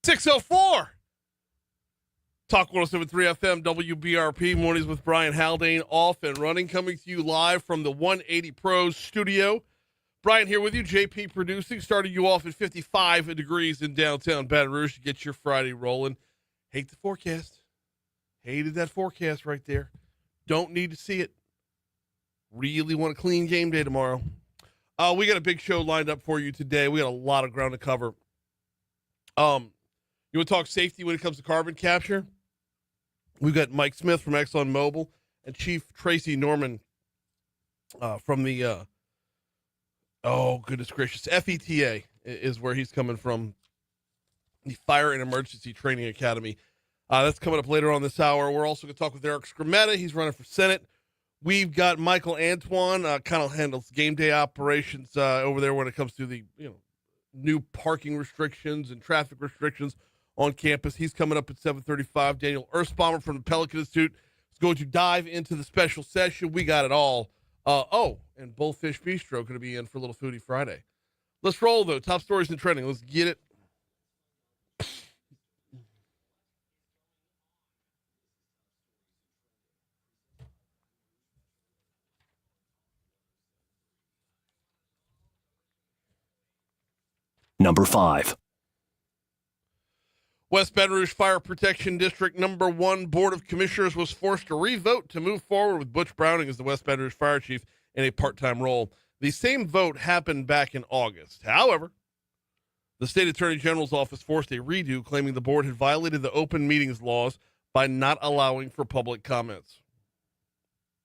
6:04. Talk 107.3 FM, WBRP, mornings with Brian Haldane, off and running, coming to you live from the 180 Pros studio. Brian here with you, JP producing, starting you off at 55 degrees in downtown Baton Rouge to get your Friday rolling. Hate the forecast. Hated that forecast right there. Don't need to see it. Really want a clean game day tomorrow. We got a big show lined up for you today. We got a lot of ground to cover. You want to talk safety when it comes to carbon capture? We've got Mike Smith from Exxon Mobil and Chief Tracey Norman from the, goodness gracious, FETA is where he's coming from, the Fire and Emergency Training Academy. That's coming up later on this hour. We're also going to talk with Skrmatta. He's running for Senate. We've got Michael Antoine, kind of handles game day operations over there when it comes to the new parking restrictions and traffic restrictions on campus. He's coming up at 7:35. Daniel Erspamer from the Pelican Institute is going to dive into the special session. We got it all. And Bullfish Bistro going to be in for a little Foodie Friday. Let's roll, though. Top stories and trending. Let's get it. Number 5. West Baton Rouge Fire Protection District number 1 Board of Commissioners was forced to revote to move forward with Butch Browning as the West Baton Rouge Fire Chief in a part-time role. The same vote happened back in August. However, the State Attorney General's office forced a redo, claiming the board had violated the open meetings laws by not allowing for public comments.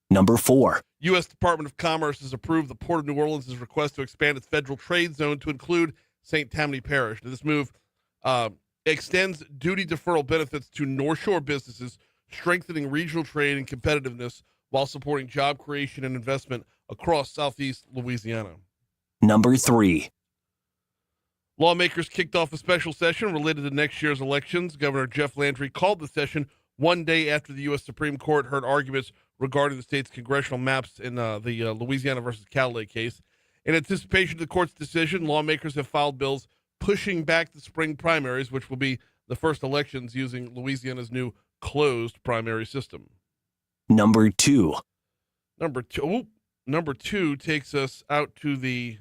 Number 4. U.S. Department of Commerce has approved the Port of New Orleans' request to expand its federal trade zone to include St. Tammany Parish. Now, this move extends duty deferral benefits to North Shore businesses, strengthening regional trade and competitiveness while supporting job creation and investment across southeast Louisiana. Number 3. Lawmakers kicked off a special session related to next year's elections. Governor Jeff Landry called the session one day after the U.S. Supreme Court heard arguments regarding the state's congressional maps in the Louisiana versus Cadillac case. In anticipation of the court's decision, lawmakers have filed bills pushing back the spring primaries, which will be the first elections using Louisiana's new closed primary system. Number 2. Number two takes us out to the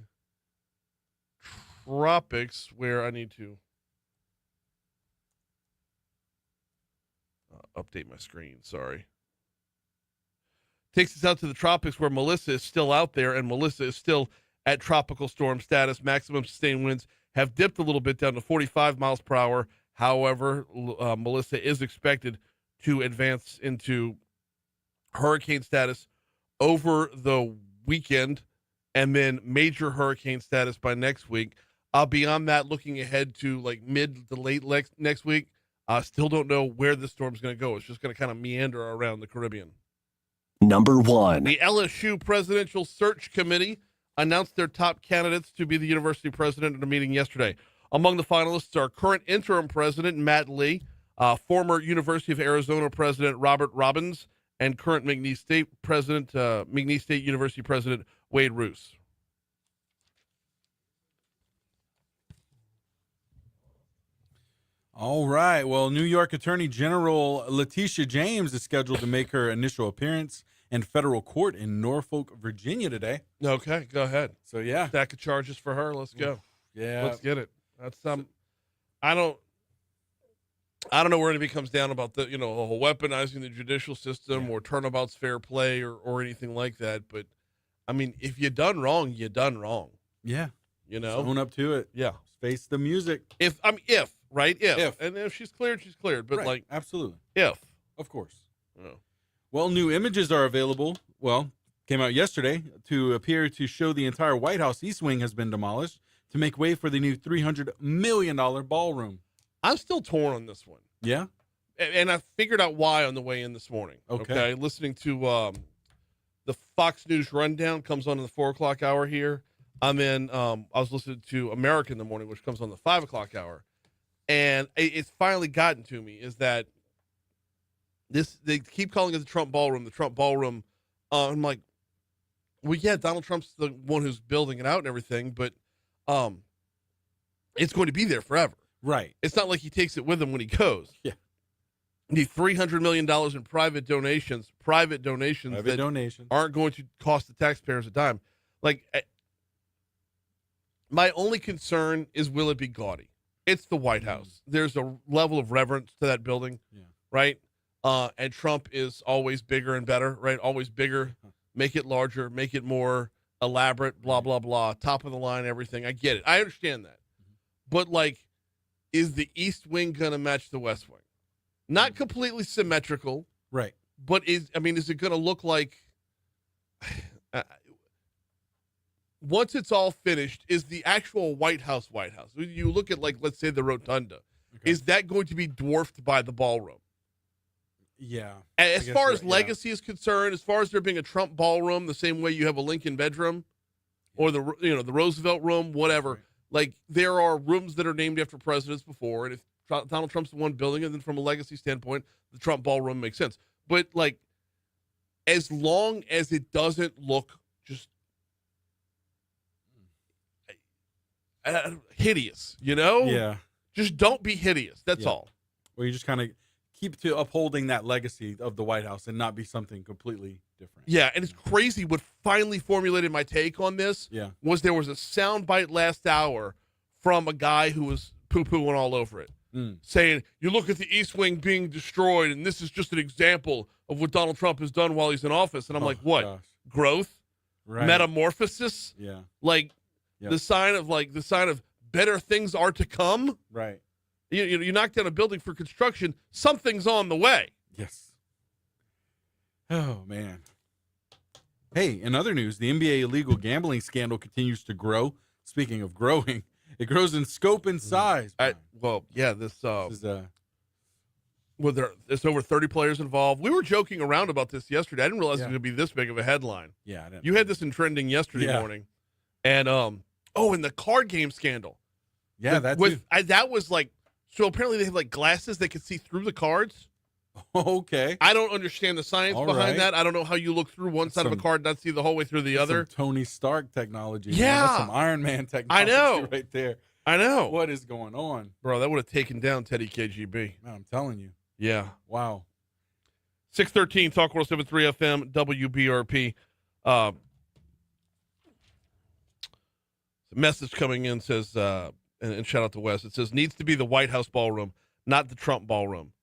tropics, where I need to update my screen. Sorry. Takes us out to the tropics, where Melissa is still out there, and Melissa is still at tropical storm status. Maximum sustained winds have dipped a little bit down to 45 miles per hour. However, Melissa is expected to advance into hurricane status over the weekend and then major hurricane status by next week. Beyond that, looking ahead to like mid to late next week, still don't know where this storm's going to go. It's just going to kind of meander around the Caribbean. Number 1. The LSU Presidential Search Committee announced their top candidates to be the university president at a meeting yesterday. Among the finalists are current interim president Matt Lee, former University of Arizona president Robert Robbins, and current McNeese State University president Wade Roos. All right. Well, New York Attorney General Letitia James is scheduled to make her initial appearance in federal court in Norfolk, Virginia today. Okay, go ahead. So, yeah. Stack of charges for her. Let's go. Yeah. Let's get it. That's I don't know where anything comes down about the, weaponizing the judicial system or turnabout's fair play or anything like that. But, I mean, if you done wrong, you done wrong. Yeah. Own up to it. Yeah. Face the music. If. And if she's cleared, she's cleared. But, right. Absolutely. If. Of course. Oh. Well, new images are available. Well, came out yesterday to appear to show the entire White House East Wing has been demolished to make way for the new $300 million ballroom. I'm still torn on this one. Yeah? And I figured out why on the way in this morning. Okay? Listening to the Fox News Rundown comes on in the 4 o'clock hour here. I was listening to America in the morning, which comes on the 5 o'clock hour. And it's finally gotten to me is that they keep calling it the Trump Ballroom. I'm like, well, yeah, Donald Trump's the one who's building it out and everything, but it's going to be there forever. Right. It's not like he takes it with him when he goes. Yeah. The $300 million in private donations that aren't going to cost the taxpayers a dime. Like, my only concern is, will it be gaudy? It's the White House. There's a level of reverence to that building, right? And Trump is always bigger and better, right? Always bigger, make it larger, make it more elaborate, blah, blah, blah, top of the line, everything. I get it. I understand that. But, like, is the East Wing going to match the West Wing? Not completely symmetrical. Right. But is it going to look like, once it's all finished, is the actual White House? You look at, like, let's say the rotunda. Okay. Is that going to be dwarfed by the ballroom? Yeah. As far as legacy is concerned, as far as there being a Trump ballroom, the same way you have a Lincoln bedroom or the Roosevelt room, whatever. Right. Like, there are rooms that are named after presidents before, and if Donald Trump's the one building, and then from a legacy standpoint, the Trump ballroom makes sense. But, like, as long as it doesn't look just hideous, Yeah. Just don't be hideous. That's all. Well, you just kind of keep to upholding that legacy of the White House and not be something completely different. Yeah, and it's crazy. What finally formulated my take on this was there was a soundbite last hour from a guy who was poo-pooing all over it, saying, you look at the East Wing being destroyed, and this is just an example of what Donald Trump has done while he's in office. And I'm like, what? Gosh. Growth? Right. Metamorphosis? Yeah. Like, the sign of better things are to come? Right. You knock down a building for construction, something's on the way. Yes. Oh, man. Hey, in other news, the NBA illegal gambling scandal continues to grow. Speaking of growing, it grows in scope and size. This is there's over 30 players involved. We were joking around about this yesterday. I didn't realize it was going to be this big of a headline. Yeah, I didn't. You had this in trending yesterday morning. And, and the card game scandal. Yeah, that was like, so apparently they have, like, glasses that can see through the cards. Okay. I don't understand the science behind that. I don't know how you look through one side of a card and not see the whole way through the other. Some Tony Stark technology. Yeah. Man. That's some Iron Man technology. I know. Right there. I know. What is going on? Bro, that would have taken down Teddy KGB. Man, I'm telling you. Yeah. Wow. 613 Talk 107.3 FM WBRP. Message coming in says, and shout out to Wes, it says, needs to be the White House ballroom, not the Trump ballroom.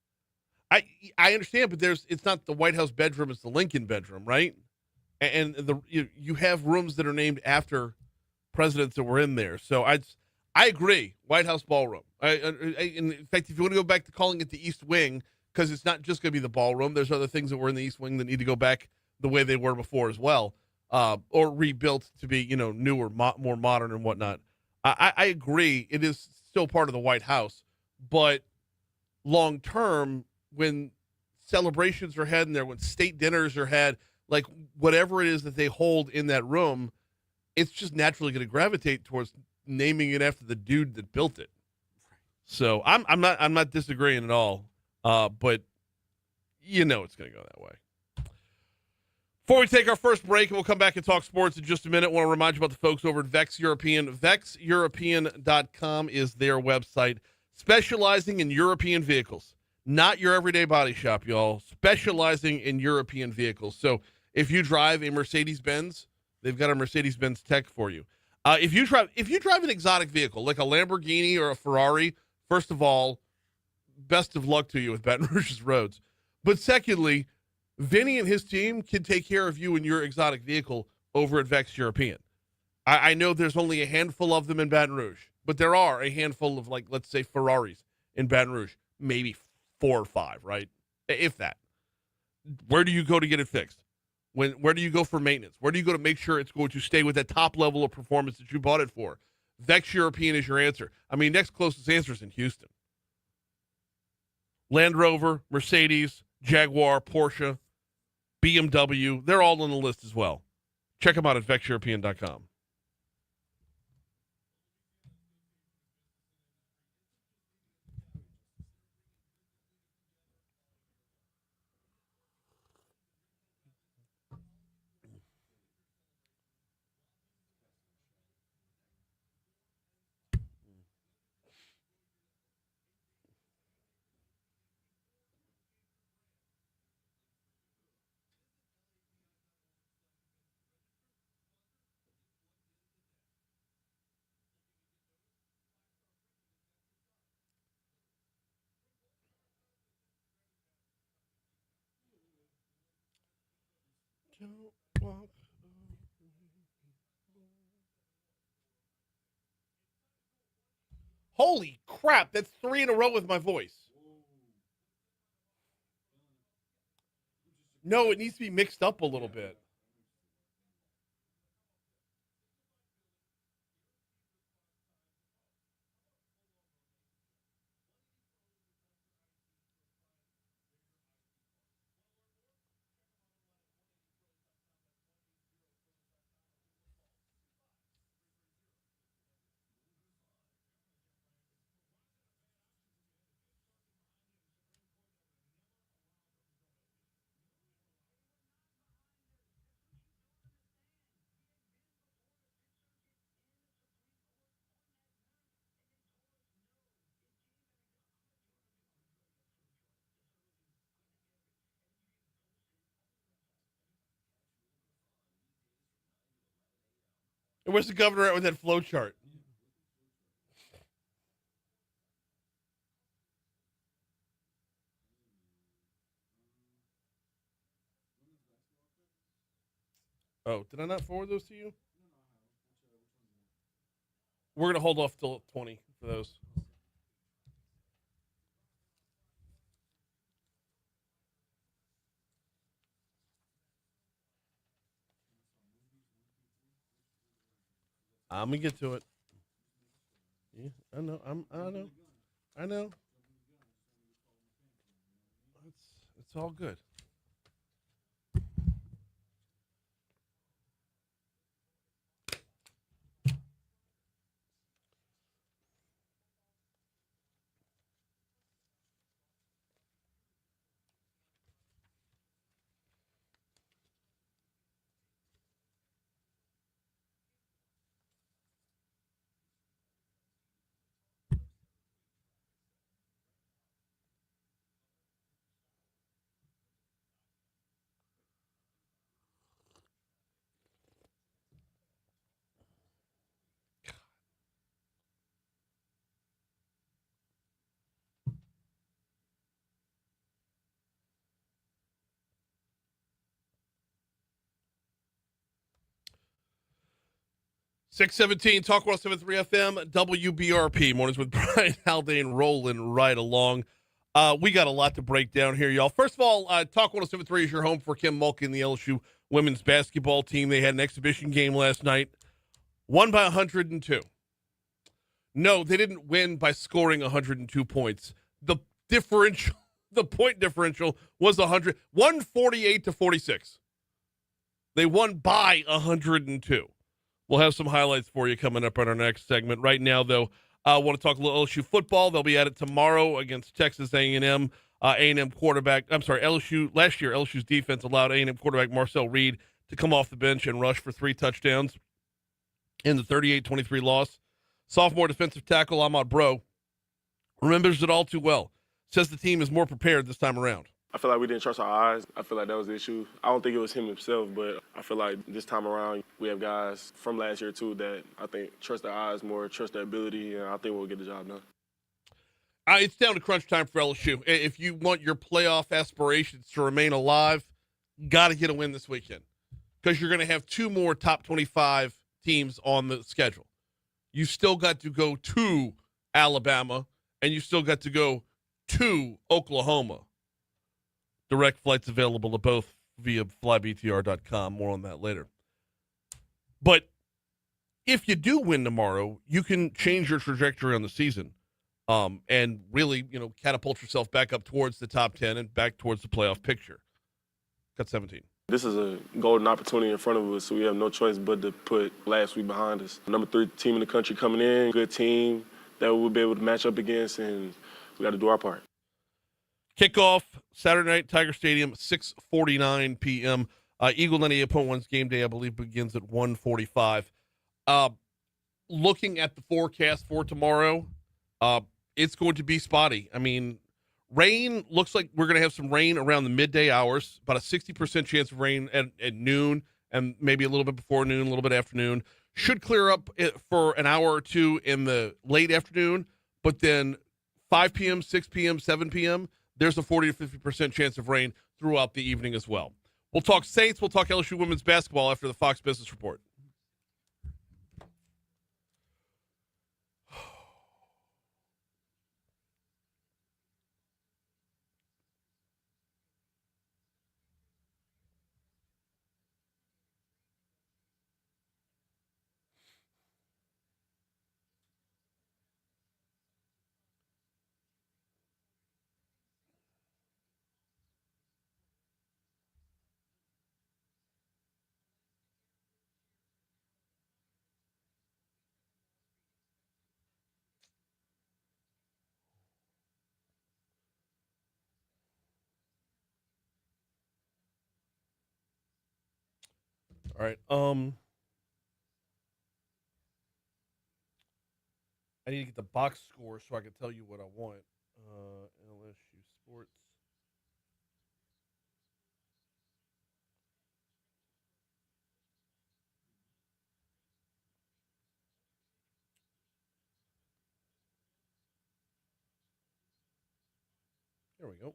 I understand, but it's not the White House bedroom, it's the Lincoln bedroom, right? And you have rooms that are named after presidents that were in there. So I agree, White House ballroom. In fact, if you want to go back to calling it the East Wing, because it's not just going to be the ballroom, there's other things that were in the East Wing that need to go back the way they were before as well, or rebuilt to be, newer, more modern and whatnot. I agree, it is still part of the White House, but long term, when celebrations are had in there, when state dinners are had, like whatever it is that they hold in that room, it's just naturally going to gravitate towards naming it after the dude that built it. So I'm not disagreeing at all, but it's going to go that way. Before we take our first break, and we'll come back and talk sports in just a minute, I want to remind you about the folks over at Vex European. VexEuropean.com is their website, specializing in European vehicles. Not your everyday body shop, y'all. Specializing in European vehicles. So if you drive a Mercedes-Benz, they've got a Mercedes-Benz tech for you. If you drive an exotic vehicle like a Lamborghini or a Ferrari, first of all, best of luck to you with Baton Rouge's roads. But secondly, Vinny and his team can take care of you and your exotic vehicle over at Vex European. I know there's only a handful of them in Baton Rouge, but there are a handful of, like, let's say Ferraris in Baton Rouge, maybe 4 or 5, right? If that. Where do you go to get it fixed? Where do you go for maintenance? Where do you go to make sure it's going to stay with that top level of performance that you bought it for? Vex European is your answer. I mean, next closest answer is in Houston. Land Rover, Mercedes, Jaguar, Porsche, BMW, they're all on the list as well. Check them out at VexEuropean.com. Don't walk. Holy crap, that's 3 in a row with my voice. No, it needs to be mixed up a little bit. And where's the governor at with that flow chart? Oh, did I not forward those to you? We're going to hold off till 20 for those. I'm going to get to it. Yeah, I know. I know. It's all good. .617 Talk 107.3 FM WBRP mornings with Brian Haldane rolling right along. We got a lot to break down here, y'all. First of all, Talk 107.3 is your home for Kim Mulkey and the LSU women's basketball team. They had an exhibition game last night, won by 102. No, they didn't win by scoring 102 points. The differential, the point differential was 148 to 46. They won by 102. We'll have some highlights for you coming up on our next segment. Right now, though, I want to talk a little LSU football. They'll be at it tomorrow against Texas A&M. A&M quarterback, LSU, last year, LSU's defense allowed A&M quarterback Marcel Reed to come off the bench and rush for 3 touchdowns in the 38-23 loss. Sophomore defensive tackle Ahmad Bro remembers it all too well. Says the team is more prepared this time around. I feel like we didn't trust our eyes. I feel like that was the issue. I don't think it was him himself, but I feel like this time around we have guys from last year too that I think trust their eyes more, trust their ability, and I think we'll get the job done. It's down to crunch time for LSU. If you want your playoff aspirations to remain alive, got to get a win this weekend because you're going to have 2 more top 25 teams on the schedule. You still got to go to Alabama, and you still got to go to Oklahoma. Direct flights available to both via flybtr.com. More on that later. But if you do win tomorrow, you can change your trajectory on the season and really, catapult yourself back up towards the top 10 and back towards the playoff picture. Cut 17. This is a golden opportunity in front of us, so we have no choice but to put last week behind us. Number 3 team in the country coming in, good team that we'll be able to match up against, and we got to do our part. Kickoff Saturday night, Tiger Stadium, 6:49 p.m. Eagle 98.1's game day, I believe, begins at 1:45. Looking at the forecast for tomorrow, it's going to be spotty. I mean, rain looks like we're going to have some rain around the midday hours, about a 60% chance of rain at noon and maybe a little bit before noon, a little bit afternoon. Should clear up for an hour or two in the late afternoon, but then 5 p.m., 6 p.m., 7 p.m., there's a 40 to 50% chance of rain throughout the evening as well. We'll talk Saints. We'll talk LSU women's basketball after the Fox Business Report. All right. I need to get the box score so I can tell you what I want. LSU sports. There we go.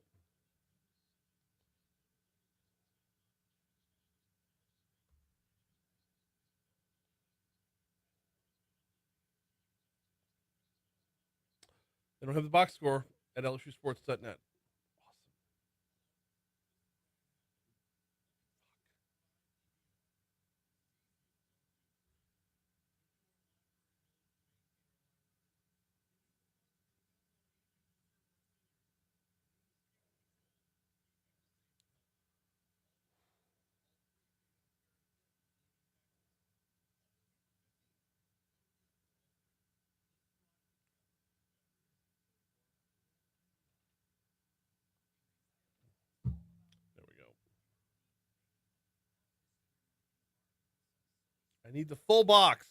They don't have the box score at LSUsports.net. Awesome. There we go. I need the full box.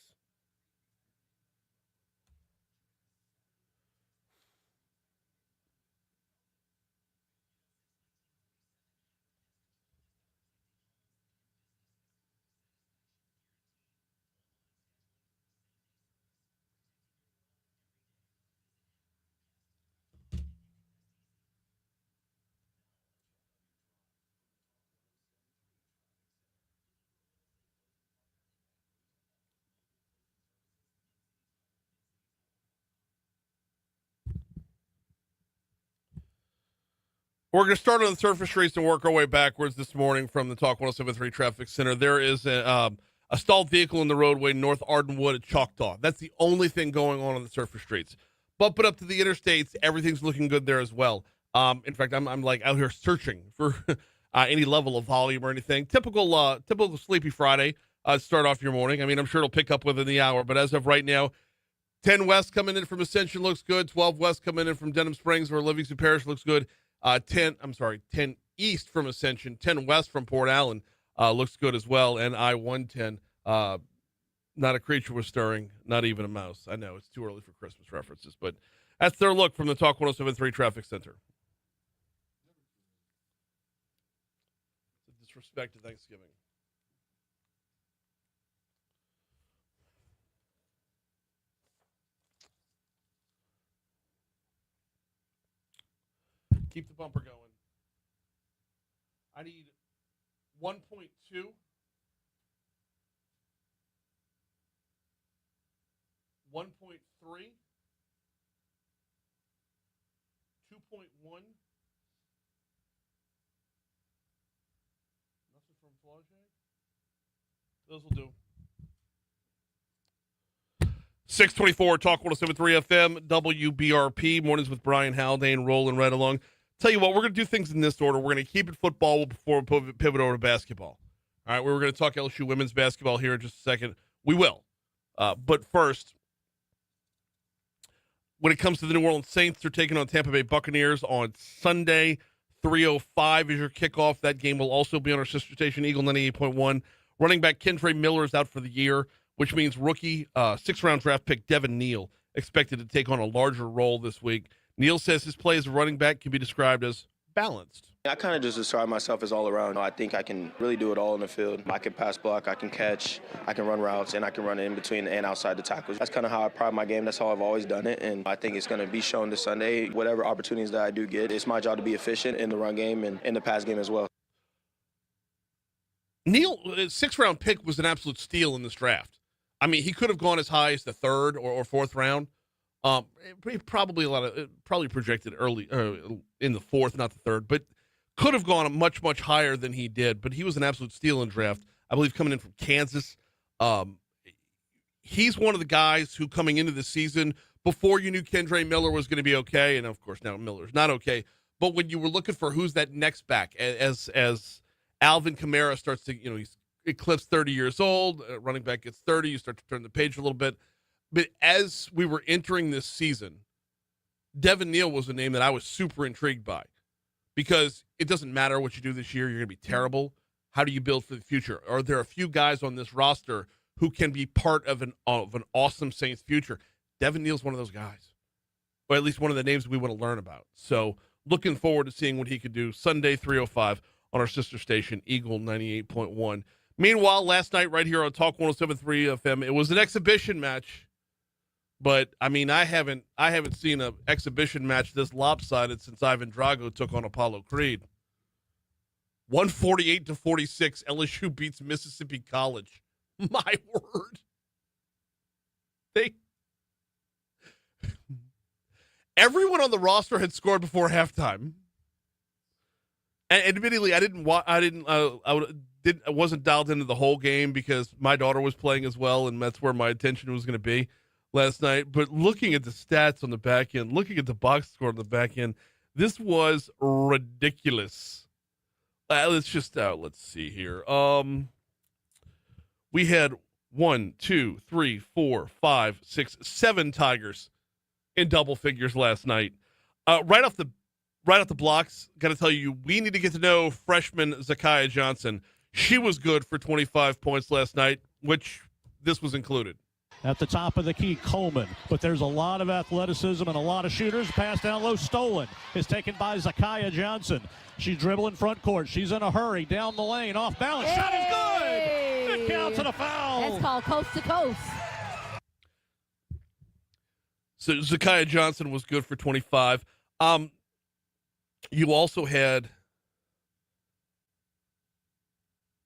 We're going to start on the surface streets and work our way backwards this morning from the Talk 107.3 Traffic Center. There is a stalled vehicle in the roadway north Ardenwood at Choctaw. That's the only thing going on the surface streets. Bump it up to the interstates. Everything's looking good there as well. In fact, I'm like out here searching for any level of volume or anything. Typical sleepy Friday start off your morning. I mean, I'm sure it'll pick up within the hour, but as of right now, 10 West coming in from Ascension looks good. 12 West coming in from Denham Springs or Livingston Parish looks good. 10 East from Ascension, 10 West from Port Allen looks good as well. And I-110, not a creature was stirring, not even a mouse. I know it's too early for Christmas references, but that's their look from the Talk 107.3 Traffic Center. Disrespect to Thanksgiving. Keep the bumper going. I need 1.2. 1.3. 2.1. Nothing from Flaugier. Those will do. 624 Talk 107.3 FM, WBRP. Mornings with Brian Haldane rolling right along. Tell you what, we're going to do things in this order. We're going to keep it football before we pivot over to basketball. All right, we're going to talk LSU women's basketball here in just a second. We will. But first, when it comes to the New Orleans Saints, they're taking on Tampa Bay Buccaneers on Sunday. 3:05 is your kickoff. That game will also be on our sister station, Eagle 98.1. Running back Kentre Miller is out for the year, which means rookie 6th-round draft pick Devin Neal expected to take on a larger role this week. Neal says his play as a running back can be described as balanced. I kind of just describe myself as all around. I think I can really do it all in the field. I can pass block, I can catch, I can run routes, and I can run in between and outside the tackles. That's kind of how I pride my game. That's how I've always done it, and I think it's going to be shown this Sunday. Whatever opportunities that I do get, it's my job to be efficient in the run game and in the pass game as well. Neal, 6th-round pick, was an absolute steal in this draft. I mean, he could have gone as high as the 3rd or 4th round. Probably projected early in the 4th, not the 3rd, but could have gone much, much higher than he did. But he was an absolute steal in draft. I believe coming in from Kansas. He's one of the guys who, coming into the season, before you knew Kendre Miller was going to be okay, and of course now Miller's not okay, but when you were looking for who's that next back, as Alvin Kamara starts to, he's eclipsed 30 years old, running back gets 30, you start to turn the page a little bit. But as we were entering this season, Devin Neal was a name that I was super intrigued by, because it doesn't matter what you do this year, you're going to be terrible. How do you build for the future? Are there a few guys on this roster who can be part of an awesome Saints future? Devin Neal's one of those guys, or at least one of the names we want to learn about. So looking forward to seeing what he could do. Sunday, 3:05 on our sister station, Eagle 98.1. Meanwhile, last night right here on Talk 107.3 FM, it was an exhibition match. But, I mean, I haven't seen an exhibition match this lopsided since Ivan Drago took on Apollo Creed. 148-46, LSU beats Mississippi College. My word. Everyone on the roster had scored before halftime. And admittedly, I wasn't dialed into the whole game because my daughter was playing as well, and that's where my attention was going to be last night. But looking at the stats on the back end, looking at the box score on the back end, this was ridiculous. Let's see here. We had 1, 2, 3, 4, 5, 6, 7 Tigers in double figures last night. Right off the blocks, got to tell you, we need to get to know freshman Zakiya Johnson. She was good for 25 points last night, which this was included. At the top of the key, Coleman. But there's a lot of athleticism and a lot of shooters. Pass down low, stolen. Is taken by Zakiya Johnson. She's dribbling front court. She's in a hurry. Down the lane, off balance. Shot is good! It counts and a foul. That's called coast to coast. So Zakiya Johnson was good for 25. You also had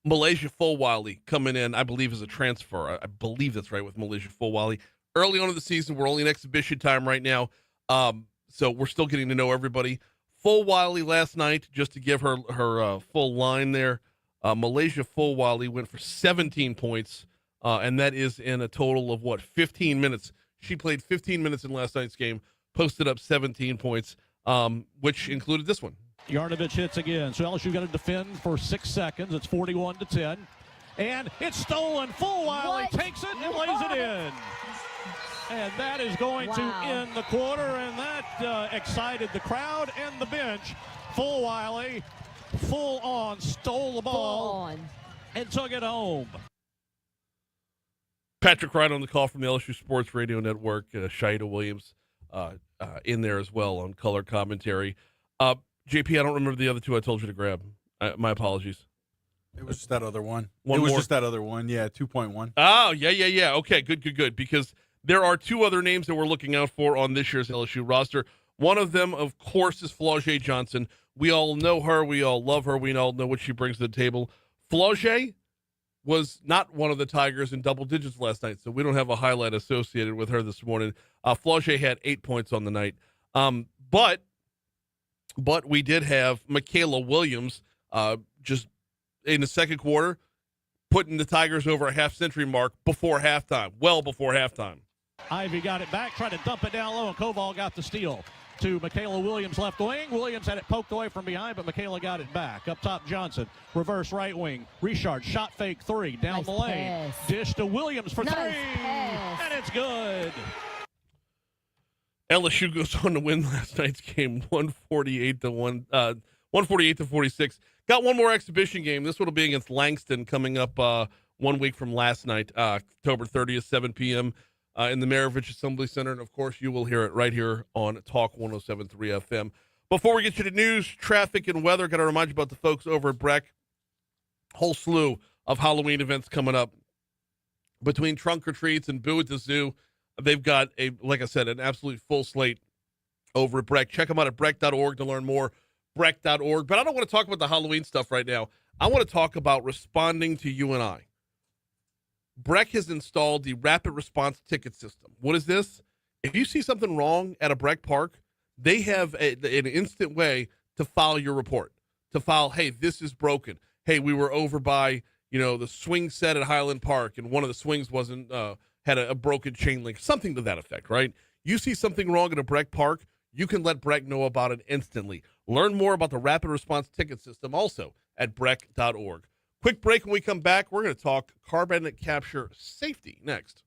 Malaysia Fulwiley coming in, I believe, as a transfer. I believe that's right with Malaysia Fulwiley. Early on in the season, we're only in exhibition time right now, so we're still getting to know everybody. Fulwiley last night, just to give her full line there, Malaysia Fulwiley went for 17 points, and that is in a total of, 15 minutes. She played 15 minutes in last night's game, posted up 17 points, which included this one. Yarnovich hits again. So LSU got to defend for 6 seconds. It's 41-10. And it's stolen. Fulwiley takes it and lays it in. And that is going to end the quarter, and that excited the crowd and the bench. Fulwiley, full on, stole the ball and took it home. Patrick Wright on the call from the LSU Sports Radio Network. Shaida Williams in there as well on color commentary. JP, I don't remember the other two I told you to grab. My apologies. It was just that other one. Just that other one. Yeah, 2.1. Oh, yeah. Okay, good. Because there are two other names that we're looking out for on this year's LSU roster. One of them, of course, is Flau'jae Johnson. We all know her. We all love her. We all know what she brings to the table. Flau'jae was not one of the Tigers in double digits last night, so we don't have a highlight associated with her this morning. Flau'jae had 8 points on the night. But we did have Michaela Williams just in the second quarter putting the Tigers over a half-century mark before halftime, well before halftime. Ivy got it back, tried to dump it down low, and Koval got the steal to Michaela Williams, left wing. Williams had it poked away from behind, but Michaela got it back. Up top, Johnson, reverse right wing. Richard, shot fake three, down the lane. Dish to Williams for three, and it's good. LSU goes on to win last night's game, 148-46. Got one more exhibition game. This one will be against Langston coming up 1 week from last night, October 30th, 7 p.m. In the Maravich Assembly Center. And, of course, you will hear it right here on Talk 107.3 FM. Before we get you to news, traffic, and weather, got to remind you about the folks over at Breck. Whole slew of Halloween events coming up. Between trunk or treats and Boo at the Zoo, they've got, like I said, an absolute full slate over at Breck. Check them out at breck.org to learn more, breck.org. But I don't want to talk about the Halloween stuff right now. I want to talk about responding to you and I. Breck has installed the rapid response ticket system. What is this? If you see something wrong at a Breck Park, they have an instant way to file your report. To file, hey, this is broken. Hey, we were over by, the swing set at Highland Park, and one of the swings wasn't had a broken chain link, something to that effect, right? You see something wrong at a Breck Park, you can let Breck know about it instantly. Learn more about the rapid response ticket system also at breck.org. Quick break. When we come back, we're going to talk carbon capture safety next.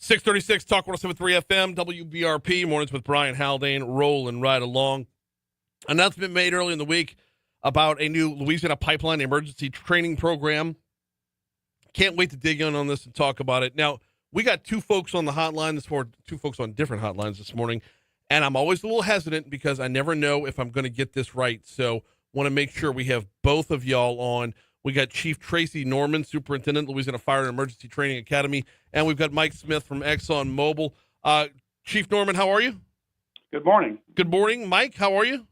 636 Talk 107.3 FM, WBRP, mornings with Brian Haldane, rolling right along. Announcement made early in the week about a new Louisiana Pipeline emergency training program. Can't wait to dig in on this and talk about it. Now, we got two folks on the hotline this morning, two folks on different hotlines this morning, and I'm always a little hesitant because I never know if I'm going to get this right. So want to make sure we have both of y'all on. We got Chief Tracey Norman, Superintendent, Louisiana Fire and Emergency Training Academy, and we've got Mike Smith from Exxon Mobil. Chief Norman, how are you? Good morning. Good morning. Mike, how are you?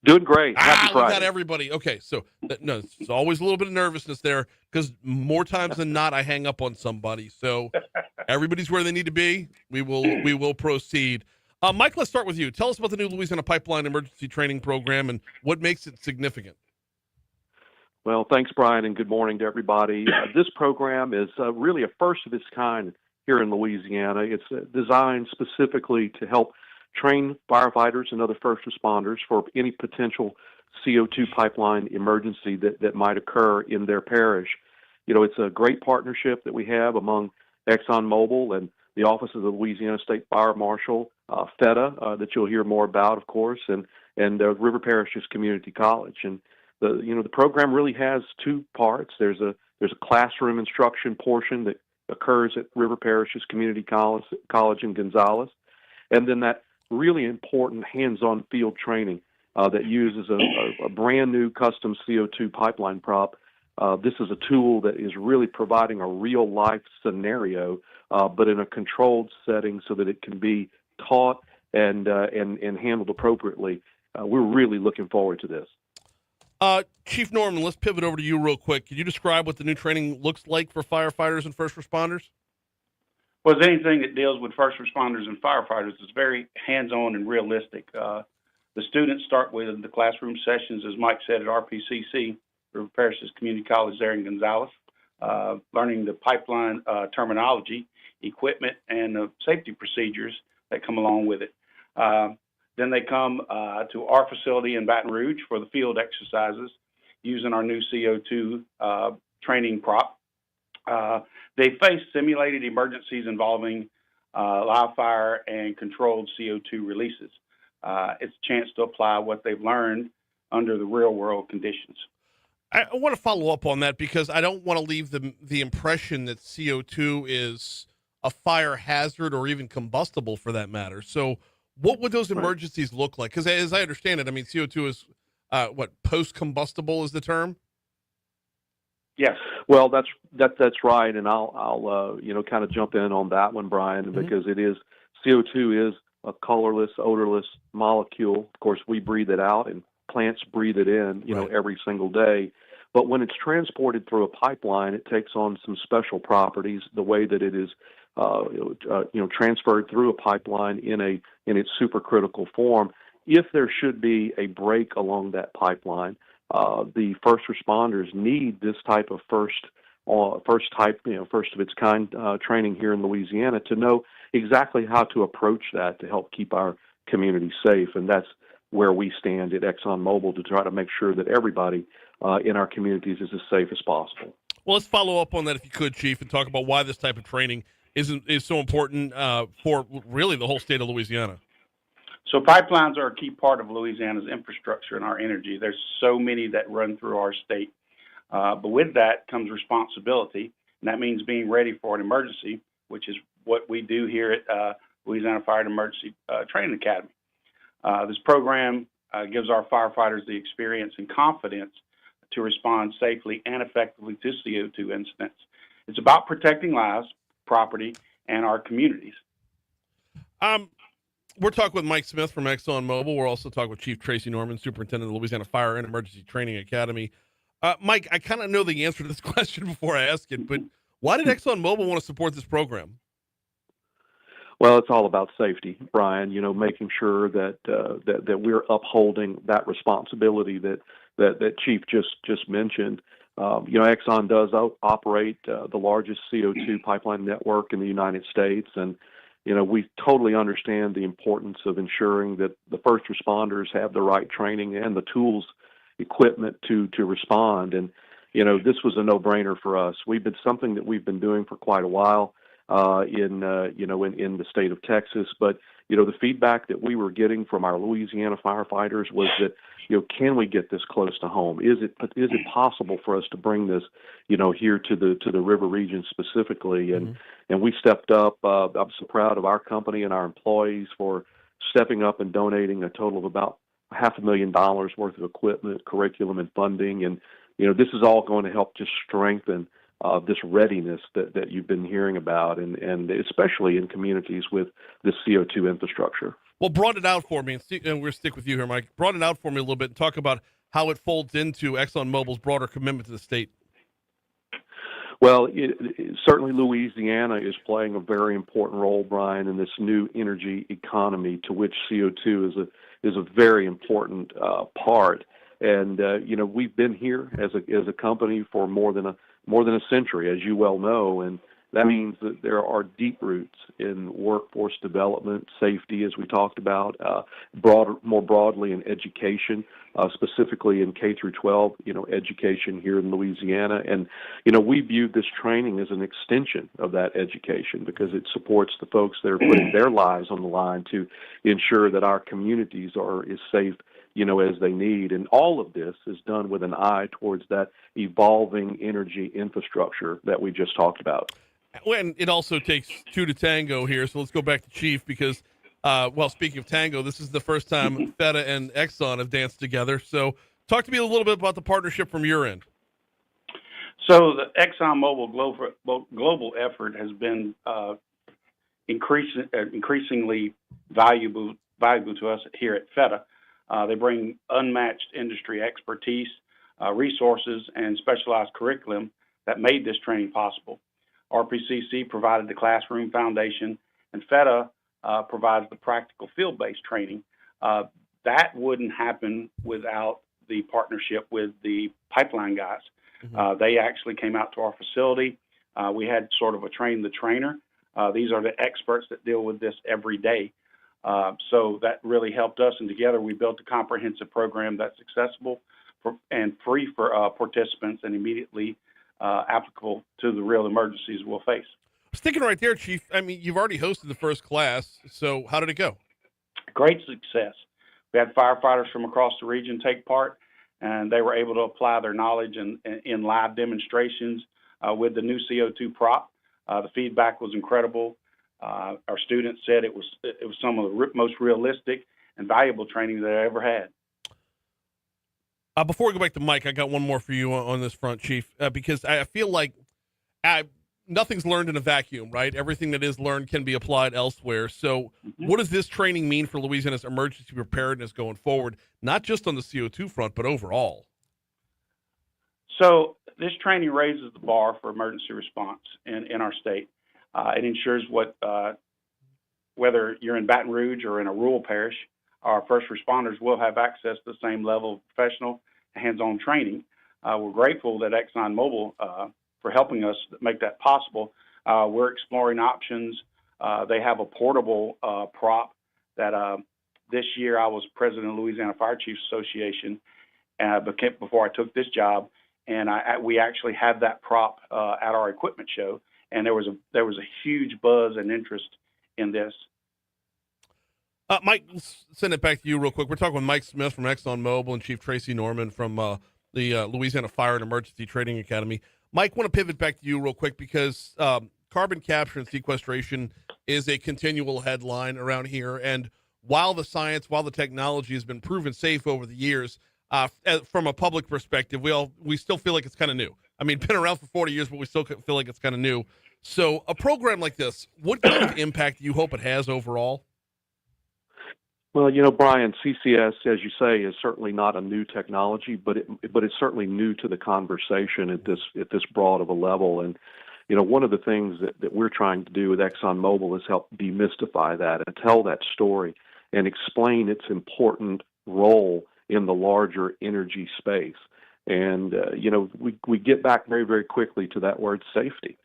Doing great. Happy we Friday. got everybody. Okay, so no, it's always a little bit of nervousness there because more times than not, I hang up on somebody. So everybody's where they need to be. We will proceed. Mike, let's start with you. Tell us about the new Louisiana Pipeline Emergency Training Program and what makes it significant. Well, thanks, Brian, and good morning to everybody. This program is really a first of its kind here in Louisiana. It's designed specifically to help train firefighters and other first responders for any potential CO2 pipeline emergency that might occur in their parish. You know, it's a great partnership that we have among Exxon Mobil and the Office of the Louisiana State Fire Marshal, FETA, that you'll hear more about, of course, and River Parishes Community College. And the program really has two parts. There's a classroom instruction portion that occurs at River Parishes Community College in Gonzales, and then that really important hands-on field training that uses a brand new custom CO2 pipeline prop. This is a tool that is really providing a real-life scenario, but in a controlled setting so that it can be taught and handled appropriately. We're really looking forward to this. Chief Norman, let's pivot over to you real quick. Can you describe what the new training looks like for firefighters and first responders? Well, anything that deals with first responders and firefighters is very hands-on and realistic. The students start with the classroom sessions, as Mike said, at RPCC, River Parishes Community College there in Gonzales, learning the pipeline terminology, equipment, and the safety procedures that come along with it. Then they come to our facility in Baton Rouge for the field exercises using our new CO2 training prop. They face simulated emergencies involving live fire and controlled CO2 releases. It's a chance to apply what they've learned under the real-world conditions. I want to follow up on that because I don't want to leave the impression that CO2 is a fire hazard or even combustible for that matter. So what would those emergencies look like? Because as I understand it, I mean, CO2 is, post-combustible is the term? Yes. Well, that's right, and I'll kind of jump in on that one, Brian, because it is CO2 is a colorless, odorless molecule. Of course, we breathe it out, and plants breathe it in, every single day. But when it's transported through a pipeline, it takes on some special properties. The way that it is, transferred through a pipeline in its supercritical form. If there should be a break along that pipeline, the first responders need this type of first of its kind training here in Louisiana to know exactly how to approach that to help keep our community safe. And that's where we stand at Exxon Mobil to try to make sure that everybody in our communities is as safe as possible. Well, let's follow up on that if you could, Chief, and talk about why this type of training is so important for really the whole state of Louisiana. So pipelines are a key part of Louisiana's infrastructure and our energy. There's so many that run through our state. But with that comes responsibility, and that means being ready for an emergency, which is what we do here at Louisiana Fire and Emergency Training Academy. This program gives our firefighters the experience and confidence to respond safely and effectively to CO2 incidents. It's about protecting lives, property, and our communities. We're talking with Mike Smith from Exxon Mobil. We're also talking with Chief Tracey Norman, Superintendent of the Louisiana Fire and Emergency Training Academy. Mike, I kind of know the answer to this question before I ask it, but why did Exxon Mobil want to support this program? Well, it's all about safety, Brian. Making sure that we're upholding that responsibility that Chief just mentioned. Exxon does operate the largest CO2 pipeline network in the United States, and we totally understand the importance of ensuring that the first responders have the right training and the tools, equipment to respond. And this was a no-brainer for us. Something that we've been doing for quite a while. in the state of Texas. But the feedback that we were getting from our Louisiana firefighters was that can we get this close to home? Is it possible for us to bring this here to the river region specifically? And we stepped up. I'm so proud of our company and our employees for stepping up and donating a total of about $500,000 worth of equipment, curriculum, and funding. And this is all going to help just strengthen this readiness that you've been hearing about, and especially in communities with the CO2 infrastructure. Well, broaden it out for me, and we're going to stick with you here, Mike. Broaden it out for me a little bit and talk about how it folds into ExxonMobil's broader commitment to the state. Well, certainly Louisiana is playing a very important role, Brian, in this new energy economy to which CO2 is a very important part. And we've been here as a company for more than a century, as you well know, and that means that there are deep roots in workforce development, safety, as we talked about, more broadly in education, specifically in K through 12, education here in Louisiana. And, we view this training as an extension of that education because it supports the folks that are putting their lives on the line to ensure that our communities are as safe as they need. And all of this is done with an eye towards that evolving energy infrastructure that we just talked about. And it also takes two to tango here, so let's go back to Chief because, speaking of tango, this is the first time FETA and Exxon have danced together. So talk to me a little bit about the partnership from your end. So the ExxonMobil global effort has been increasingly valuable to us here at FETA. They bring unmatched industry expertise, resources, and specialized curriculum that made this training possible. RPCC provided the classroom foundation, and FETA provides the practical field-based training. That wouldn't happen without the partnership with the pipeline guys. They actually came out to our facility. We had sort of a train the trainer. These are the experts that deal with this every day. So that really helped us, and together we built a comprehensive program that's accessible and free for participants and immediately applicable to the real emergencies we'll face. Sticking right there, Chief, I mean, you've already hosted the first class, so how did it go? Great success. We had firefighters from across the region take part, and they were able to apply their knowledge in live demonstrations with the new CO2 prop. The feedback was incredible. Our students said it was some of the most realistic and valuable training that I ever had. Before we go back to Mike, I got one more for you on this front, Chief, because I feel like nothing's learned in a vacuum, right? Everything that is learned can be applied elsewhere. So what does this training mean for Louisiana's emergency preparedness going forward, not just on the CO2 front, but overall? So this training raises the bar for emergency response in our state. It ensures whether you're in Baton Rouge or in a rural parish, our first responders will have access to the same level of professional and hands-on training. We're grateful that ExxonMobil for helping us make that possible. We're exploring options. They have a portable prop that this year I was president of Louisiana Fire Chiefs Association before I took this job, and we actually had that prop at our equipment show, and there was a huge buzz and interest in this. Mike, let's send it back to you real quick. We're talking with Mike Smith from ExxonMobil and Chief Tracey Norman from the Louisiana Fire and Emergency Training Academy. Mike, I want to pivot back to you real quick because carbon capture and sequestration is a continual headline around here. And while the science, while the technology has been proven safe over the years, from a public perspective, we still feel like it's kind of new. I mean, been around for 40 years, but we still feel like it's kind of new. So a program like this, what kind of impact do you hope it has overall? Well, Brian, CCS, as you say, is certainly not a new technology, but it's certainly new to the conversation at this broad of a level. And one of the things that we're trying to do with ExxonMobil is help demystify that and tell that story and explain its important role in the larger energy space. And we get back very, very quickly to that word safety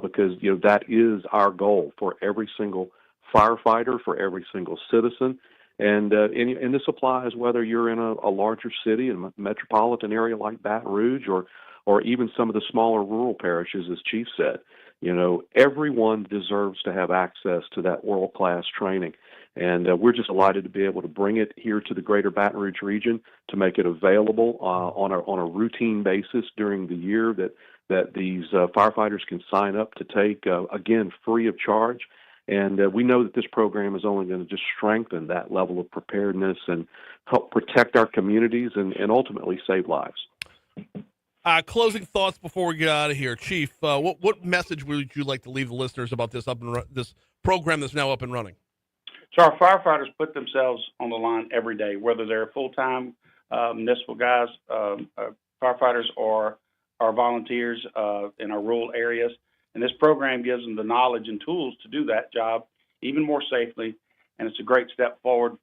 because that is our goal for every single firefighter, for every single citizen. And this applies whether you're in a larger city, in a metropolitan area like Baton Rouge, or even some of the smaller rural parishes, as Chief said. Everyone deserves to have access to that world-class training. And we're just delighted to be able to bring it here to the greater Baton Rouge region, to make it available on a routine basis during the year that these firefighters can sign up to take, again, free of charge. And we know that this program is only going to just strengthen that level of preparedness and help protect our communities and ultimately save lives. Closing thoughts before we get out of here, Chief. What message would you like to leave the listeners about this this program that's now up and running? So our firefighters put themselves on the line every day, whether they're full-time municipal guys, firefighters, or our volunteers in our rural areas. And this program gives them the knowledge and tools to do that job even more safely. And it's a great step forward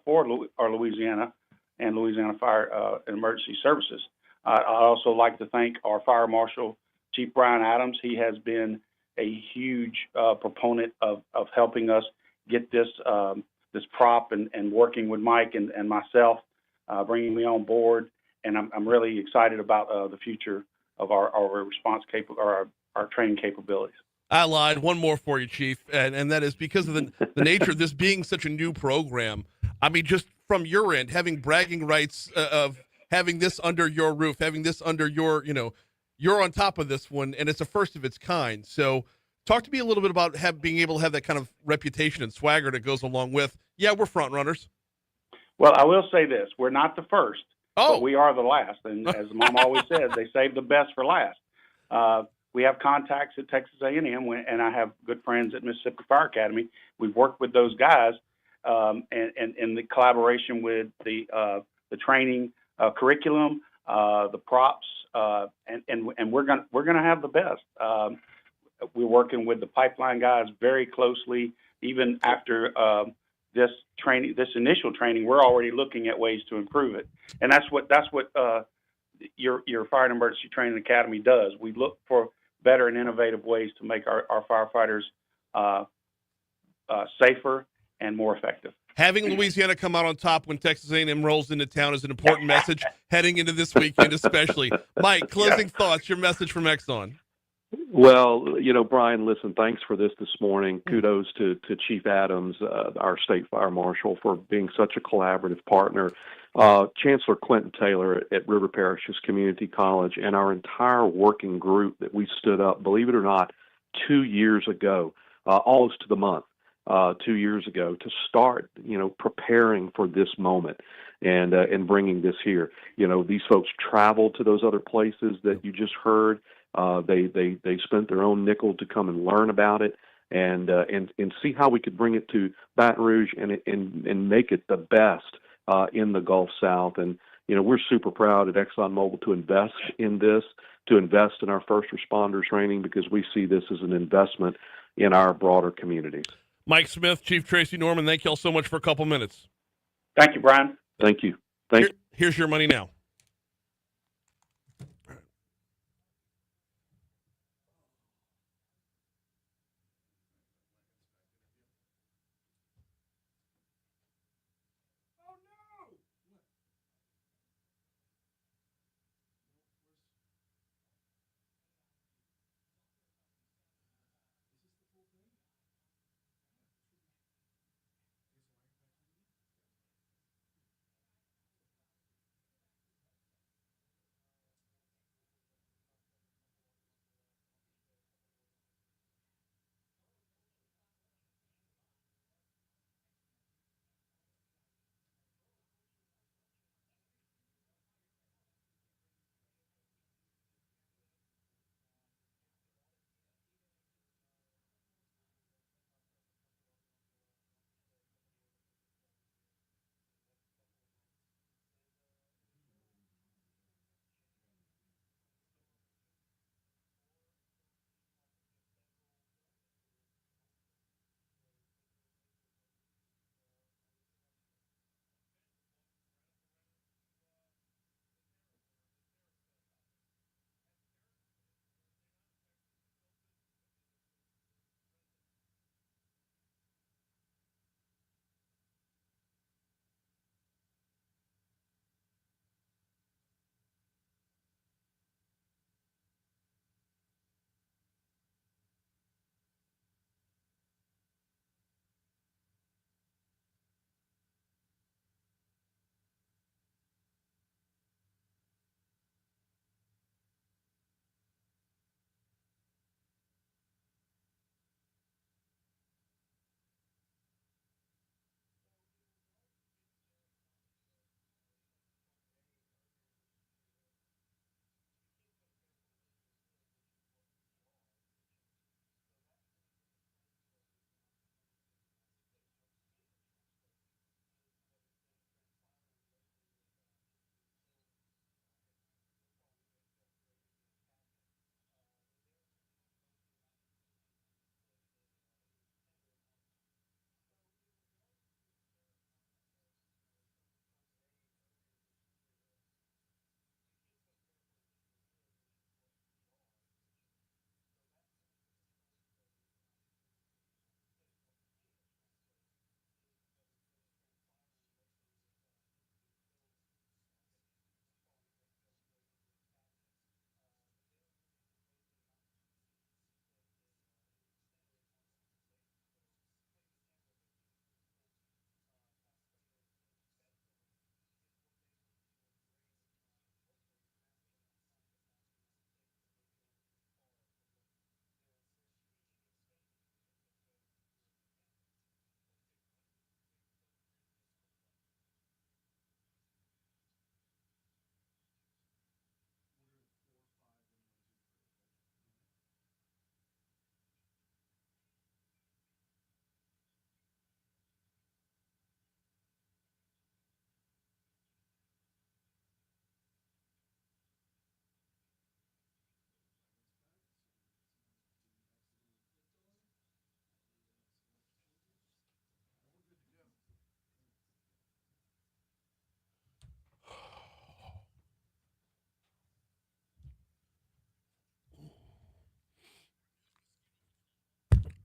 for our Louisiana and Louisiana Fire and Emergency Services. I'd also like to thank our Fire Marshal, Chief Brian Adams. He has been a huge proponent of helping us get this prop and working with Mike and myself, bringing me on board. And I'm really excited about the future of our response our training capabilities. I lied. One more for you, Chief, and that is because of the nature of this being such a new program. I mean, just from your end, having bragging rights of having this under your roof, having this under your, you're on top of this one, and it's a first of its kind. So talk to me a little bit about being able to have that kind of reputation and swagger that goes along with, we're front runners. Well, I will say this. We're not the first, but we are the last. And as Mom always says, they save the best for last. We have contacts at Texas A&M, and I have good friends at Mississippi Fire Academy. We've worked with those guys, and in the collaboration with the training curriculum, the props, and we're gonna have the best. We're working with the pipeline guys very closely. Even after this initial training, we're already looking at ways to improve it, and that's what your Fire and Emergency Training Academy does. We look for better and innovative ways to make our firefighters safer and more effective. Having Louisiana come out on top when Texas A&M rolls into town is an important message heading into this weekend, especially. Mike, closing thoughts, your message from Exxon. Well, Brian, listen, thanks for this morning. Kudos to Chief Adams, our state fire marshal, for being such a collaborative partner. Chancellor Clinton Taylor at River Parishes Community College, and our entire working group that we stood up, believe it or not, 2 years ago, almost to the month, 2 years ago, to start, preparing for this moment and bringing this here. These folks traveled to those other places that you just heard. They spent their own nickel to come and learn about it and see how we could bring it to Baton Rouge and make it the best in the Gulf South. And we're super proud at ExxonMobil to invest in this, to invest in our first responder training, because we see this as an investment in our broader communities. Mike Smith, Chief Tracey Norman, thank you all so much for a couple minutes. Thank you, Brian. Thank you. Here's your money now.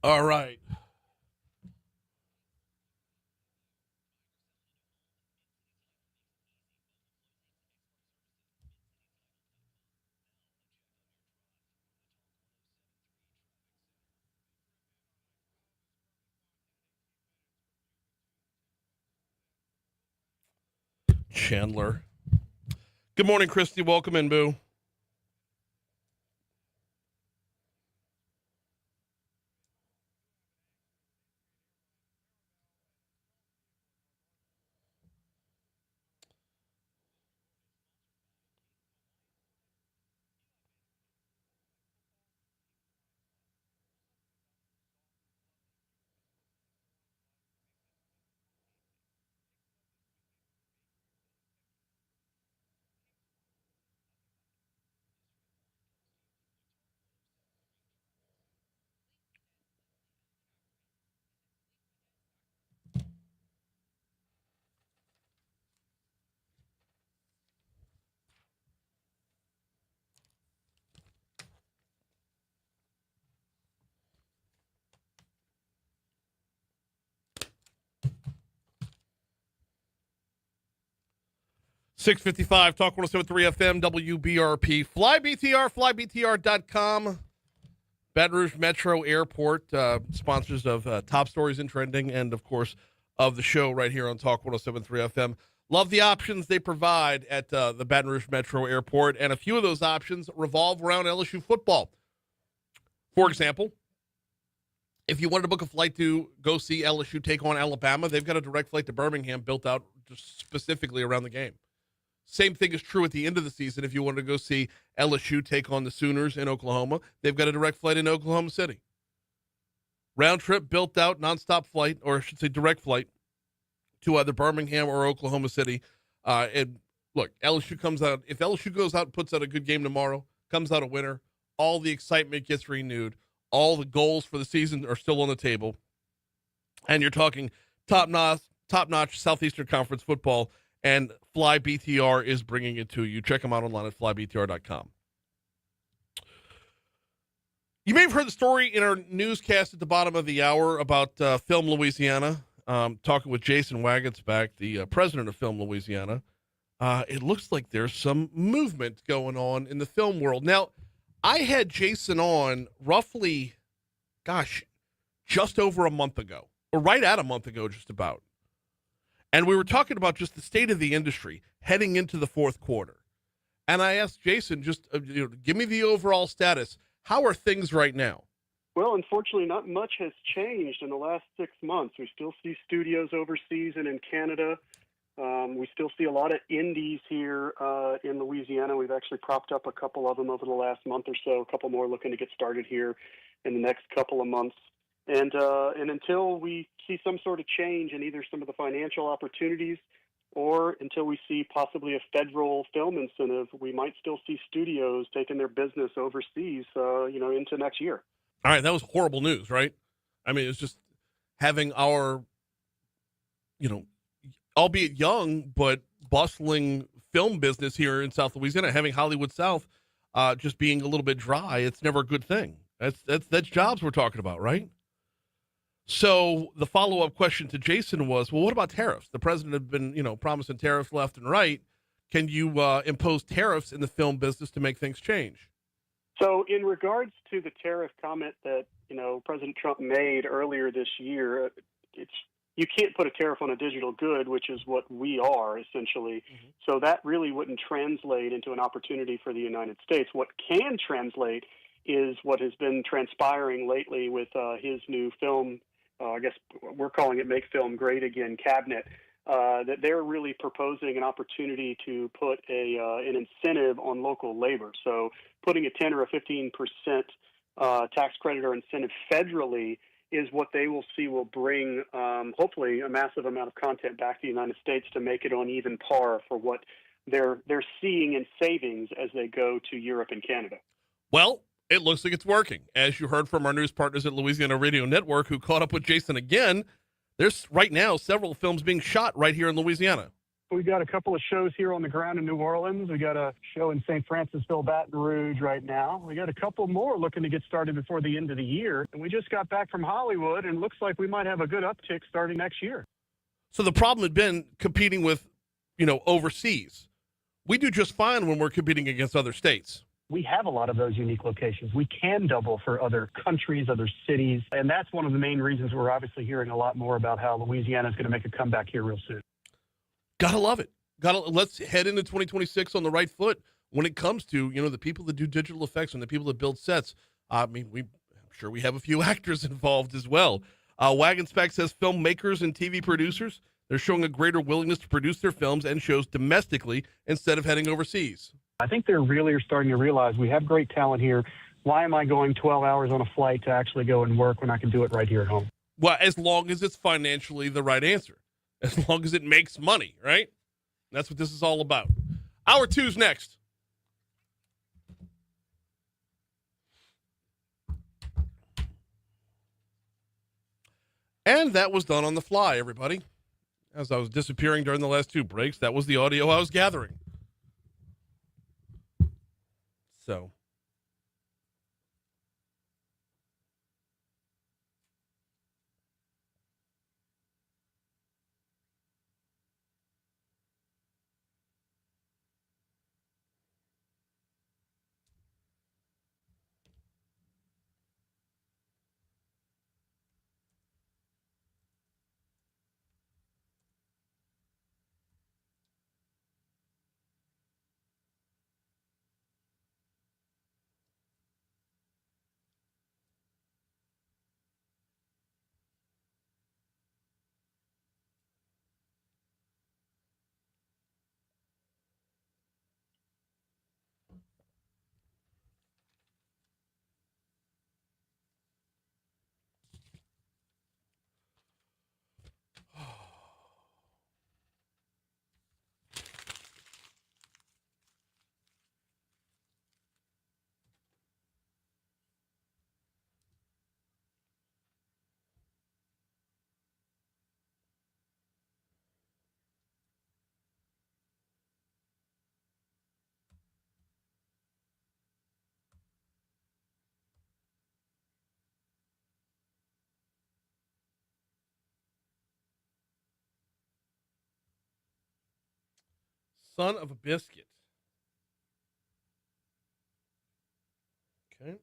All right. Chandler. Good morning, Christy. Welcome in, Boo. .655 Talk 107.3 FM WBRP. Fly BTR, flybtr.com. Baton Rouge Metro Airport, sponsors of Top Stories and Trending, and of course of the show right here on Talk 107.3 FM. Love the options they provide at the Baton Rouge Metro Airport, and a few of those options revolve around LSU football. For example, if you wanted to book a flight to go see LSU take on Alabama, they've got a direct flight to Birmingham built out just specifically around the game. Same thing is true at the end of the season. If you want to go see LSU take on the Sooners in Oklahoma, they've got a direct flight in Oklahoma City. Round trip, built out, nonstop flight, or I should say direct flight, to either Birmingham or Oklahoma City. And look, LSU comes out. If LSU goes out and puts out a good game tomorrow, comes out a winner, all the excitement gets renewed. All the goals for the season are still on the table. And you're talking top-notch Southeastern Conference football. And Fly BTR is bringing it to you. Check them out online at flybtr.com. You may have heard the story in our newscast at the bottom of the hour about Film Louisiana. Talking with Jason Wagensback, the president of Film Louisiana. It looks like there's some movement going on in the film world. Now, I had Jason on roughly, just over a month ago, or right at a month ago, just about. And we were talking about just the state of the industry heading into the fourth quarter. And I asked Jason, just give me the overall status. How are things right now? Well, unfortunately, not much has changed in the last 6 months. We still see studios overseas and in Canada. We still see a lot of indies here in Louisiana. We've actually propped up a couple of them over the last month or so, a couple more looking to get started here in the next couple of months. And until we see some sort of change in either some of the financial opportunities or until we see possibly a federal film incentive, we might still see studios taking their business overseas, into next year. All right, that was horrible news, right? I mean, it's just having our, albeit young, but bustling film business here in South Louisiana, having Hollywood South just being a little bit dry. It's never a good thing. That's jobs we're talking about, right? So the follow-up question to Jason was, well, what about tariffs? The president had been, promising tariffs left and right. Can you impose tariffs in the film business to make things change? So in regards to the tariff comment that, President Trump made earlier this year, you can't put a tariff on a digital good, which is what we are essentially. Mm-hmm. So that really wouldn't translate into an opportunity for the United States. What can translate is what has been transpiring lately with his new film, I guess we're calling it Make Film Great Again cabinet, that they're really proposing an opportunity to put an incentive on local labor. So putting a 10 or a 15% tax credit or incentive federally is what they will see will bring, hopefully, a massive amount of content back to the United States to make it on even par for what they're seeing in savings as they go to Europe and Canada. Well, it looks like it's working. As you heard from our news partners at Louisiana Radio Network, who caught up with Jason again, there's right now several films being shot right here in Louisiana. We got a couple of shows here on the ground in New Orleans. We got a show in St. Francisville, Baton Rouge right now. We got a couple more looking to get started before the end of the year. And we just got back from Hollywood, and looks like we might have a good uptick starting next year. So the problem had been competing with, overseas. We do just fine when we're competing against other states. We have a lot of those unique locations. We can double for other countries, other cities. And that's one of the main reasons we're obviously hearing a lot more about how Louisiana is going to make a comeback here real soon. Gotta love it. Let's head into 2026 on the right foot when it comes to, the people that do digital effects and the people that build sets. I'm sure we have a few actors involved as well. Wagon Spec says filmmakers and TV producers, they're showing a greater willingness to produce their films and shows domestically instead of heading overseas. I think they really are starting to realize we have great talent here. Why am I going 12 hours on a flight to actually go and work when I can do it right here at home? Well, as long as it's financially the right answer. As long as it makes money, right? That's what this is all about. Hour 2's next. And that was done on the fly, everybody. As I was disappearing during the last 2 breaks, that was the audio I was gathering. So. Son of a biscuit. Okay.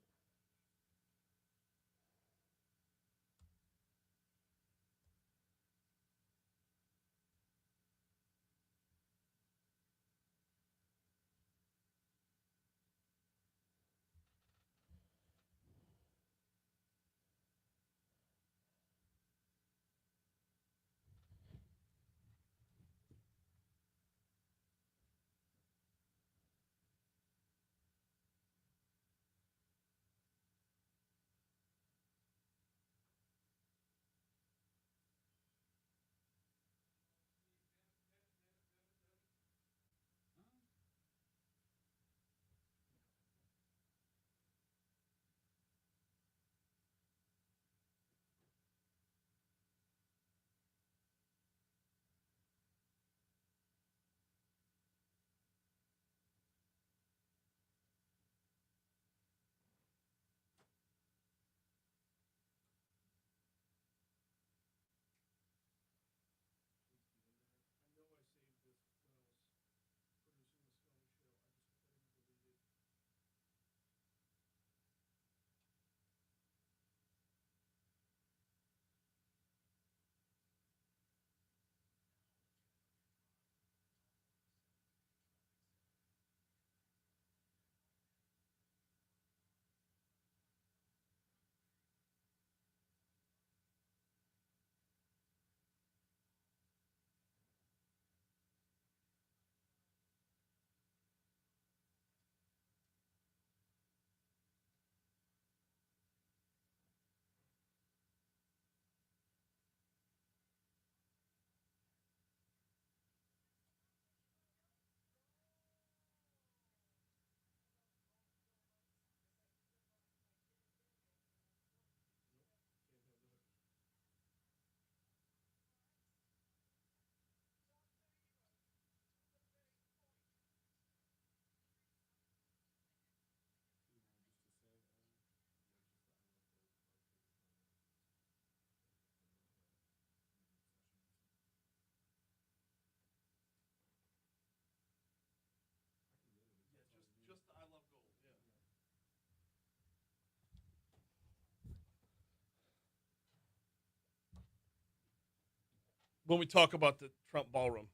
when we talk about the Trump ballroom.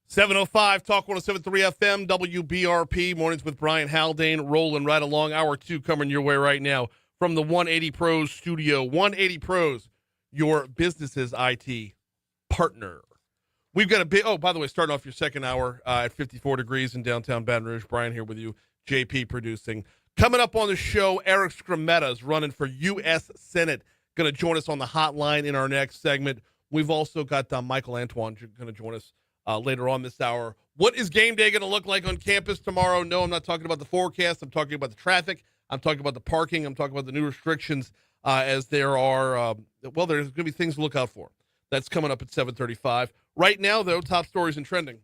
.705 Talk 107.3 FM WBRP mornings with Brian Haldane rolling right along. Hour 2 coming your way right now from the 180 Pros studio. 180 Pros, your business's IT partner. We've got a big. Oh, by the way, starting off your second hour at 54 degrees in downtown Baton Rouge. Brian here with you. JP producing. Coming up on the show, Eric Skrmatta is running for U.S. Senate. Going to join us on the hotline in our next segment. We've also got Michael Antoine going to join us later on this hour. What is game day going to look like on campus tomorrow? No, I'm not talking about the forecast. I'm talking about the traffic. I'm talking about the parking. I'm talking about the new restrictions as there are, there's going to be things to look out for. That's coming up at 7:35. Right now, though, top stories and trending.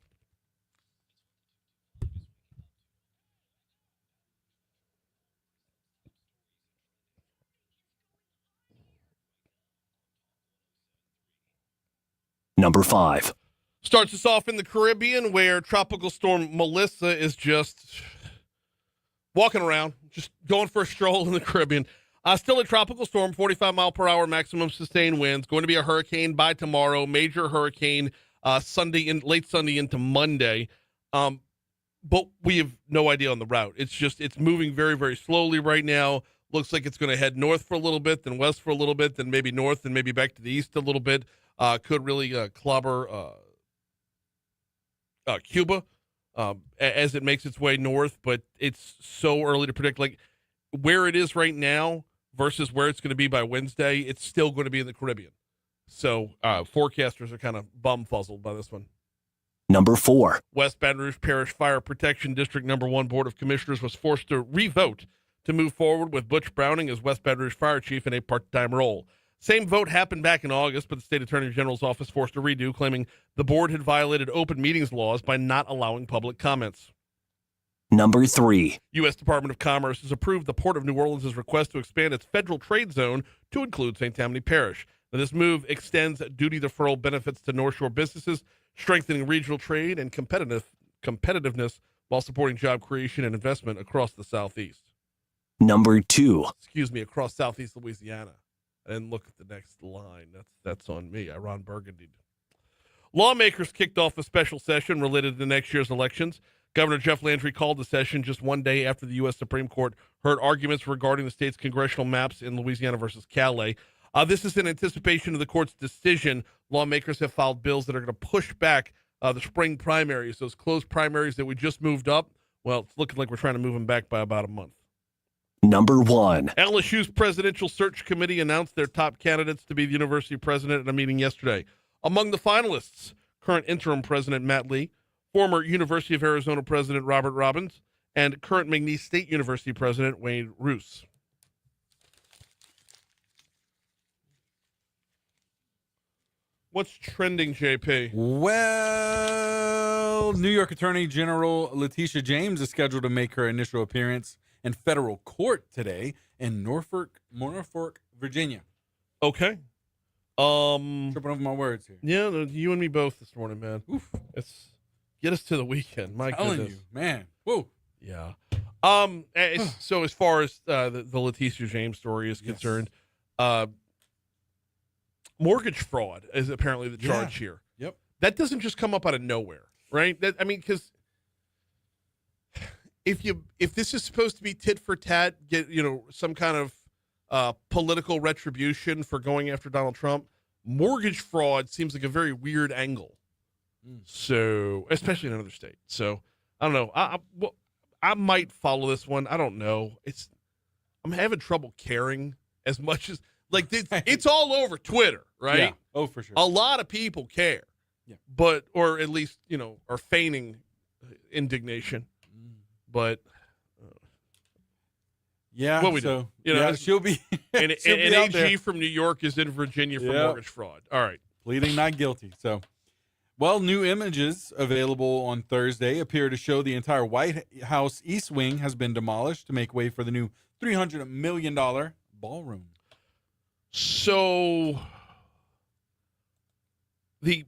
Number 5. Starts us off in the Caribbean where Tropical Storm Melissa is just walking around, just going for a stroll in the Caribbean. Still a tropical storm, 45 mile per hour maximum sustained winds. Going to be a hurricane by tomorrow, major hurricane late Sunday into Monday. But we have no idea on the route. It's moving very, very slowly right now. Looks like it's going to head north for a little bit, then west for a little bit, then maybe north, and maybe back to the east a little bit. Could really clobber Cuba as it makes its way north, but it's so early to predict. Like where it is right now versus where it's going to be by Wednesday, it's still going to be in the Caribbean. So forecasters are kind of bum-fuzzled by this one. Number 4. West Baton Rouge Parish Fire Protection District Number 1 Board of Commissioners was forced to re-vote to move forward with Butch Browning as West Baton Rouge Fire Chief in a part-time role. Same vote happened back in August, but the State Attorney General's office forced a redo, claiming the board had violated open meetings laws by not allowing public comments. Number 3. U.S. Department of Commerce has approved the Port of New Orleans' request to expand its federal trade zone to include St. Tammany Parish. Now, this move extends duty deferral benefits to North Shore businesses, strengthening regional trade and competitiveness while supporting job creation and investment across the Southeast. Number 2. Across Southeast Louisiana. And look at the next line. That's on me. Ron Burgundy. Lawmakers kicked off a special session related to next year's elections. Governor Jeff Landry called the session just one day after the U.S. Supreme Court heard arguments regarding the state's congressional maps in Louisiana versus Calais. This is in anticipation of the court's decision. Lawmakers have filed bills that are going to push back the spring primaries, those closed primaries that we just moved up. Well, it's looking like we're trying to move them back by about a month. Number 1. LSU's presidential search committee announced their top candidates to be the university president at a meeting yesterday. Among the finalists, current interim president Matt Lee, former University of Arizona president Robert Robbins, and current McNeese State University president Wayne Roos. What's trending, JP? Well, New York Attorney General Letitia James is scheduled to make her initial appearance in federal court today in Norfolk, Virginia. Okay. Tripping over my words here. Yeah, you and me both this morning, man. Oof. It's get us to the weekend. My Telling goodness. you, man. Whoa. Yeah. So as far as the Letitia James story is concerned, mortgage fraud is apparently the charge here. Yep. That doesn't just come up out of nowhere, right? Because if this is supposed to be tit for tat, get some kind of political retribution for going after Donald Trump, mortgage fraud seems like a very weird angle. So, especially in another state. So, I don't know. I might follow this one. I don't know. I'm having trouble caring as much as like it's all over Twitter, right? Yeah. Oh, for sure. A lot of people care, but or at least are feigning indignation. But what we do? She'll be. And she'll be an out AG there. from New York is in Virginia for mortgage fraud. All right, pleading not guilty. So, well, new images available on Thursday appear to show the entire White House East Wing has been demolished to make way for the new $300 million ballroom. So the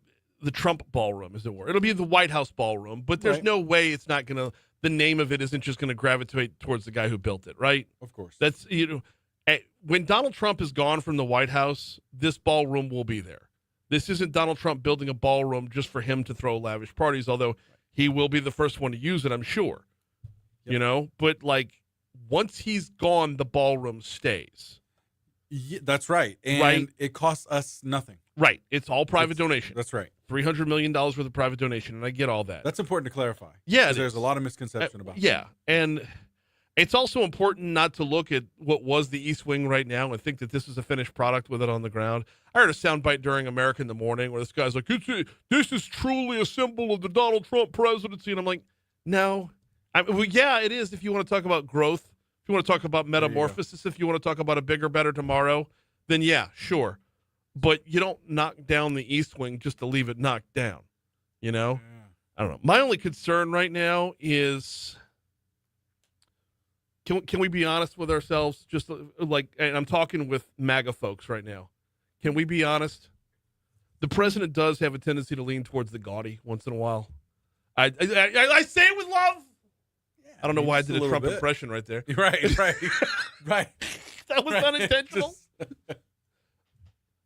Trump ballroom, as it were, it'll be the White House ballroom, but there's no way it's not gonna. The name of it isn't just gonna gravitate towards the guy who built it, right? Of course. That's when Donald Trump is gone from the White House, this ballroom will be there. This isn't Donald Trump building a ballroom just for him to throw lavish parties, although he will be the first one to use it, I'm sure. But like once he's gone, the ballroom stays. Yeah, that's right. And it costs us nothing. Right. It's all private donation. That's right. $300 million worth of private donation, and I get all that. That's important to clarify. Yeah. There's a lot of misconception about it. Yeah. And it's also important not to look at what was the East Wing right now and think that this is a finished product with it on the ground. I heard a soundbite during America in the Morning where this guy's like, this is truly a symbol of the Donald Trump presidency. And I'm like, no. Yeah, it is if you want to talk about growth. If you want to talk about metamorphosis, if you want to talk about a bigger, better tomorrow, then yeah, sure. But you don't knock down the East Wing just to leave it knocked down, I don't know. My only concern right now is, can we be honest with ourselves? Just like, and I'm talking with MAGA folks right now. Can we be honest? The president does have a tendency to lean towards the gaudy once in a while. I say it with love. I don't know why I did a Trump impression right there. Right. That was unintentional.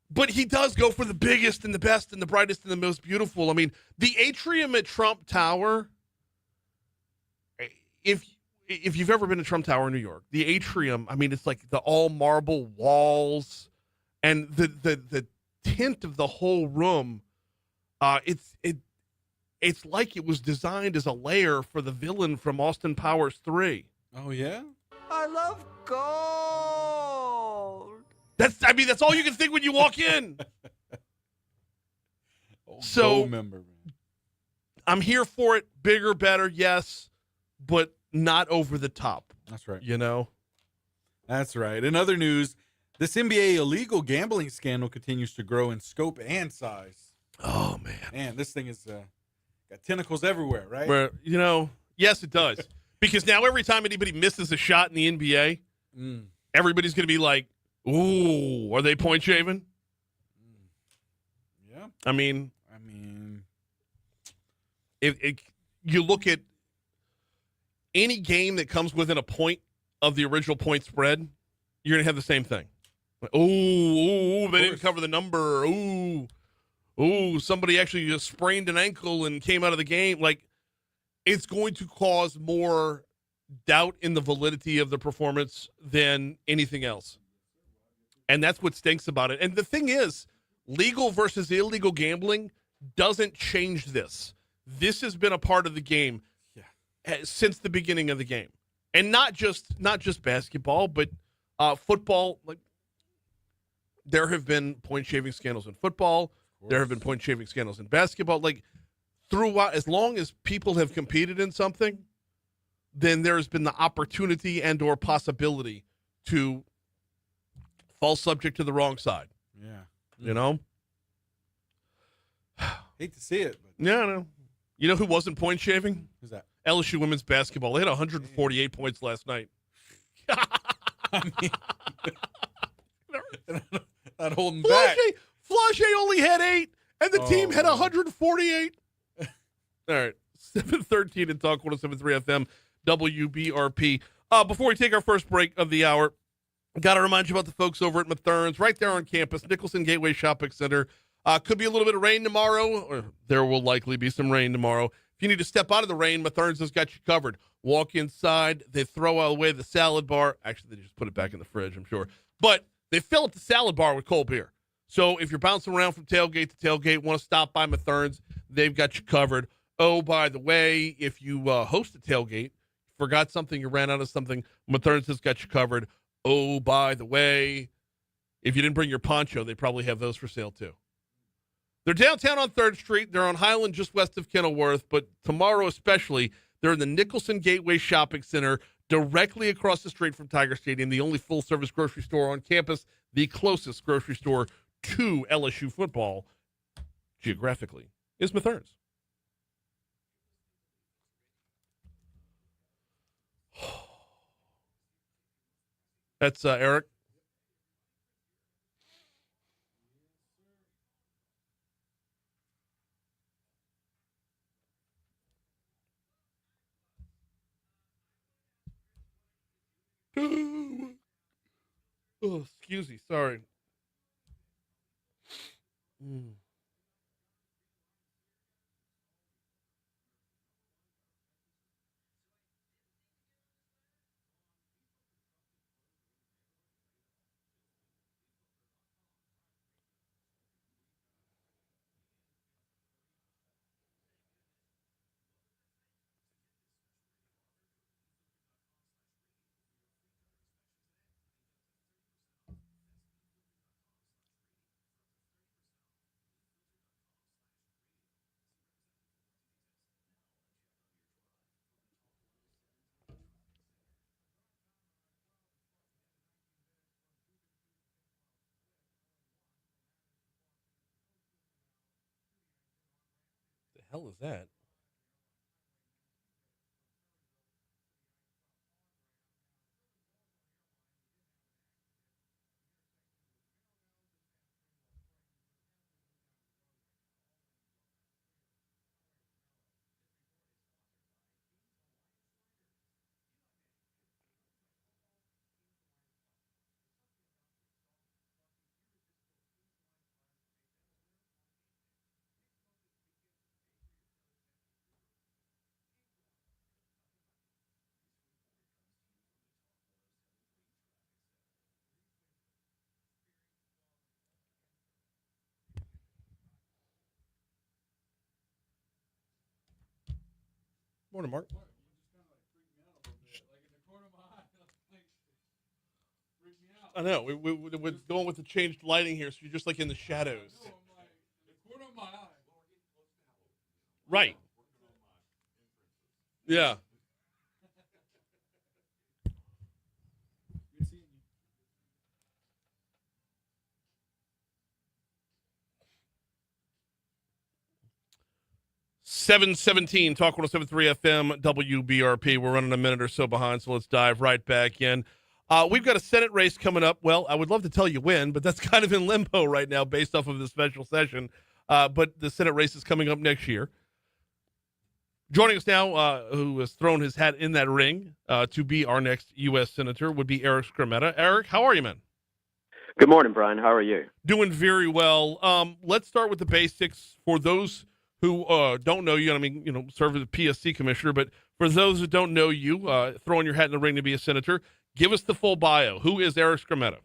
But he does go for the biggest and the best and the brightest and the most beautiful. I mean, the atrium at Trump Tower, if you've ever been to Trump Tower in New York, the atrium, I mean, it's like the all marble walls and the tint of the whole room. It's like it was designed as a lair for the villain from Austin Powers 3. Oh, yeah? I love gold. That's all you can think when you walk in. So I'm here for it. Bigger, better, yes, but not over the top. That's right. That's right. In other news, this NBA illegal gambling scandal continues to grow in scope and size. Oh, man. Man, this thing is got tentacles everywhere, right? Where, yes, it does. Because now every time anybody misses a shot in the NBA, everybody's going to be like, ooh, are they point shaving? Yeah. I mean, you look at any game that comes within a point of the original point spread, you're going to have the same thing. Like, ooh, they didn't cover the number. Ooh, somebody actually just sprained an ankle and came out of the game. Like, it's going to cause more doubt in the validity of the performance than anything else. And that's what stinks about it. And the thing is, legal versus illegal gambling doesn't change this. This has been a part of the game since the beginning of the game. And not just basketball, but football. Like, there have been point shaving scandals in football. There have been point shaving scandals in basketball. Like, throughout, as long as people have competed in something, then there's been the opportunity and or possibility to fall subject to the wrong side. Yeah. Hate to see it. But... Yeah, I know. You know who wasn't point shaving? Who's that? LSU women's basketball. They had 148 points last night. Not holding back. Flage only had 8, and the team had 148. All right. 7:13 and Talk 107.3 FM, WBRP. Before we take our first break of the hour, got to remind you about the folks over at Mathern's, right there on campus, Nicholson Gateway Shopping Center. Could be a little bit of rain tomorrow, or there will likely be some rain tomorrow. If you need to step out of the rain, Mathern's has got you covered. Walk inside. They throw away the salad bar. Actually, they just put it back in the fridge, I'm sure. But they fill up the salad bar with cold beer. So if you're bouncing around from tailgate to tailgate, want to stop by Mathern's, they've got you covered. Oh, by the way, if you host a tailgate, forgot something, you ran out of something, Mathern's has got you covered. Oh, by the way, if you didn't bring your poncho, they probably have those for sale too. They're downtown on 3rd Street. They're on Highland just west of Kenilworth, but tomorrow especially, they're in the Nicholson Gateway Shopping Center directly across the street from Tiger Stadium, the only full-service grocery store on campus, the closest grocery store to LSU football geographically is Mathern's. That's Eric. Oh, excuse me. Sorry. The hell is that? Morning, Mark. I know. We're going with the changed lighting here, so you're just like in the shadows. Right. Yeah. $7:17, Talk 107.3 FM, WBRP. We're running a minute or so behind, so let's dive right back in. We've got a Senate race coming up. Well, I would love to tell you when, but that's kind of in limbo right now based off of the special session. But the Senate race is coming up next year. Joining us now, who has thrown his hat in that ring to be our next U.S. Senator, would be Eric Skrmatta. Eric, how are you, man? Good morning, Brian. How are you? Doing very well. Let's start with the basics. For those who don't know you, I mean, serve as a PSC commissioner, but for those who don't know you, throwing your hat in the ring to be a senator, give us the full bio. Who is Eric Skrmatta?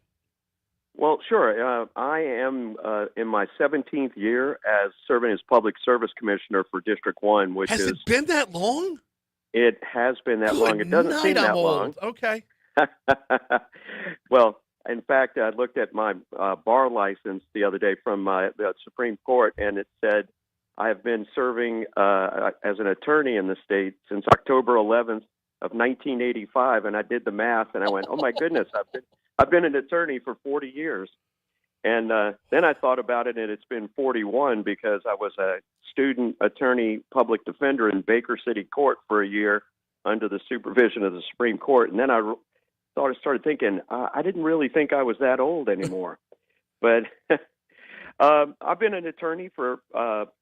Well, sure. I am in my 17th year as serving as Public Service Commissioner for District 1, which Has it been that long? It has been that long. It doesn't seem that long. Okay. Well, in fact, I looked at my bar license the other day from the Supreme Court, and it said I have been serving as an attorney in the state since October 11th of 1985, and I did the math, and I went, "Oh my goodness, I've been an attorney for 40 years." And then I thought about it, and it's been 41 because I was a student attorney public defender in Baker City Court for a year under the supervision of the Supreme Court. And then I started thinking, I didn't really think I was that old anymore. But I've been an attorney for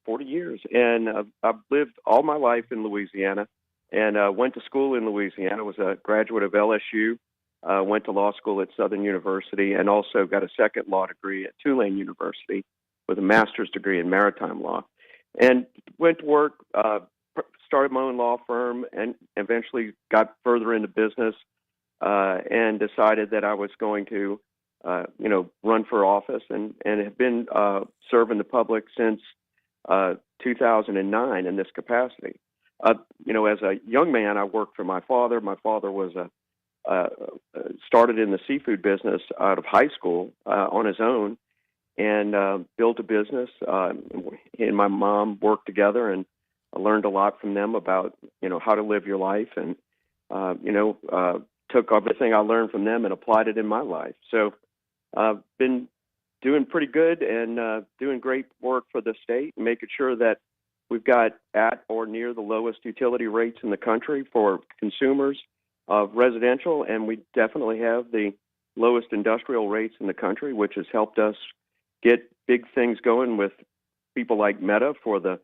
40 years, and I've lived all my life in Louisiana and went to school in Louisiana, was a graduate of LSU, went to law school at Southern University, and also got a second law degree at Tulane University with a master's degree in maritime law. And went to work, started my own law firm, and eventually got further into business and decided that I was going to run for office and have been serving the public since 2009 in this capacity. As a young man, I worked for my father. My father was started in the seafood business out of high school on his own, and built a business. He and my mom worked together, and I learned a lot from them about how to live your life, and took everything I learned from them and applied it in my life. So I've been doing pretty good and doing great work for the state, and making sure that we've got at or near the lowest utility rates in the country for consumers of residential, and we definitely have the lowest industrial rates in the country, which has helped us get big things going with people like Meta for the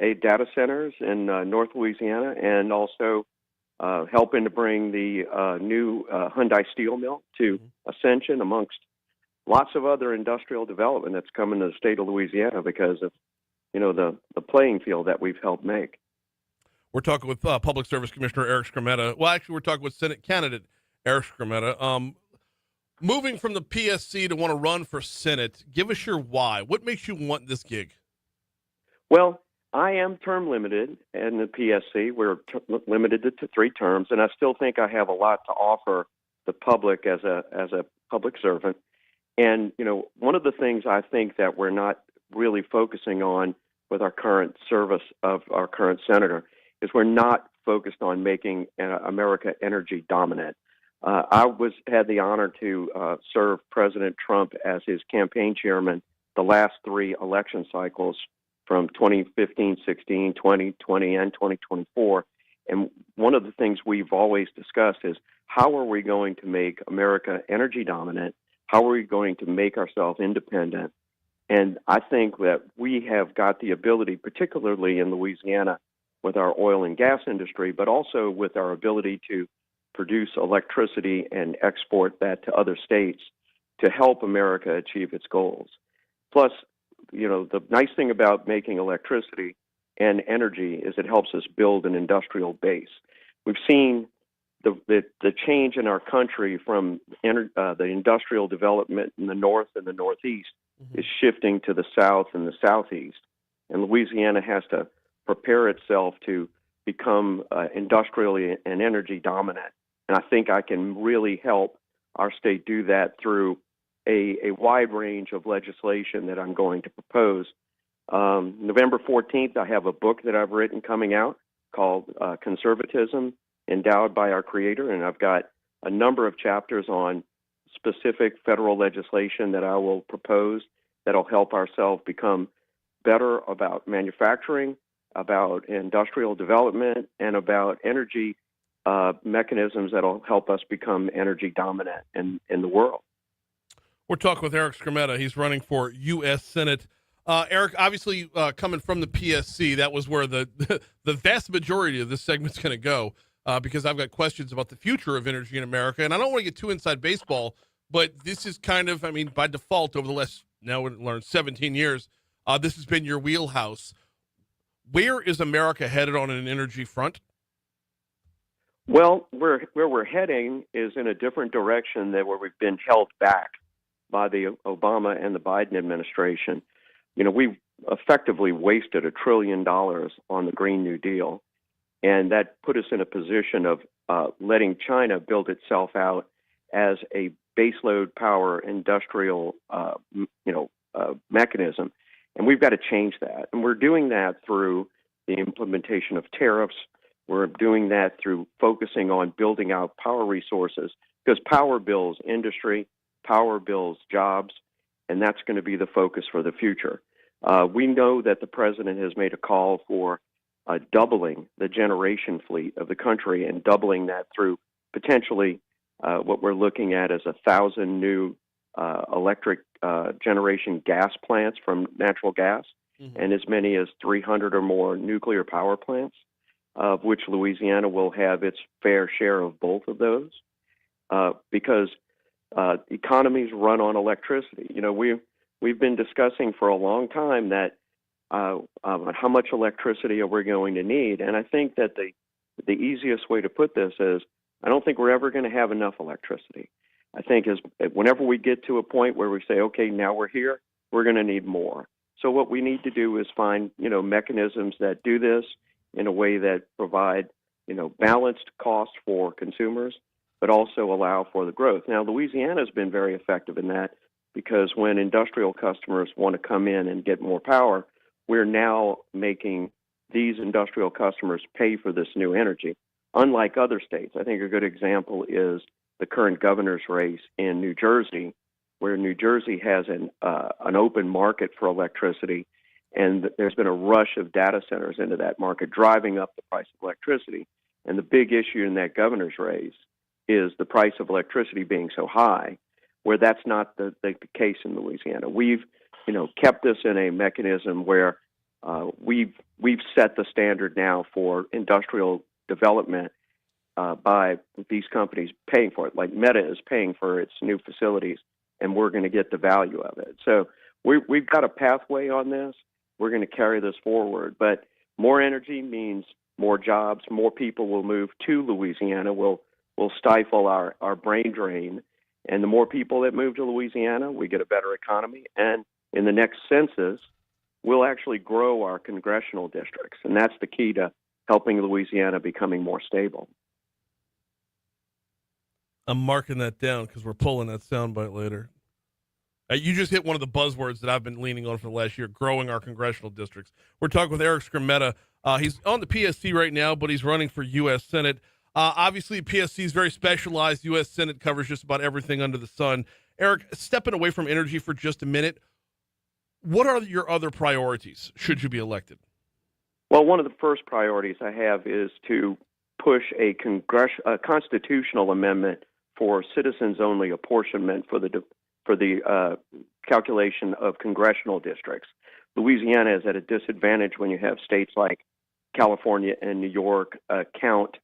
8 data centers in North Louisiana, and also helping to bring the new Hyundai steel mill to Ascension, amongst lots of other industrial development that's coming to the state of Louisiana because of the playing field that we've helped make. We're talking with Public Service Commissioner Eric Skrmatta. Well, actually, we're talking with Senate candidate Eric Skrmatta. Moving from the PSC to want to run for Senate, give us your why. What makes you want this gig? Well, I am term limited in the PSC. We're limited to 3 terms, and I still think I have a lot to offer the public as a public servant. And one of the things I think that we're not really focusing on with our current service of our current senator is we're not focused on making America energy dominant. I had the honor to serve President Trump as his campaign chairman the last 3 election cycles, from 2015, 16, 2020, and 2024. And one of the things we've always discussed is, how are we going to make America energy dominant? How are we going to make ourselves independent? And I think that we have got the ability, particularly in Louisiana with our oil and gas industry, but also with our ability to produce electricity and export that to other states, to help America achieve its goals. Plus, the nice thing about making electricity and energy is it helps us build an industrial base. We've seen the change in our country from the industrial development in the north and the northeast is shifting to the south and the southeast. And Louisiana has to prepare itself to become industrially and energy dominant. And I think I can really help our state do that through a wide range of legislation that I'm going to propose. November 14th, I have a book that I've written coming out called Conservatism, Endowed by Our Creator, and I've got a number of chapters on specific federal legislation that I will propose that'll help ourselves become better about manufacturing, about industrial development, and about energy mechanisms that'll help us become energy dominant in the world. We're talking with Eric Skrmatta. He's running for U.S. Senate. Eric, obviously coming from the PSC, that was where the vast majority of this segment's going to go, because I've got questions about the future of energy in America. And I don't want to get too inside baseball, but this is kind of, by default over the last, now we've learned 17 years, this has been your wheelhouse. Where is America headed on an energy front? Well, where we're heading is in a different direction than where we've been held back by the Obama and the Biden administration. We effectively wasted $1 trillion on the Green New Deal, and that put us in a position of letting China build itself out as a baseload power industrial, mechanism. And we've got to change that. And we're doing that through the implementation of tariffs. We're doing that through focusing on building out power resources, because power builds industry, power builds jobs, and that's going to be the focus for the future. We know that the president has made a call for doubling the generation fleet of the country, and doubling that through potentially what we're looking at as 1,000 new electric generation gas plants from natural gas, and as many as 300 or more nuclear power plants, of which Louisiana will have its fair share of both of those, because economies run on electricity. We've been discussing for a long time that how much electricity are we going to need, and I think that the easiest way to put this is, I don't think we're ever going to have enough electricity. I think whenever we get to a point where we say, okay, now we're here, we're going to need more. So what we need to do is find mechanisms that do this in a way that provide balanced costs for consumers, but also allow for the growth. Now, Louisiana has been very effective in that because when industrial customers want to come in and get more power, we're now making these industrial customers pay for this new energy. Unlike other states, I think a good example is the current governor's race in New Jersey, where New Jersey has an open market for electricity, and there's been a rush of data centers into that market, driving up the price of electricity. And the big issue in that governor's race is the price of electricity being so high, where that's not the case in Louisiana. We've, kept this in a mechanism where we've set the standard now for industrial development by these companies paying for it. Like Meta is paying for its new facilities, and we're going to get the value of it. So we've got a pathway on this. We're going to carry this forward. But more energy means more jobs. More people will move to Louisiana. We'll stifle our brain drain. And the more people that move to Louisiana, we get a better economy. And in the next census, we'll actually grow our congressional districts. And that's the key to helping Louisiana becoming more stable. I'm marking that down because we're pulling that soundbite later. You just hit one of the buzzwords that I've been leaning on for the last year, growing our congressional districts. We're talking with Skrmatta. He's on the PSC right now, but he's running for U.S. Senate. Obviously, PSC is very specialized. U.S. Senate covers just about everything under the sun. Eric, stepping away from energy for just a minute, what are your other priorities should you be elected? Well, one of the first priorities I have is to push a constitutional amendment for citizens-only apportionment for the calculation of congressional districts. Louisiana is at a disadvantage when you have states like California and New York count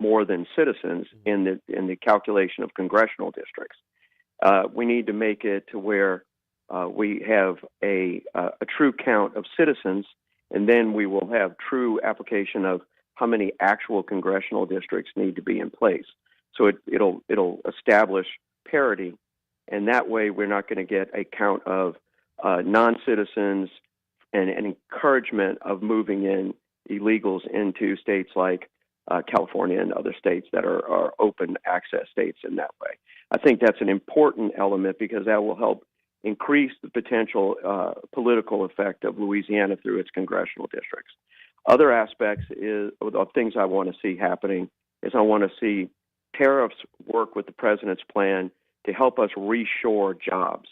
more than citizens in the calculation of congressional districts. We need to make it to where we have a true count of citizens, and then we will have true application of how many actual congressional districts need to be in place. So it'll establish parity, and that way we're not going to get a count of non-citizens and an encouragement of moving in illegals into states like California and other states that are open access states in that way. I think that's an important element because that will help increase the potential political effect of Louisiana through its congressional districts. Other aspects of things I want to see happening is I want to see tariffs work with the president's plan to help us reshore jobs.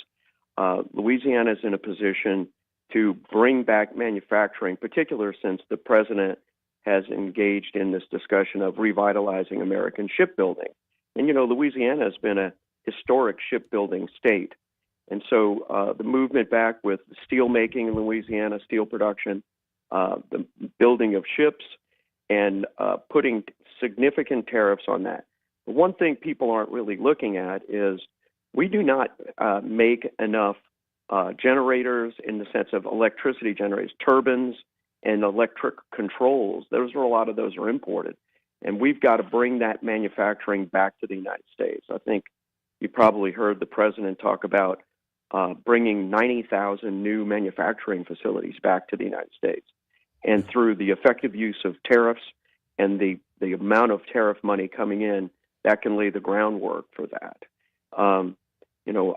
Louisiana is in a position to bring back manufacturing, particularly since the president has engaged in this discussion of revitalizing American shipbuilding. And, Louisiana has been a historic shipbuilding state. And so the movement back with steel making in Louisiana, steel production, the building of ships, and putting significant tariffs on that. The one thing people aren't really looking at is we do not make enough generators in the sense of electricity generators, turbines, and electric controls. A lot of those are imported. And we've got to bring that manufacturing back to the United States. I think you probably heard the president talk about bringing 90,000 new manufacturing facilities back to the United States. And through the effective use of tariffs and the amount of tariff money coming in, that can lay the groundwork for that.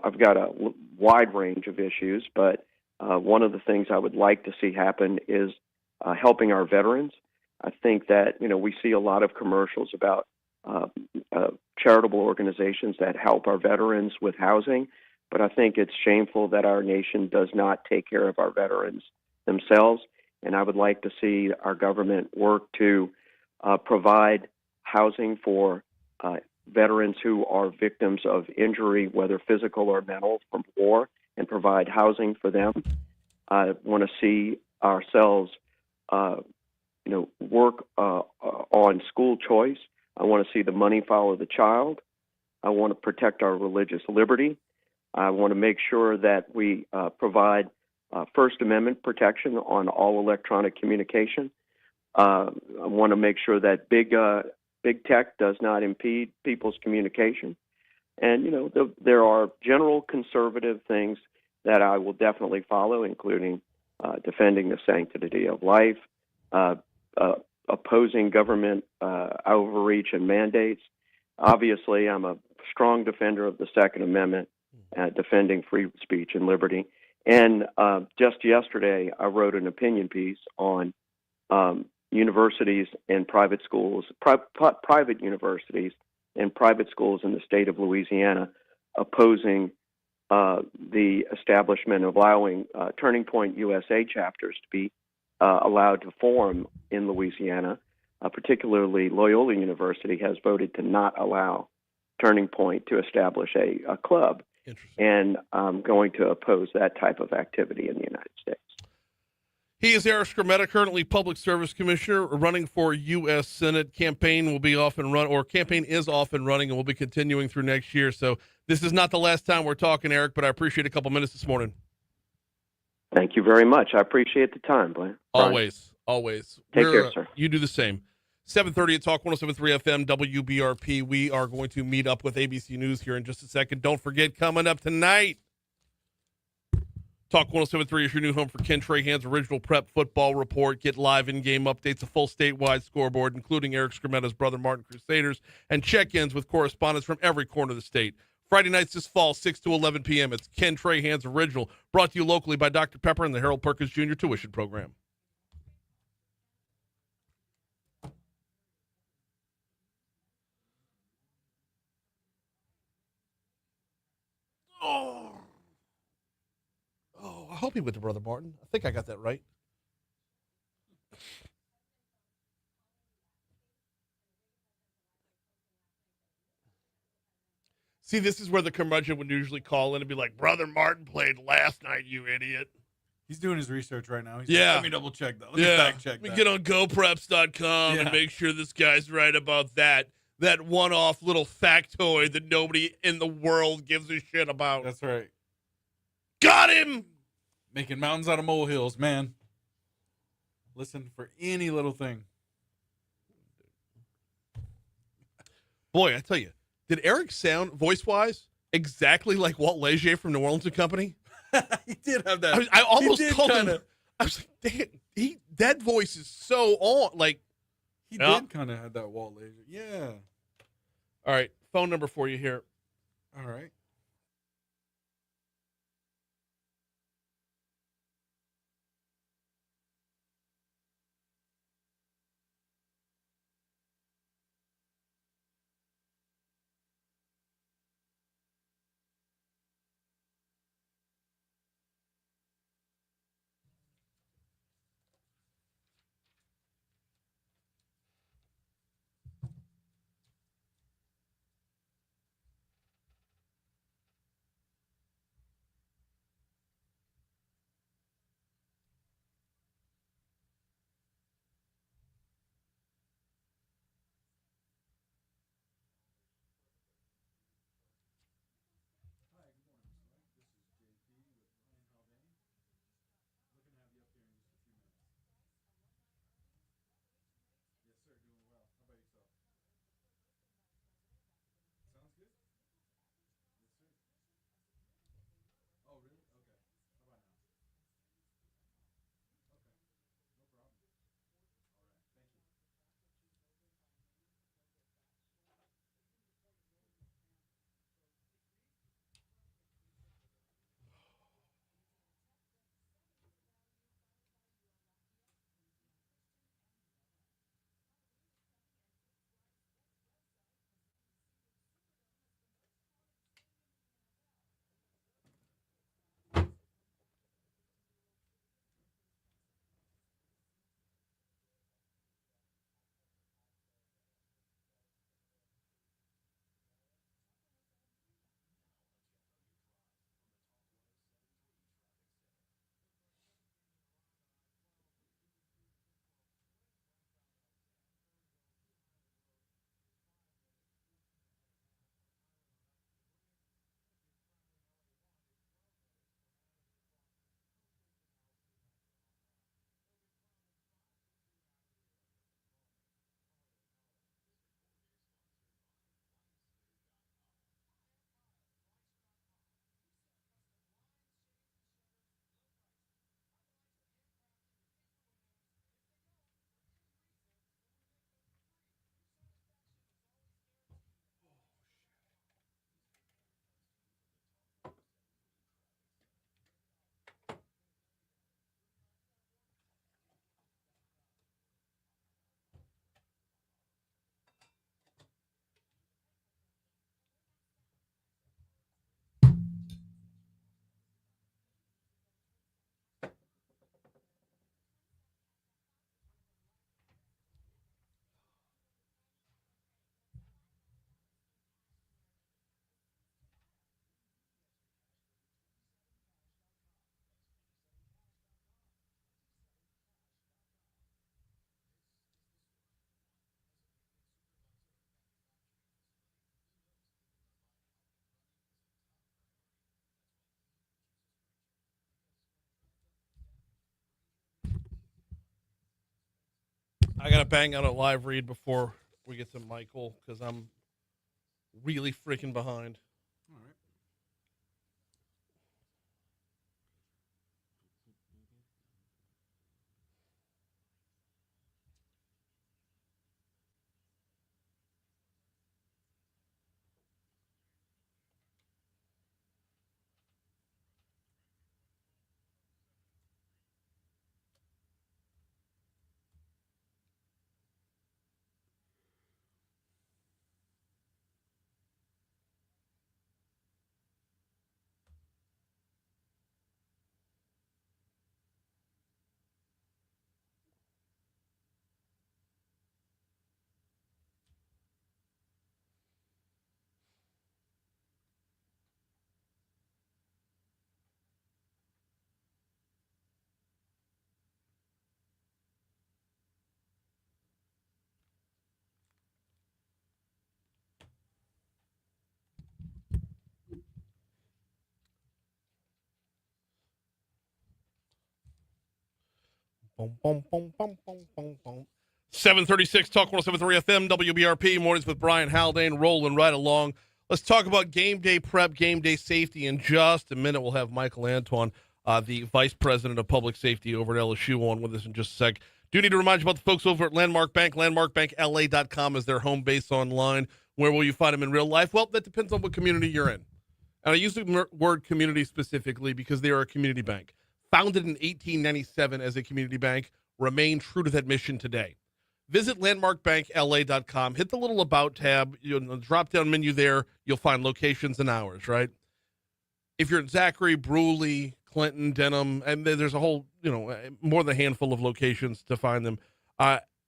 I've got a wide range of issues, but one of the things I would like to see happen is helping our veterans. I think that, we see a lot of commercials about charitable organizations that help our veterans with housing, but I think it's shameful that our nation does not take care of our veterans themselves. And I would like to see our government work to provide housing for veterans who are victims of injury, whether physical or mental, from war, and provide housing for them. I want to see ourselves, work on school choice. I want to see the money follow the child. I want to protect our religious liberty. I want to make sure that we provide First Amendment protection on all electronic communication. I want to make sure that big tech does not impede people's communication. And, there are general conservative things that I will definitely follow, including defending the sanctity of life, opposing government overreach and mandates. Obviously, I'm a strong defender of the Second Amendment, defending free speech and liberty. And just yesterday, I wrote an opinion piece on universities and private schools, private universities and private schools in the state of Louisiana opposing the establishment of allowing Turning Point USA chapters to be allowed to form in Louisiana. Particularly, Loyola University has voted to not allow Turning Point to establish a club. And I'm going to oppose that type of activity in the United States. He is Skrmatta, currently Public Service Commissioner, running for U.S. Senate. Campaign is off and running, and will be continuing through next year. So this is not the last time we're talking, Eric, but I appreciate a couple minutes this morning. Thank you very much. I appreciate the time, Blaine. Always. Take care, sir. You do the same. 7:30 at Talk 107.3 FM WBRP. We are going to meet up with ABC News here in just a second. Don't forget, coming up tonight, Talk 107.3 is your new home for Ken Trahan's original prep football report. Get live in-game updates, a full statewide scoreboard, including Eric Skrmatta's Brother Martin Crusaders, and check-ins with correspondents from every corner of the state. Friday nights this fall, 6 to 11 p.m. It's Ken Trahan's original, brought to you locally by Dr. Pepper and the Harold Perkins Jr. Tuition Program. I hope he went to Brother Martin. I think I got that right. See, this is where the curmudgeon would usually call in and be like, Brother Martin played last night, you idiot. He's doing his research right now. He's Yeah. like, let me double check that. Let me fact check that. Let me get on GoPreps.com and make sure this guy's right about that one-off little factoid that nobody in the world gives a shit about. That's right. Got him! Making mountains out of molehills, man. Listen for any little thing. Boy, I tell you, did Eric sound, voice-wise, exactly like Walt Leger from New Orleans and Company? He did have that. I almost called him. I was like, damn, that voice is so on. Like, he did kind of have that Walt Leger. Yeah. All right, phone number for you here. All right. got to bang out a live read before we get to Michael because I'm really freaking behind. All right. Boom, boom, boom, boom, boom, boom, boom. 736 Talk 1073 FM, WBRP, mornings with Brian Haldane, rolling right along. Let's talk about game day prep, game day safety in just a minute. We'll have Michael Antoine, the Vice President of Public Safety over at LSU, on with us in just a sec. Do need to remind you about the folks over at Landmark Bank. LandmarkBankLA.com is their home base online. Where will you find them in real life? Well, that depends on what community you're in. And I use the word community specifically because they are a community bank. Founded in 1897 as a community bank, remain true to that mission today. Visit landmarkbankla.com. Hit the little About tab. The drop-down menu there, you'll find locations and hours, right? If you're in Zachary, Brewley, Clinton, Denham, and there's a whole, more than a handful of locations to find them.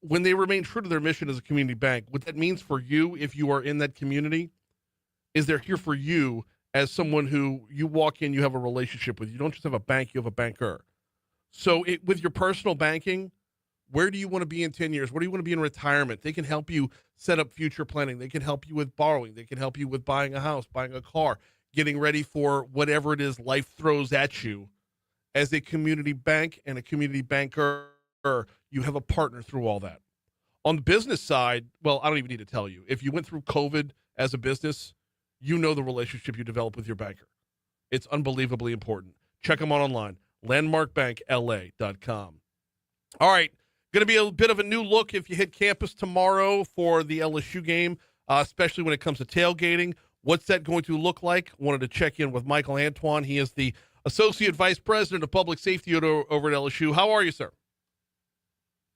When they remain true to their mission as a community bank, what that means for you, if you are in that community, is they're here for you as someone who you walk in, you have a relationship with. You don't just have a bank, you have a banker. So with your personal banking, where do you want to be in 10 years? Where do you want to be in retirement? They can help you set up future planning. They can help you with borrowing. They can help you with buying a house, buying a car, getting ready for whatever it is life throws at you. As a community bank and a community banker, you have a partner through all that. On the business side, well, I don't even need to tell you. If you went through COVID as a business, you know the relationship you develop with your banker. It's unbelievably important. Check them out online, landmarkbankla.com. All right, going to be a bit of a new look if you hit campus tomorrow for the LSU game, especially when it comes to tailgating. What's that going to look like? Wanted to check in with Michael Antoine. He is the Associate Vice President of Public Safety over at LSU. How are you, sir?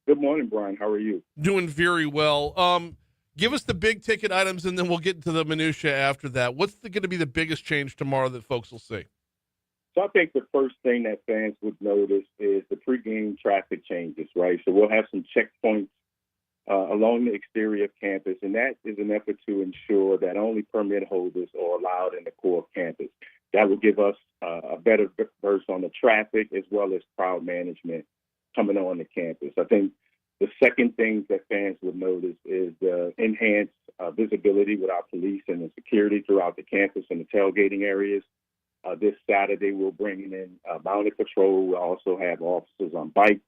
Good morning, Brian. How are you? Doing very well. Give us the big ticket items, and then we'll get into the minutia after that. What's going to be the biggest change tomorrow that folks will see? So I think the first thing that fans would notice is the pregame traffic changes, right? So we'll have some checkpoints along the exterior of campus, and that is an effort to ensure that only permit holders are allowed in the core of campus. That will give us a better burst on the traffic as well as crowd management coming on the campus. I think the second thing that fans would notice is the enhanced visibility with our police and the security throughout the campus and the tailgating areas. This Saturday, we're bringing in mounted patrol. We'll also have officers on bikes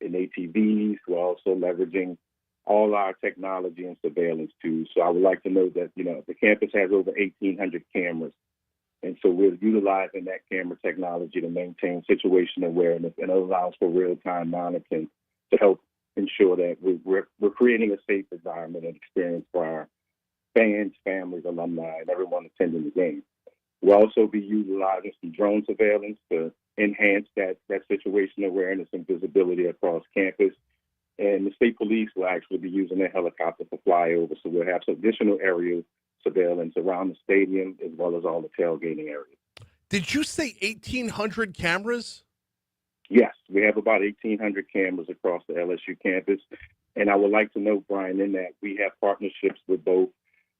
and ATVs. We're also leveraging all our technology and surveillance tools. So I would like to know that, the campus has over 1,800 cameras. And so we're utilizing that camera technology to maintain situational awareness, and it allows for real-time monitoring to help ensure that we're creating a safe environment and experience for our fans, families, alumni, and everyone attending the game. We'll also be utilizing some drone surveillance to enhance that situational awareness and visibility across campus. And the state police will actually be using their helicopter for flyover, so we'll have some additional aerial surveillance around the stadium as well as all the tailgating areas. Did you say 1,800 cameras? Yes, we have about 1,800 cameras across the LSU campus. And I would like to note, Brian, in that we have partnerships with both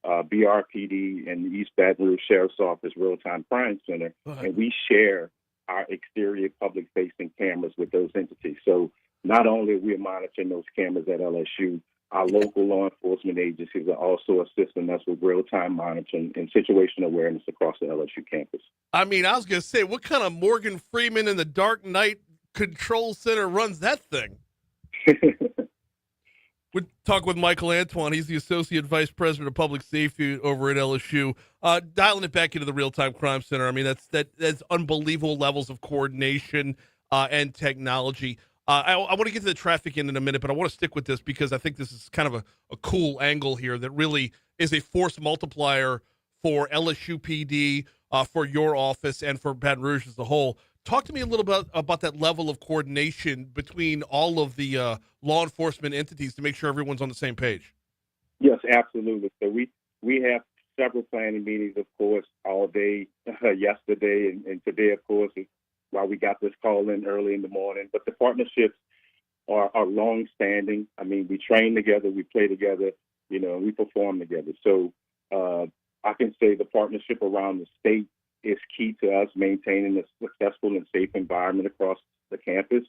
BRPD and the East Baton Rouge Sheriff's Office Real-Time Crime Center, and we share our exterior public-facing cameras with those entities. So not only are we monitoring those cameras at LSU, our local law enforcement agencies are also assisting us with real-time monitoring and situational awareness across the LSU campus. I mean, I was going to say, what kind of Morgan Freeman in the Dark Knight control center runs that thing? We talk with Michael Antoine. He's the Associate Vice President of Public Safety over at LSU. Dialing it back into the Real-Time Crime Center. I mean, that's unbelievable levels of coordination and technology. I want to get to the traffic in a minute, but I want to stick with this because I think this is kind of a cool angle here that really is a force multiplier for LSU PD, for your office, and for Baton Rouge as a whole. Talk to me a little bit about that level of coordination between all of the law enforcement entities to make sure everyone's on the same page. Yes, absolutely. So we have several planning meetings, of course, all day yesterday and today, of course, is why we got this call in early in the morning. But the partnerships are long-standing. I mean, we train together, we play together, and we perform together. So I can say the partnership around the state is key to us maintaining a successful and safe environment across the campus.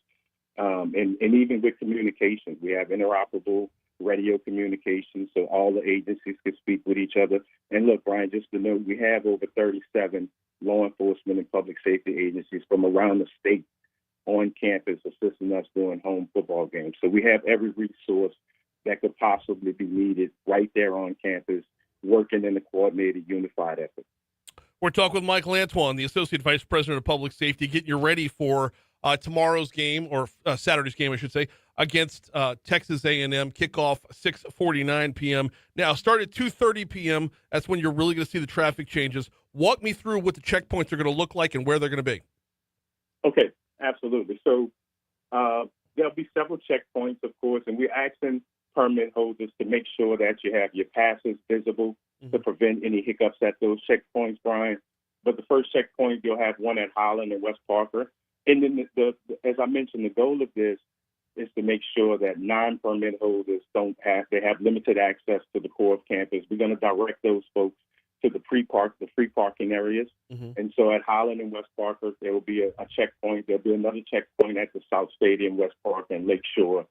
And even with communications, we have interoperable radio communications so all the agencies can speak with each other. And look, Brian, just to note, we have over 37 law enforcement and public safety agencies from around the state on campus assisting us during home football games. So we have every resource that could possibly be needed right there on campus, working in a coordinated, unified effort. We're talking with Michael Antoine, the Associate Vice President of Public Safety, getting you ready for tomorrow's game, or Saturday's game, I should say, against Texas A&M. Kickoff 6:49 p.m. Now, start at 2:30 p.m. That's when you're really going to see the traffic changes. Walk me through what the checkpoints are going to look like and where they're going to be. Okay, absolutely. So there'll be several checkpoints, of course, and we're asking permit holders to make sure that you have your passes visible to prevent any hiccups at those checkpoints, Brian. But the first checkpoint, you'll have one at Highland and West Parker. And then, as I mentioned, the goal of this is to make sure that non-permit holders they have limited access to the core of campus. We're going to direct those folks to the free parking areas. And so at Highland and West Parker, there will be a checkpoint. There'll be another checkpoint at the South Stadium, West Park, and Lakeshore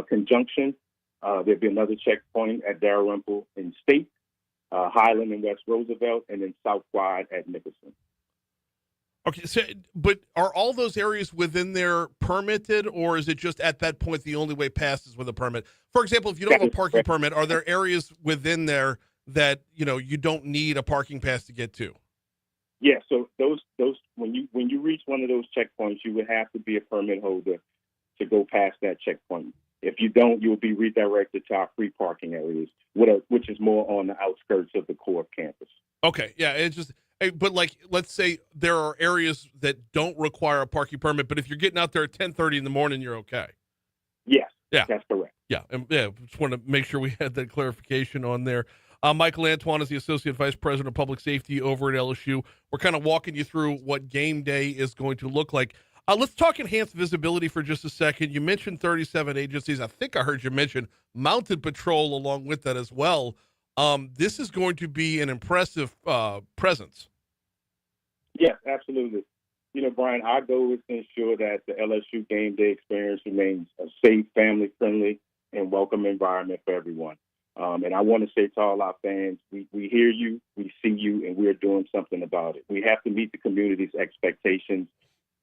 Conjunction. There'll be another checkpoint at Dalrymple and State, Highland and West Roosevelt, and then South Quad at Nicholson. Okay, so, but are all those areas within there permitted, or is it just at that point the only way past is with a permit? For example, if you don't have a parking permit, are there areas within there that you don't need a parking pass to get to? Yeah, so those when you reach one of those checkpoints, you would have to be a permit holder to go past that checkpoint. If you don't, you'll be redirected to our free parking areas, which is more on the outskirts of the core of campus. Okay, yeah, it's just, but like, let's say there are areas that don't require a parking permit, but if you're getting out there at 10:30 in the morning, you're okay. Yes, yeah, that's correct. Yeah, just want to make sure we had that clarification on there. Michael Antoine is the Associate Vice President of Public Safety over at LSU. We're kind of walking you through what game day is going to look like. Let's talk enhanced visibility for just a second. You mentioned 37 agencies. I think I heard you mention mounted patrol along with that as well. This is going to be an impressive presence. Yes, absolutely. Brian, our goal is to ensure that the LSU game day experience remains a safe, family-friendly, and welcome environment for everyone. And I want to say to all our fans, we hear you, we see you, and we're doing something about it. We have to meet the community's expectations.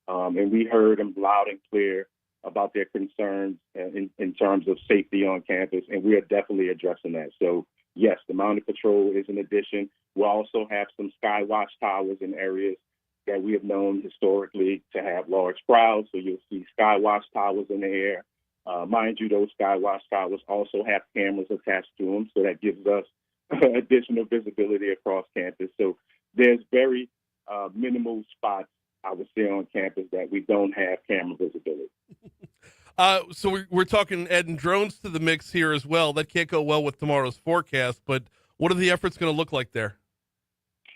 And we heard them loud and clear about their concerns in terms of safety on campus, and we are definitely addressing that. So, yes, the mounted patrol is an addition. We'll also have some skywatch towers in areas that we have known historically to have large crowds, so you'll see skywatch towers in the air. Mind you, those skywatch towers also have cameras attached to them, so that gives us additional visibility across campus. So there's very minimal spots, I would say, on campus that we don't have camera visibility. So we're talking adding drones to the mix here as well. That can't go well with tomorrow's forecast, but what are the efforts going to look like there?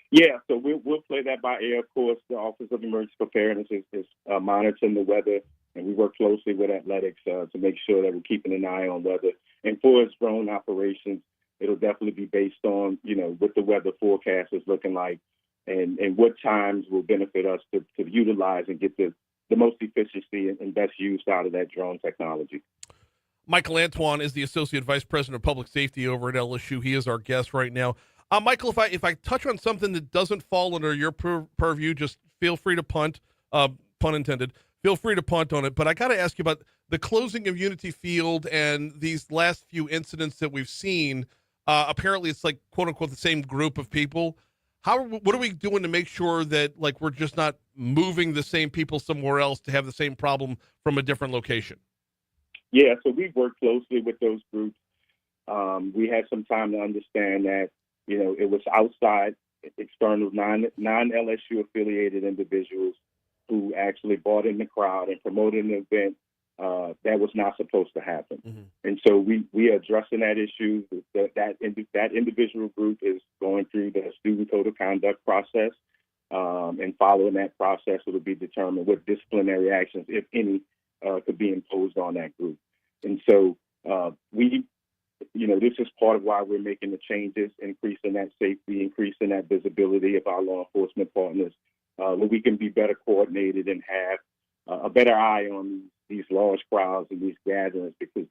Yeah, so we'll play that by ear. Of course, the Office of Emergency Preparedness is monitoring the weather, and we work closely with athletics to make sure that we're keeping an eye on weather. And for its drone operations, it'll definitely be based on, what the weather forecast is looking like and what times will benefit us to utilize and get the most efficiency and best use out of that drone technology. Michael Antoine is the Associate Vice President of Public Safety over at LSU. He is our guest right now. Michael, if I touch on something that doesn't fall under your purview, just feel free to punt, pun intended. Feel free to punt on it. But I got to ask you about the closing of Unity Field and these last few incidents that we've seen, apparently it's like, quote unquote, the same group of people. What are we doing to make sure that, like, we're just not moving the same people somewhere else to have the same problem from a different location? Yeah, so we've worked closely with those groups. We had some time to understand that, it was outside, external, non-LSU affiliated individuals who actually brought in the crowd and promoted an event that was not supposed to happen. Mm-hmm. And so we are addressing that issue. That individual group is going through the student code of conduct process, and following that process, it will be determined what disciplinary actions, if any, could be imposed on that group. And so this is part of why we're making the changes, increasing that safety, increasing that visibility of our law enforcement partners, where we can be better coordinated and have a better eye on these large crowds and these gatherings, because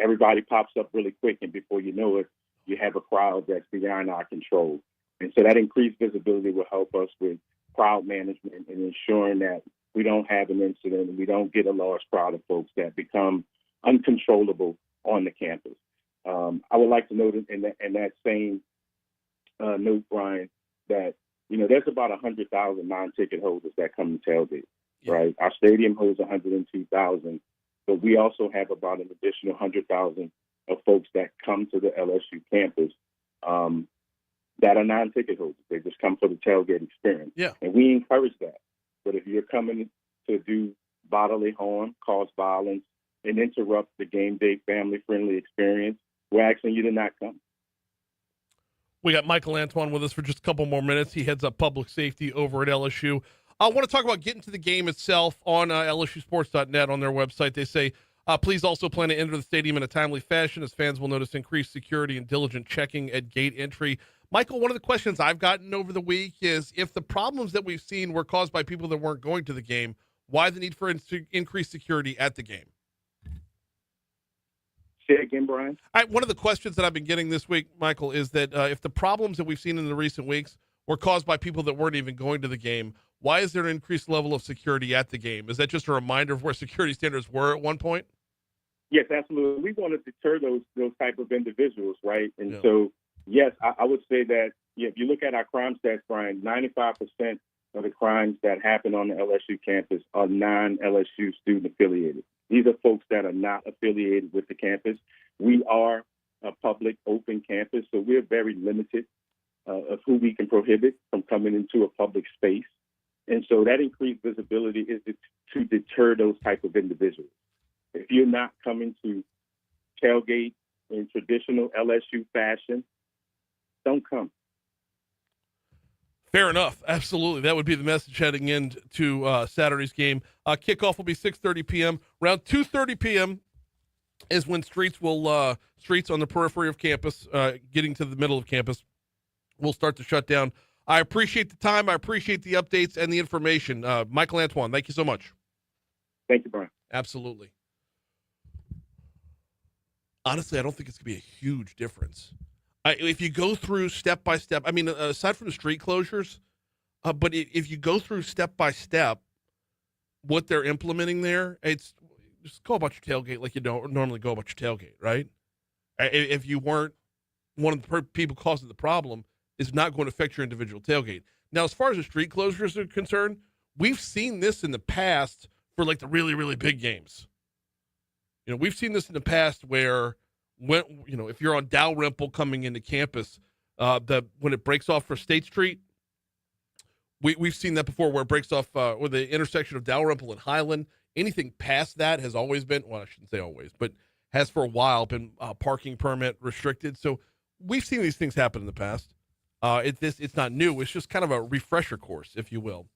everybody pops up really quick, and before you know it, you have a crowd that's beyond our control. And so that increased visibility will help us with crowd management and ensuring that we don't have an incident and we don't get a large crowd of folks that become uncontrollable on the campus. I would like to note in that same note, Brian, that there's about 100,000 non-ticket holders that come to tailgate. Yeah. Right, our stadium holds 102,000, but we also have about an additional 100,000 of folks that come to the LSU campus that are non-ticket holders. They just come for the tailgate experience. Yeah. And we encourage that. But if you're coming to do bodily harm, cause violence, and interrupt the game day family-friendly experience, we're asking you to not come. We got Michael Antoine with us for just a couple more minutes. He heads up public safety over at LSU. I want to talk about getting to the game itself on LSUsports.net on their website. They say, please also plan to enter the stadium in a timely fashion, as fans will notice increased security and diligent checking at gate entry. Michael, one of the questions I've gotten over the week is, if the problems that we've seen were caused by people that weren't going to the game, why the need for increased security at the game? Say it again, Brian. One of the questions that I've been getting this week, Michael, is that if the problems that we've seen in the recent weeks were caused by people that weren't even going to the game, why is there an increased level of security at the game? Is that just a reminder of where security standards were at one point? Yes, absolutely. We want to deter those type of individuals, right? And so, yes, I would say that if you look at our crime stats, Brian, 95% of the crimes that happen on the LSU campus are non-LSU student affiliated. These are folks that are not affiliated with the campus. We are a public, open campus, so we're very limited of who we can prohibit from coming into a public space. And so that increased visibility is to deter those type of individuals. If you're not coming to tailgate in traditional LSU fashion, don't come. Fair enough. Absolutely. That would be the message heading into Saturday's game. Kickoff will be 6:30 p.m. Around 2:30 p.m. is when streets on the periphery of campus, getting to the middle of campus, will start to shut down. I appreciate the time. I appreciate the updates and the information. Michael Antoine, thank you so much. Thank you, Brian. Absolutely. Honestly, I don't think it's going to be a huge difference. If you go through step by step, I mean, aside from the street closures, but if you go through step by step what they're implementing there, it's just go about your tailgate like you don't normally go about your tailgate, right? If you weren't one of the people causing the problem, is not going to affect your individual tailgate. Now, as far as the street closures are concerned, we've seen this in the past for like the really, really big games. We've seen this in the past where if you're on Dalrymple coming into campus, when it breaks off for State Street, we've seen that before where it breaks off with the intersection of Dalrymple and Highland. Anything past that has always been, well, I shouldn't say always, but has for a while been parking permit restricted. So we've seen these things happen in the past. It's not new. It's just kind of a refresher course, if you will.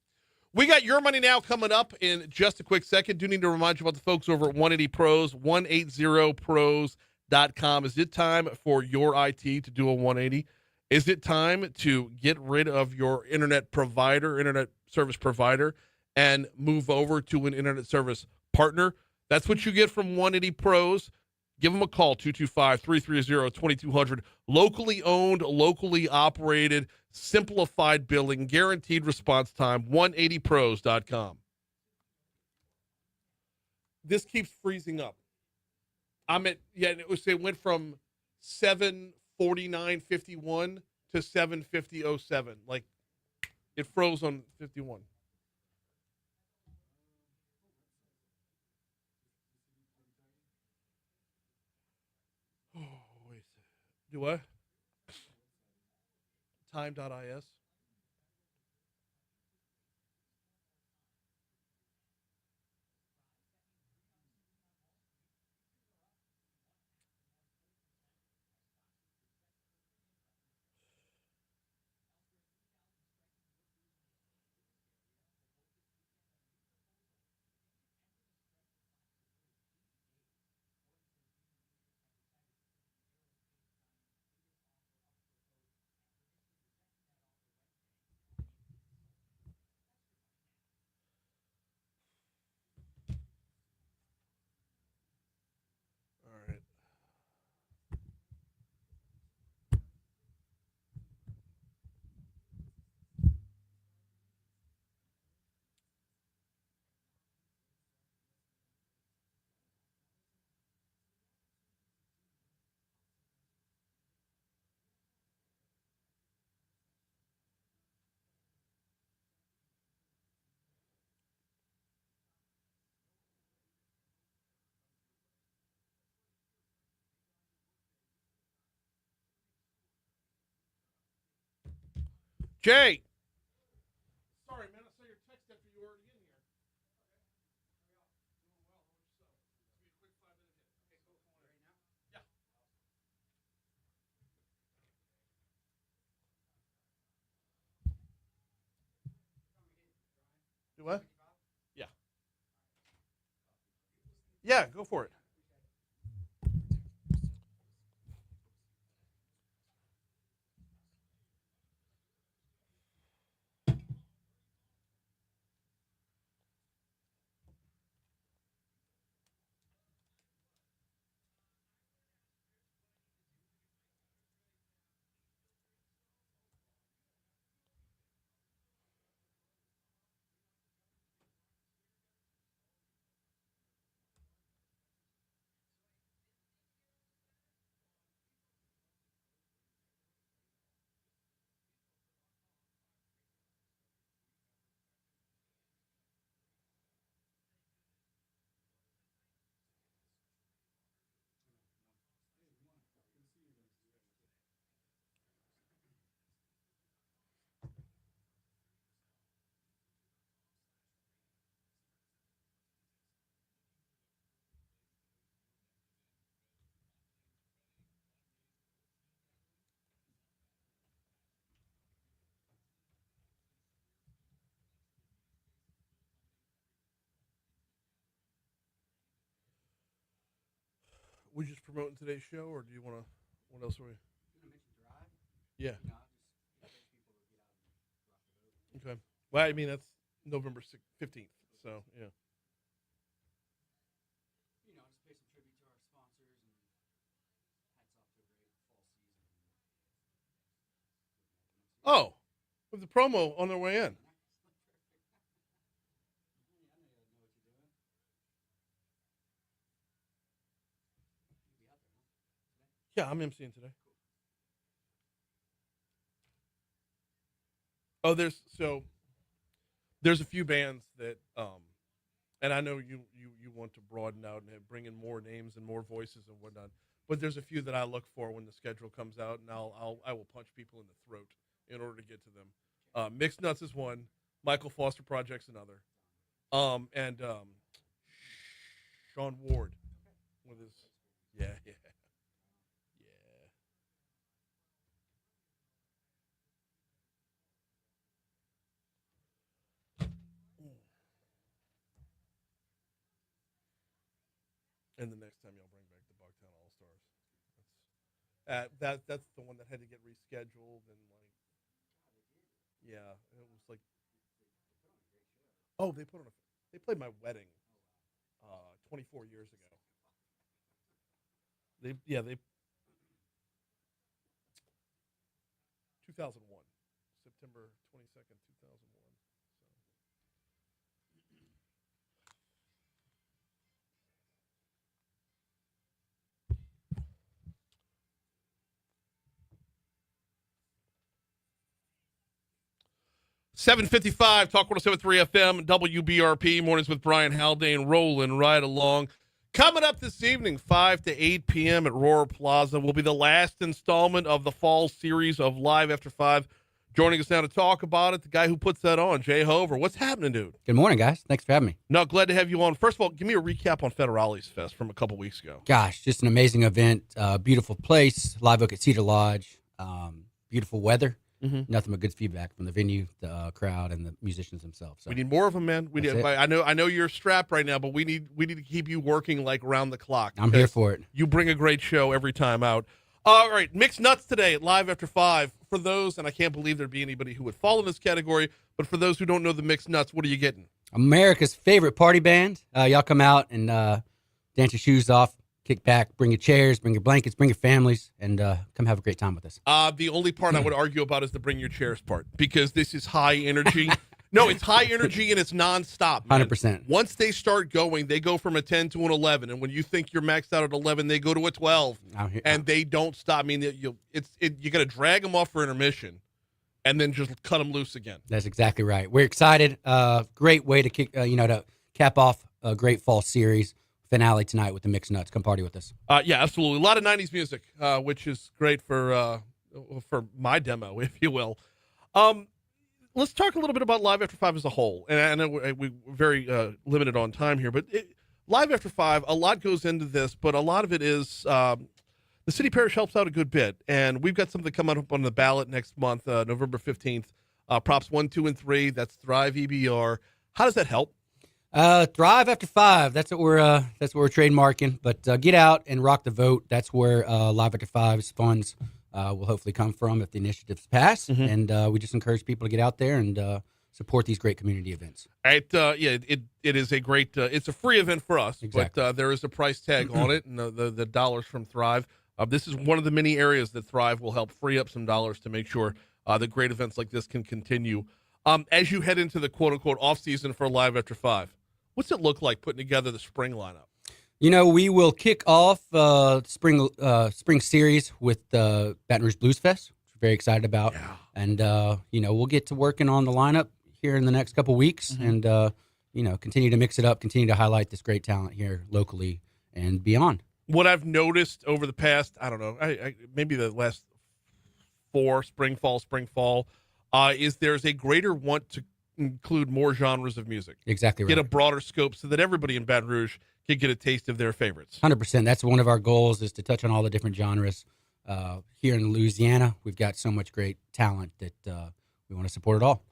We got Your Money Now coming up in just a quick second. Do need to remind you about the folks over at 180 Pros, 180pros.com. Is it time for your IT to do a 180? Is it time to get rid of your internet service provider, and move over to an internet service partner? That's what you get from 180 Pros. Give them a call, 225-330-2200. Locally owned, locally operated, simplified billing, guaranteed response time, 180pros.com. this keeps freezing up. It went from 7:49:51 to 7:50:07. Like it froze on 51. Oh, wait. Do what? Time.is. All right. Jay. Sorry, man. I saw your text after you were already in here. Do what? Yeah. Yeah, go for it. We just promoting today's show, or do you want to? What else are we? Yeah. Okay. Well, I mean that's November 15th. So yeah. Oh, with the promo on their way in. Yeah, I'm emceeing today. Oh, there's a few bands that and I know you want to broaden out and bring in more names and more voices and whatnot. But there's a few that I look for when the schedule comes out, and I will punch people in the throat in order to get to them. Mixed Nuts is one. Michael Foster Project's another. And Sean Ward with his yeah. And the next time y'all bring back the Bucktown All Stars. That's the one that had to get rescheduled and like yeah, it was like oh they played my wedding 24 years ago. They 2001 September 22nd 2001. So 7:55, Talk 107.3 FM, WBRP, Mornings with Brian Haldane, rolling right along. Coming up this evening, 5 to 8 p.m. at Roar Plaza, will be the last installment of the fall series of Live After 5. Joining us now to talk about it, the guy who puts that on, Jay Hover. What's happening, dude? Good morning, guys. Thanks for having me. No, glad to have you on. First of all, give me a recap on Federales Fest from a couple weeks ago. Gosh, just an amazing event. Beautiful place, Live Oak at Cedar Lodge. Beautiful weather. Nothing but good feedback from the venue, the crowd, and the musicians themselves. So. We need more of them, man. We need. I know you're strapped right now, but we need to keep you working like around the clock. I'm here for it. You bring a great show every time out. All right, Mixed Nuts today at Live After 5. For those, and I can't believe there'd be anybody who would fall in this category, but for those who don't know the Mixed Nuts, what are you getting? America's favorite party band. Y'all come out and dance your shoes off, kick back, bring your chairs, bring your blankets, bring your families, and come have a great time with us. The only part I would argue about is the bring your chairs part, because this is high energy. No, it's high energy and it's nonstop, man. 100%. Once they start going, they go from a 10 to an 11, and when you think you're maxed out at 11, they go to a 12, and they don't stop. I mean, you got to drag them off for intermission, and then just cut them loose again. That's exactly right. We're excited. Great way to kick, to cap off a great fall series finale tonight with the Mixed Nuts. Come party with us. Yeah, absolutely. A lot of 90s music, which is great for my demo, if you will. Let's talk a little bit about Live After 5 as a whole. And I know we're very limited on time here, but Live After 5, a lot goes into this, but a lot of it is the city parish helps out a good bit. And we've got something coming up on the ballot next month, November 15th. Props 1, 2, and 3. That's Thrive EBR. How does that help? Thrive After 5. That's what we're trademarking. But get out and rock the vote. That's where Live After 5's funds will hopefully come from if the initiatives pass. And we just encourage people to get out there and support these great community events. It is a great. It's a free event for us, exactly. But there is a price tag on it, and the dollars from Thrive. This is one of the many areas that Thrive will help free up some dollars to make sure that great events like this can continue. As you head into the quote unquote off season for Live After 5, what's it look like putting together the spring lineup? We will kick off spring series with the Baton Rouge Blues Fest, which we're very excited about. Yeah. And, we'll get to working on the lineup here in the next couple weeks and, continue to mix it up, continue to highlight this great talent here locally and beyond. What I've noticed over the past, I don't know, maybe the last 4, spring, fall, is there's a greater want to include more genres of music. Exactly right. Get a broader scope so that everybody in Baton Rouge can get a taste of their favorites. 100%. That's one of our goals, is to touch on all the different genres. Here in Louisiana, we've got so much great talent that we want to support it all.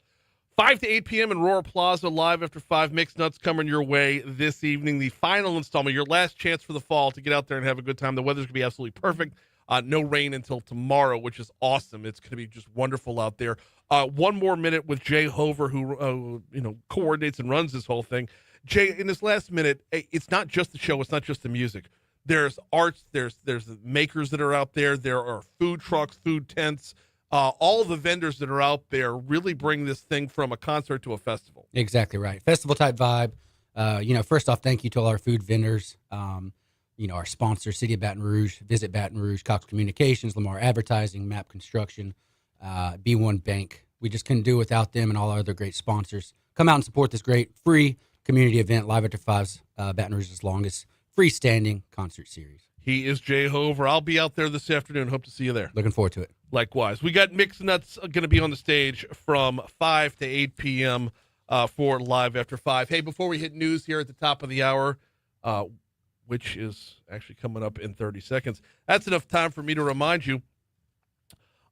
5 to 8 p.m. in Roar Plaza, Live After 5. Mixed Nuts coming your way this evening. The final installment, your last chance for the fall to get out there and have a good time. The weather's going to be absolutely perfect. No rain until tomorrow, which is awesome. It's going to be just wonderful out there. One more minute with Jay Hover, who coordinates and runs this whole thing. Jay, in this last minute, it's not just the show. It's not just the music. There's arts. There's the makers that are out there. There are food trucks, food tents. All the vendors that are out there really bring this thing from a concert to a festival. Exactly right. Festival type vibe. First off, thank you to all our food vendors. Our sponsors, City of Baton Rouge, Visit Baton Rouge, Cox Communications, Lamar Advertising, MAP Construction, B1 Bank. We just couldn't do it without them and all our other great sponsors. Come out and support this great free community event, Live After 5's Baton Rouge's longest freestanding concert series. He is Jay Hover. I'll be out there this afternoon. Hope to see you there. Looking forward to it. Likewise. We got Mixed Nuts going to be on the stage from 5 to 8 p.m. For Live After 5. Hey, before we hit news here at the top of the hour, which is actually coming up in 30 seconds, that's enough time for me to remind you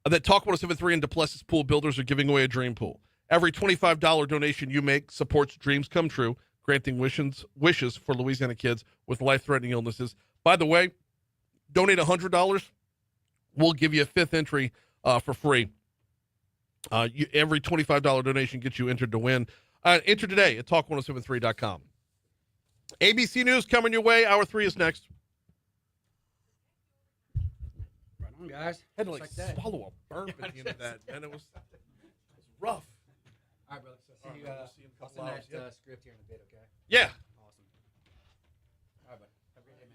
that Talk 107.3 and Duplessis Pool Builders are giving away a dream pool. Every $25 donation you make supports dreams come true, granting wishes for Louisiana kids with life-threatening illnesses. By the way, donate $100, we'll give you a 5th entry for free. Every $25 donation gets you entered to win. Enter today at talk1073.com. ABC News coming your way. Hour 3 is next. Right on, guys. I had to swallow a burp at the end of that, man. It was rough. All right, brother. So see you. I'll send that script here in a bit, okay? Yeah. Awesome. All right, buddy. Have a great day,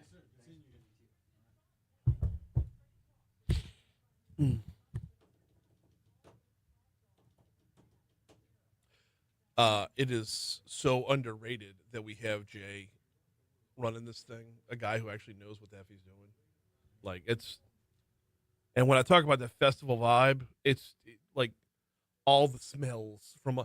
man. It is so underrated that we have Jay running this thing, a guy who actually knows what the heck he's doing. Like and when I talk about the festival vibe, it's like all the smells from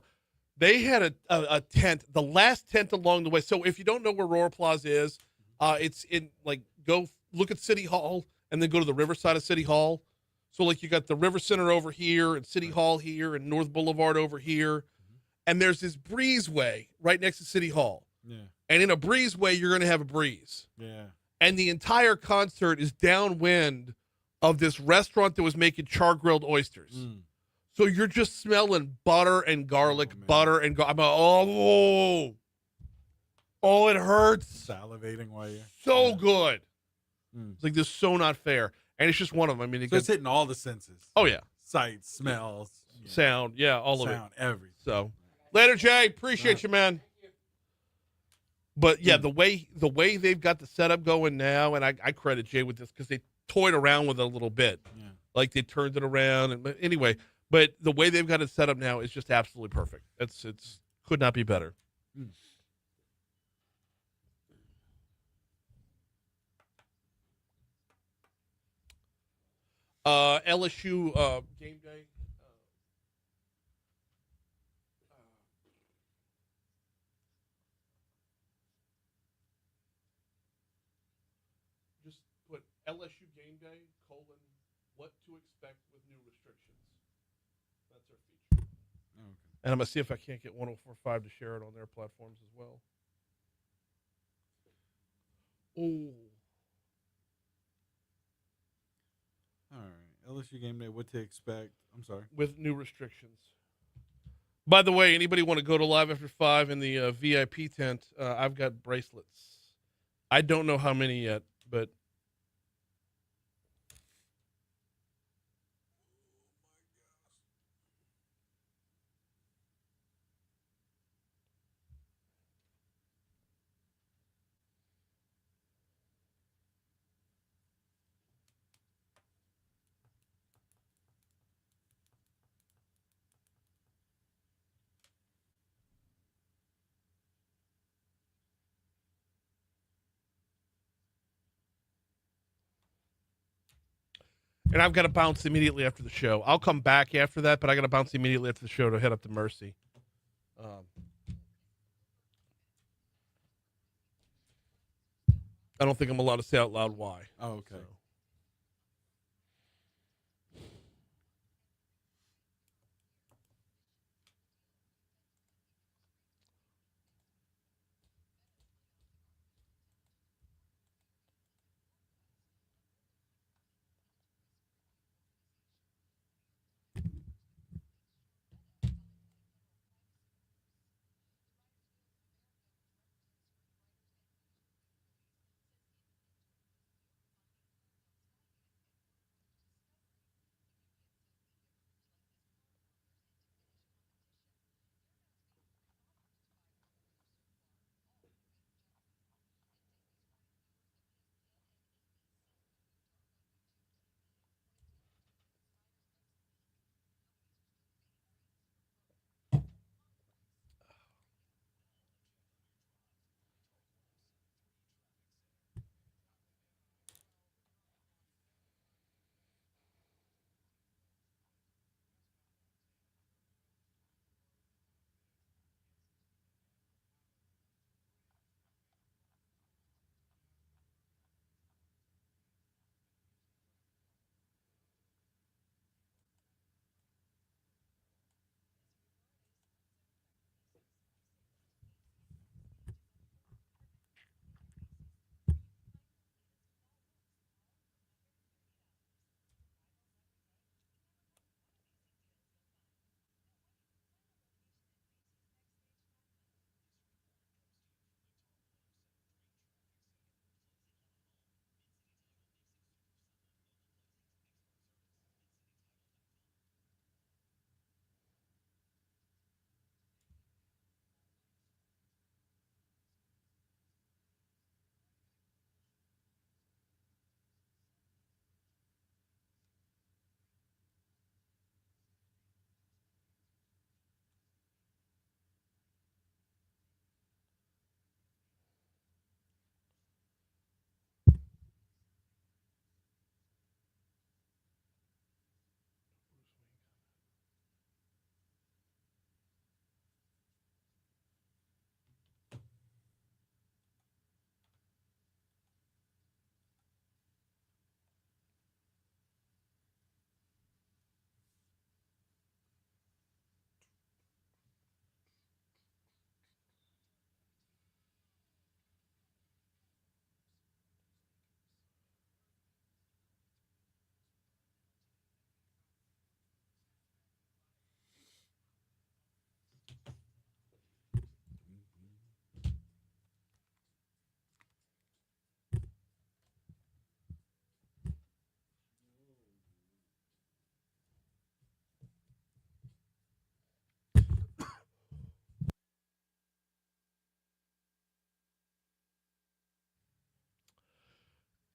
they had a tent, the last tent along the way. So if you don't know where Aurora Plaza is, it's in like go look at City Hall and then go to the riverside of City Hall. So like you got the River Center over here and City Hall here and North Boulevard over here. And there's this breezeway right next to City Hall. Yeah. And in a breezeway, you're going to have a breeze. Yeah. And the entire concert is downwind of this restaurant that was making char-grilled oysters. Mm. So you're just smelling butter and garlic, I'm like, it hurts. Salivating while you. So good. Mm. It's like this is so not fair. And it's just one of them. I mean, So it's hitting all the senses. Oh, yeah. Sight, smells, sound, all of it. sound, everything. So later, Jay. Appreciate you, man. But yeah, the way they've got the setup going now, and I credit Jay with this because they toyed around with it a little bit. Yeah. Like they turned it around, and anyway. But the way they've got it set up now is just absolutely perfect. It's could not be better. Mm. LSU game day. Just put LSU game day : what to expect with new restrictions. That's our feature. Okay. And I'm gonna see if I can't get 104.5 to share it on their platforms as well. Oh. All right. LSU game day. What to expect? I'm sorry. With new restrictions. By the way, anybody want to go to Live After 5 in the VIP tent? I've got bracelets. I don't know how many yet, but and I've got to bounce immediately after the show. I'll come back after that, but I got to bounce immediately after the show to head up to Mercy. I don't think I'm allowed to say out loud why. Oh, okay. So.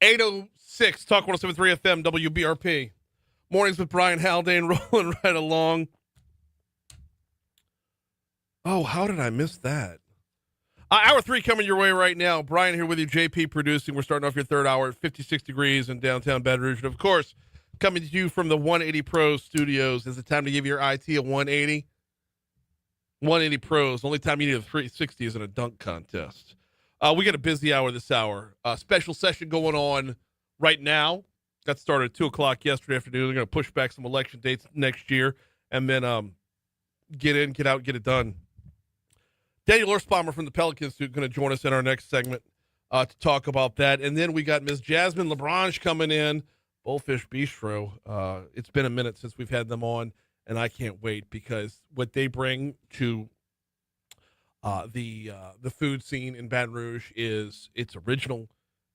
8:06, Talk 107.3 FM, WBRP. Mornings with Brian Haldane rolling right along. Oh, how did I miss that? Hour 3 coming your way right now. Brian here with you, JP producing. We're starting off your third hour at 56 degrees in downtown Baton Rouge. And, of course, coming to you from the 180 Pro Studios. Is it time to give your IT a 180? 180 Pros. The only time you need a 360 is in a dunk contest. We got a busy hour this hour. Special session going on right now. Got started at 2 o'clock yesterday afternoon. They're going to push back some election dates next year and then get in, get out, get it done. Daniel Erspamer from the Pelicans is going to join us in our next segment to talk about that. And then we got Ms. Jasmine LaBranche coming in, Bullfish Bistro. It's been a minute since we've had them on, and I can't wait because what they bring to the food scene in Baton Rouge it's original,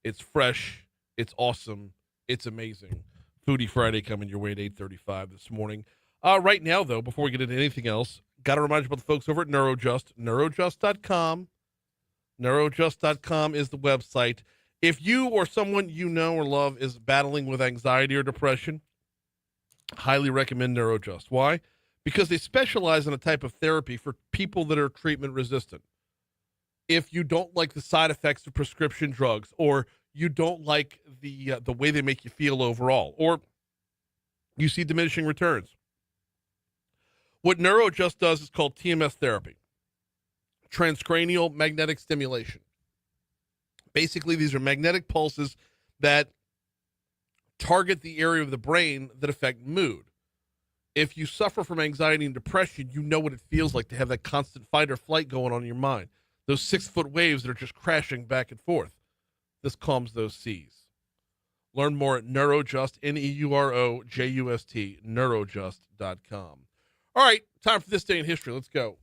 it's fresh, it's awesome, it's amazing. Foodie Friday coming your way at 8:35 this morning. Right now, though, before we get into anything else, got to remind you about the folks over at Neurojust, neurojust.com. Neurojust.com is the website. If you or someone you know or love is battling with anxiety or depression, highly recommend Neurojust. Why? Because they specialize in a type of therapy for people that are treatment resistant. If you don't like the side effects of prescription drugs, or you don't like the way they make you feel overall, or you see diminishing returns, what Neurojust does is called TMS therapy, transcranial magnetic stimulation. Basically, these are magnetic pulses that target the area of the brain that affect mood. If you suffer from anxiety and depression, you know what it feels like to have that constant fight or flight going on in your mind. Those 6-foot waves that are just crashing back and forth. This calms those seas. Learn more at Neurojust, Neurojust, neurojust.com. All right, time for This Day in History. Let's go.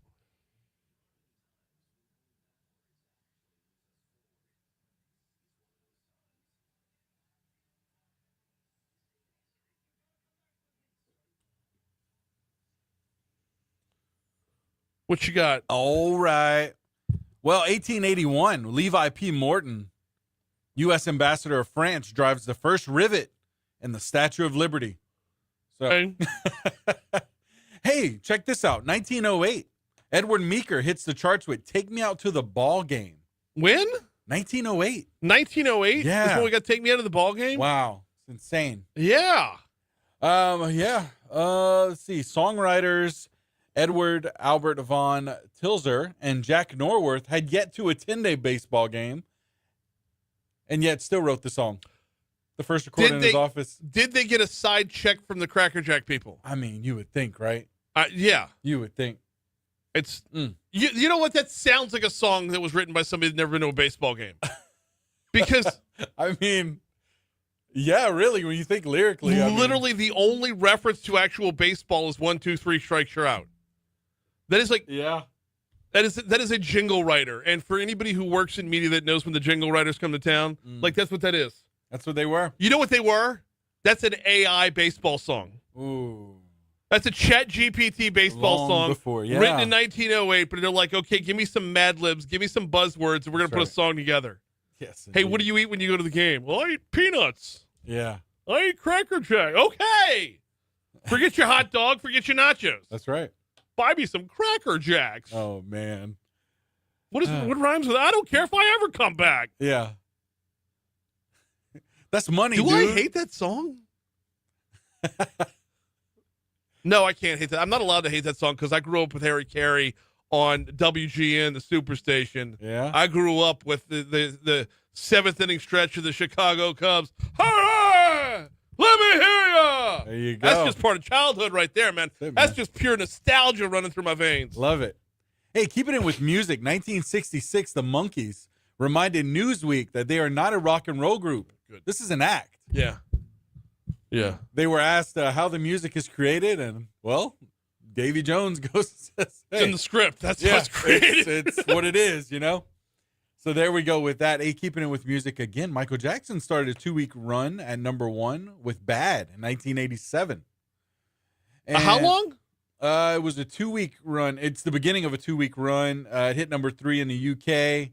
What you got? All right. Well, 1881, Levi P. Morton, U.S. Ambassador of France, drives the first rivet in the Statue of Liberty. So, hey, check this out. 1908, Edward Meeker hits the charts with Take Me Out to the Ball Game. When? 1908. 1908? Yeah. That's when we got Take Me Out of the Ball Game? Wow. It's insane. Yeah. Let's see. Songwriters Edward Albert von Tilzer and Jack Norworth had yet to attend a baseball game and yet still wrote the song. The first recording in his office. Did they get a side check from the Cracker Jack people? I mean, you would think, right? Yeah. You would think. It's you know what? That sounds like a song that was written by somebody that never been to a baseball game. Because I mean, yeah, really, when you think lyrically. Literally the only reference to actual baseball is 1, 2, 3 strikes, you're out. That is like that is a jingle writer. And for anybody who works in media that knows when the jingle writers come to town, like that's what that is. That's what they were. You know what they were? That's an AI baseball song. Ooh. That's a Chat GPT baseball song written in 1908, but they're like, okay, give me some Mad Libs, give me some buzzwords, and we're going to put a song together. Yes. Hey, what do you eat when you go to the game? Well, I eat peanuts. Yeah. I eat Cracker Jack. Okay. Forget your hot dog, forget your nachos. That's right. Buy me some Cracker Jacks. Oh, man. What rhymes with that? I don't care if I ever come back. Yeah. That's money, dude. Do I hate that song? No, I can't hate that. I'm not allowed to hate that song because I grew up with Harry Carey on WGN, the Superstation. Yeah. I grew up with the seventh inning stretch of the Chicago Cubs. Hurrah! Let me hear ya! There you go. That's just part of childhood right there, man. That's it, man. That's just pure nostalgia running through my veins. Love it. Hey, keeping it with music, 1966, the Monkees reminded Newsweek that they are not a rock and roll group. Good. This is an act. Yeah. Yeah. They were asked how the music is created, and, well, Davy Jones goes and says, hey, it's in the script. That's how it's created. It's what it is, you know? So there we go with that. Hey, keeping it with music again, Michael Jackson started a 2-week run at number 1 with Bad in 1987. And, how long? It was a 2-week run. It's the beginning of a 2-week run. It hit number 3 in the UK.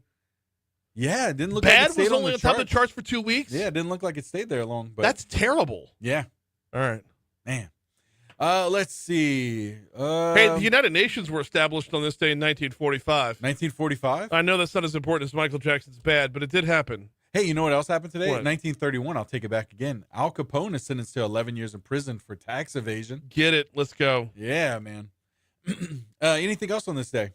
Yeah, it didn't look like it Bad stayed was on only the on top of the charts. charts for 2 weeks? Yeah, it didn't look like it stayed there long. But That's terrible. yeah. All right. Man. Let's see. Hey, the United Nations were established on this day in 1945. 1945? I know that's not as important as Michael Jackson's Bad, but it did happen. Hey, you know what else happened today? What? 1931, I'll take it back again. Al Capone is sentenced to 11 years in prison for tax evasion. Get it. Let's go. Yeah, man. Anything else on this day?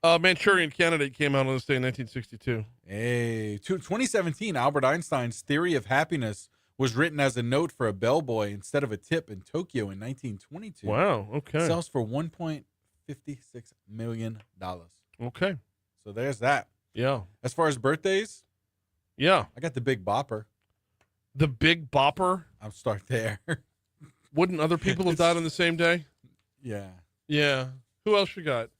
Manchurian Candidate came out on this day in 1962. Hey, 2017, Albert Einstein's theory of happiness was written as a note for a bellboy instead of a tip in Tokyo in 1922. Wow. Okay. Sells for $1.56 million. Okay. So there's that. Yeah. As far as birthdays, Yeah. I got the Big Bopper. The Big Bopper. I'll start there. Wouldn't other people have died on the same day? Yeah. Yeah. Who else you got?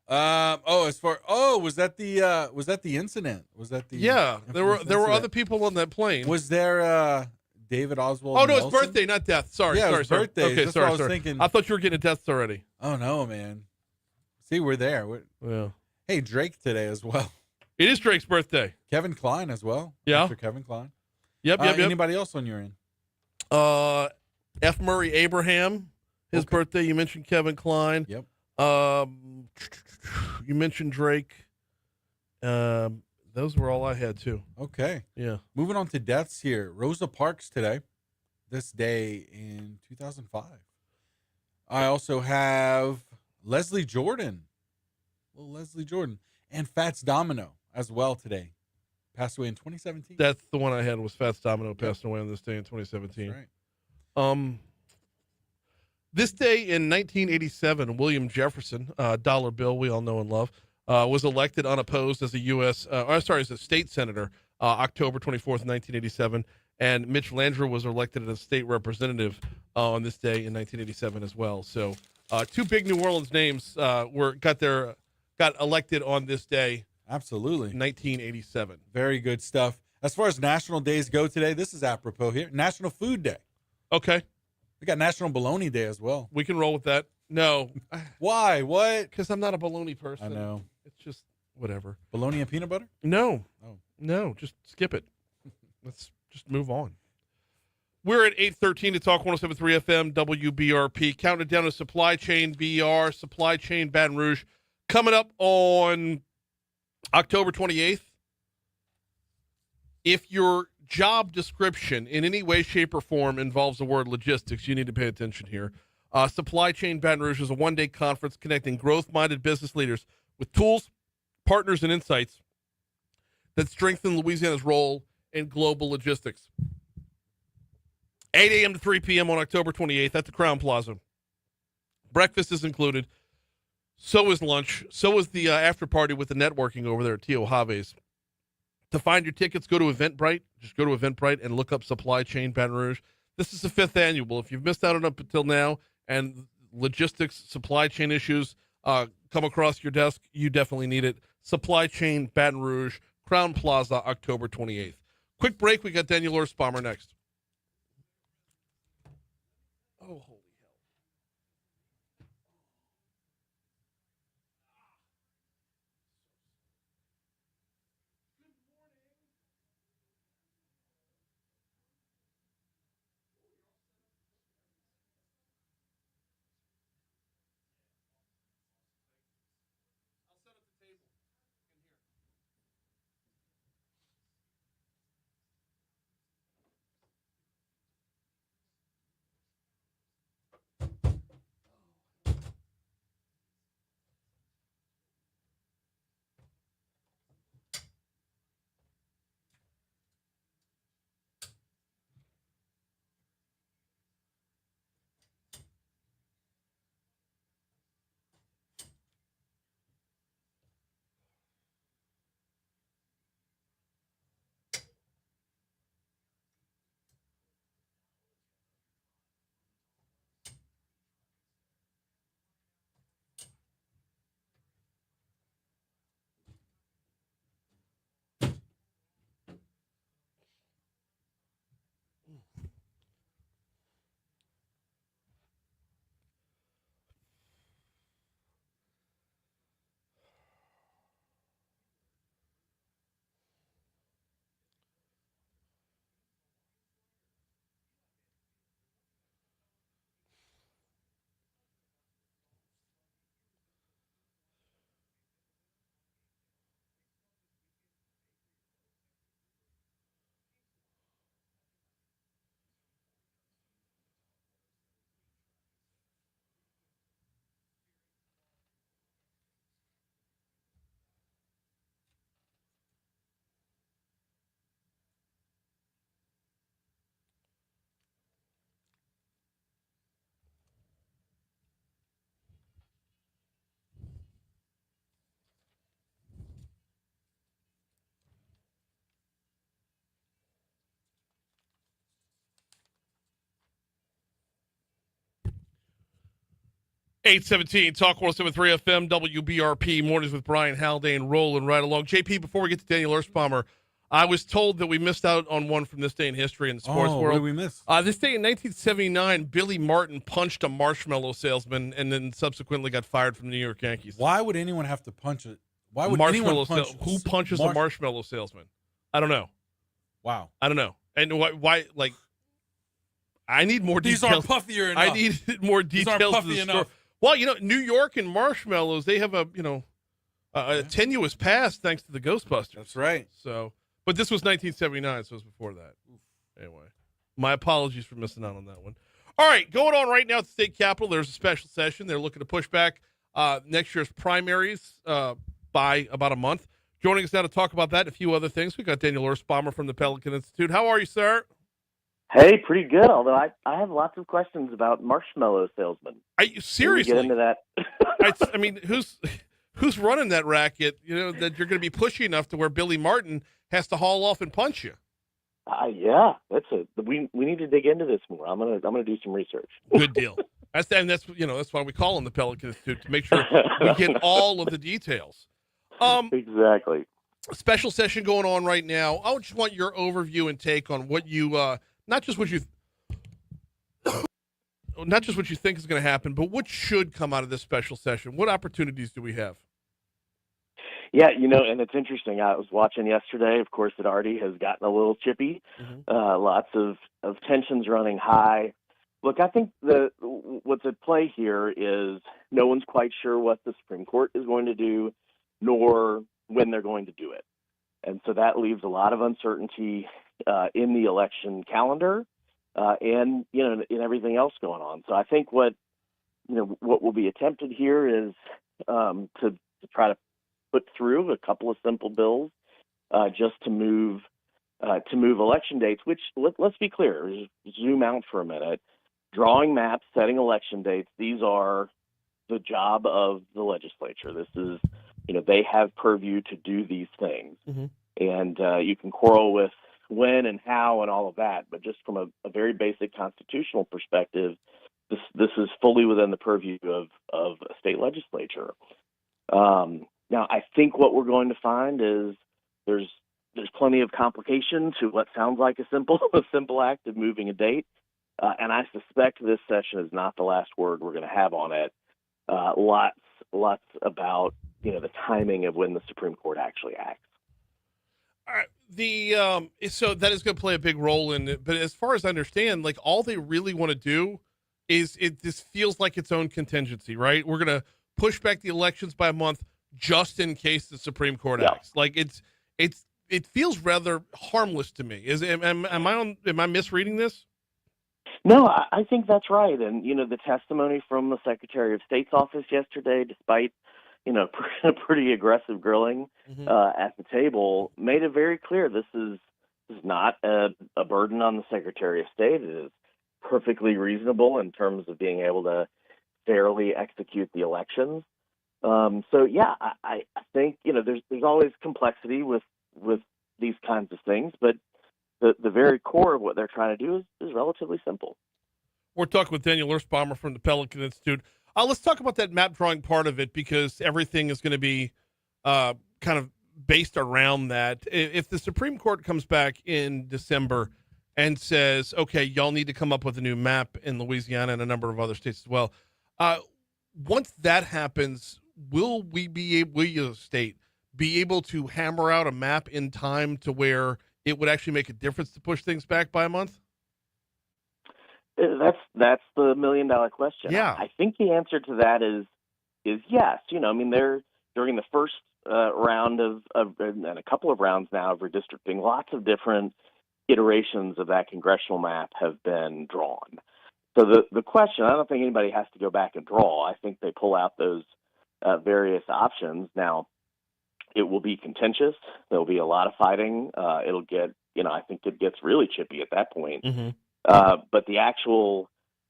Was that the incident? Was that the Yeah. There were incident? other people on that plane. Was there David Oswald? Oh no, it's Nelson? birthday, not death. Sorry. Yeah, it sorry. was sorry. birthday. Okay, That's sorry. what I was sorry. thinking. I thought you were getting deaths already. Oh no, man. See, we're there. Yeah. Hey, Drake today as well. It is Drake's birthday. Kevin Kline as well. Yeah. Mr. Kevin Kline. Yep. Anybody else on your end? F. Murray Abraham, his birthday. You mentioned Kevin Kline. Yep. You mentioned Drake. Those were all I had too. Okay. Yeah. Moving on to deaths here. Rosa Parks today. This day in 2005. I also have Leslie Jordan. Little Leslie Jordan. And Fats Domino as well today. Passed away in 2017. That's the one I had was Fats Domino passing away on this day in 2017. That's right. This day in 1987, William Jefferson, dollar bill we all know and love, was elected unopposed as as a state senator, October 24th, 1987. And Mitch Landrieu was elected as a state representative on this day in 1987 as well. So two big New Orleans names got elected on this day. Absolutely. 1987. Very good stuff. As far as national days go today, this is apropos here. National Food Day. Okay. We got National Bologna Day as well. We can roll with that. No. Why? What? Because I'm not a bologna person. I know. It's just whatever. Bologna and peanut butter? No. Oh. No, just skip it. Let's just move on. We're at 8:13 to Talk 107.3 FM, WBRP. Counting down to Supply Chain BR, Supply Chain Baton Rouge. Coming up on October 28th. If your job description in any way, shape, or form involves the word logistics, you need to pay attention here. Supply Chain Baton Rouge is a one-day conference connecting growth-minded business leaders with tools, partners, and insights that strengthen Louisiana's role in global logistics. 8 a.m. to 3 p.m. on October 28th at the Crown Plaza. Breakfast is included. So is lunch. So is the after party with the networking over there at Tio Jave's. To find your tickets, go to Eventbrite. Just go to Eventbrite and look up Supply Chain Baton Rouge. This is the 5th annual. If you've missed out on it up until now and logistics, supply chain issues come across your desk, you definitely need it. Supply Chain Baton Rouge, Crown Plaza, October 28th. Quick break. We got Daniel Erspamer next. Oh, holy hell. 817 Talk 1073 FM WBRP mornings with Brian Haldane rolling right along. JP, before we get to Daniel Erspamer, I was told that we missed out on one from this day in history in the sports world. What did we miss? This day in 1979, Billy Martin punched a marshmallow salesman and then subsequently got fired from the New York Yankees. Why would anyone have to punch it? Why would marshmallow anyone punch? Who punches a marshmallow salesman? I don't know. Wow. I don't know. And why like, I need more These details. aren't puffier enough. I need more details. These aren't to puffy the story. enough. Well, New York and marshmallows, they have a tenuous past thanks to the Ghostbusters. That's right. So, but this was 1979, so it was before that. Anyway, my apologies for missing out on that one. All right, going on right now at the state capitol, there's a special session. They're looking to push back next year's primaries by about a month. Joining us now to talk about that and a few other things, we got Daniel Erspamer from the Pelican Institute. How are you, sir? Hey, pretty good. Although I have lots of questions about marshmallow salesmen. Are you seriously? Can we get into that? I mean, who's running that racket? That you're going to be pushy enough to where Billy Martin has to haul off and punch you. Yeah, we need to dig into this more. I'm gonna do some research. Good deal. That's why we call him the Pelican Institute, to make sure we get all of the details. Exactly. Special session going on right now. I just want your overview and take on what you not just what you think is going to happen, but what should come out of this special session. What opportunities do we have? Yeah, and it's interesting. I was watching yesterday. Of course, it already has gotten a little chippy. Lots of tensions running high. Look, I think what's at play here is no one's quite sure what the Supreme Court is going to do, nor when they're going to do it. And so that leaves a lot of uncertainty in the election calendar and, in everything else going on. So I think what will be attempted here is to try to put through a couple of simple bills just to move election dates, which let's be clear, zoom out for a minute. Drawing maps, setting election dates, these are the job of the legislature. This is, they have purview to do these things. And you can quarrel with when and how and all of that, but just from a very basic constitutional perspective, this is fully within the purview of a state legislature. Now, I think what we're going to find is there's plenty of complication to what sounds like a simple act of moving a date, and I suspect this session is not the last word we're going to have on it. Lots about the timing of when the Supreme Court actually acts. All right. So that is going to play a big role in it. But as far as I understand, like all they really want to do is this feels like its own contingency, right? We're going to push back the elections by a month just in case the Supreme Court acts. Like it feels rather harmless to me. Am I misreading this? No, I think that's right. And the testimony from the Secretary of State's office yesterday, despite pretty aggressive grilling at the table, made it very clear this is not a burden on the Secretary of State. It is perfectly reasonable in terms of being able to fairly execute the elections. So yeah, I think there's always complexity with these kinds of things, but the very core of what they're trying to do is relatively simple. We're talking with Daniel Erspamer from the Pelican Institute. Let's talk about that map drawing part of it, because everything is going to be kind of based around that. If the Supreme Court comes back in December and says, okay, y'all need to come up with a new map in Louisiana and a number of other states as well, once that happens, will your state be able to hammer out a map in time to where it would actually make a difference to push things back by a month? That's the $1 million question. Yeah. I think the answer to that is yes. They're during the first round of and a couple of rounds now of redistricting, lots of different iterations of that congressional map have been drawn. So the question, I don't think anybody has to go back and draw. I think they pull out those various options. Now, it will be contentious. There'll be a lot of fighting. It'll get, I think it gets really chippy at that point. But the actual,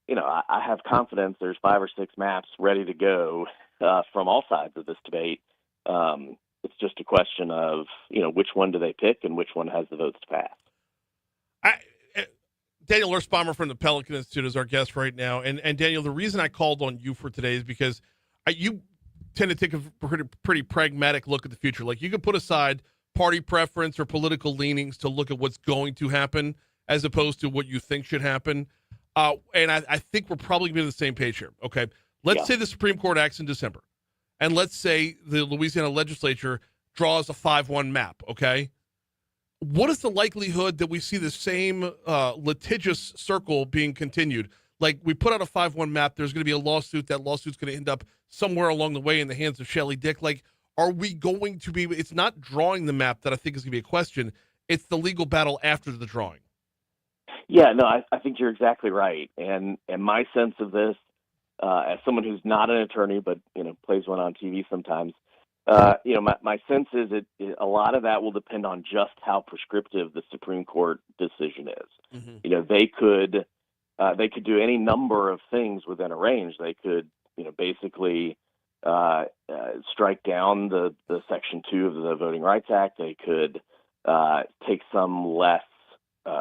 I have confidence there's 5 or 6 maps ready to go from all sides of this debate. It's just a question of, which one do they pick and which one has the votes to pass. Daniel Erspamer from the Pelican Institute is our guest right now. And Daniel, the reason I called on you for today is because you tend to take a pretty pragmatic look at the future. Like, you could put aside party preference or political leanings to look at what's going to happen as opposed to what you think should happen. And I think we're probably going to be on the same page here. Okay. Let's say the Supreme Court acts in December, and let's say the Louisiana legislature draws a 5-1 map. Okay. What is the likelihood that we see the same litigious circle being continued? Like, we put out a 5-1 map, there's going to be a lawsuit. That lawsuit's going to end up somewhere along the way in the hands of Shelley Dick. Like, are we going to be, it's not drawing the map that I think is going to be a question. It's the legal battle after the drawing. Yeah, no, I think you're exactly right. And my sense of this, as someone who's not an attorney, but, plays one on TV sometimes, my sense is a lot of that will depend on just how prescriptive the Supreme Court decision is. Mm-hmm. They could do any number of things within a range. They could, basically strike down the Section 2 of the Voting Rights Act. They could take some less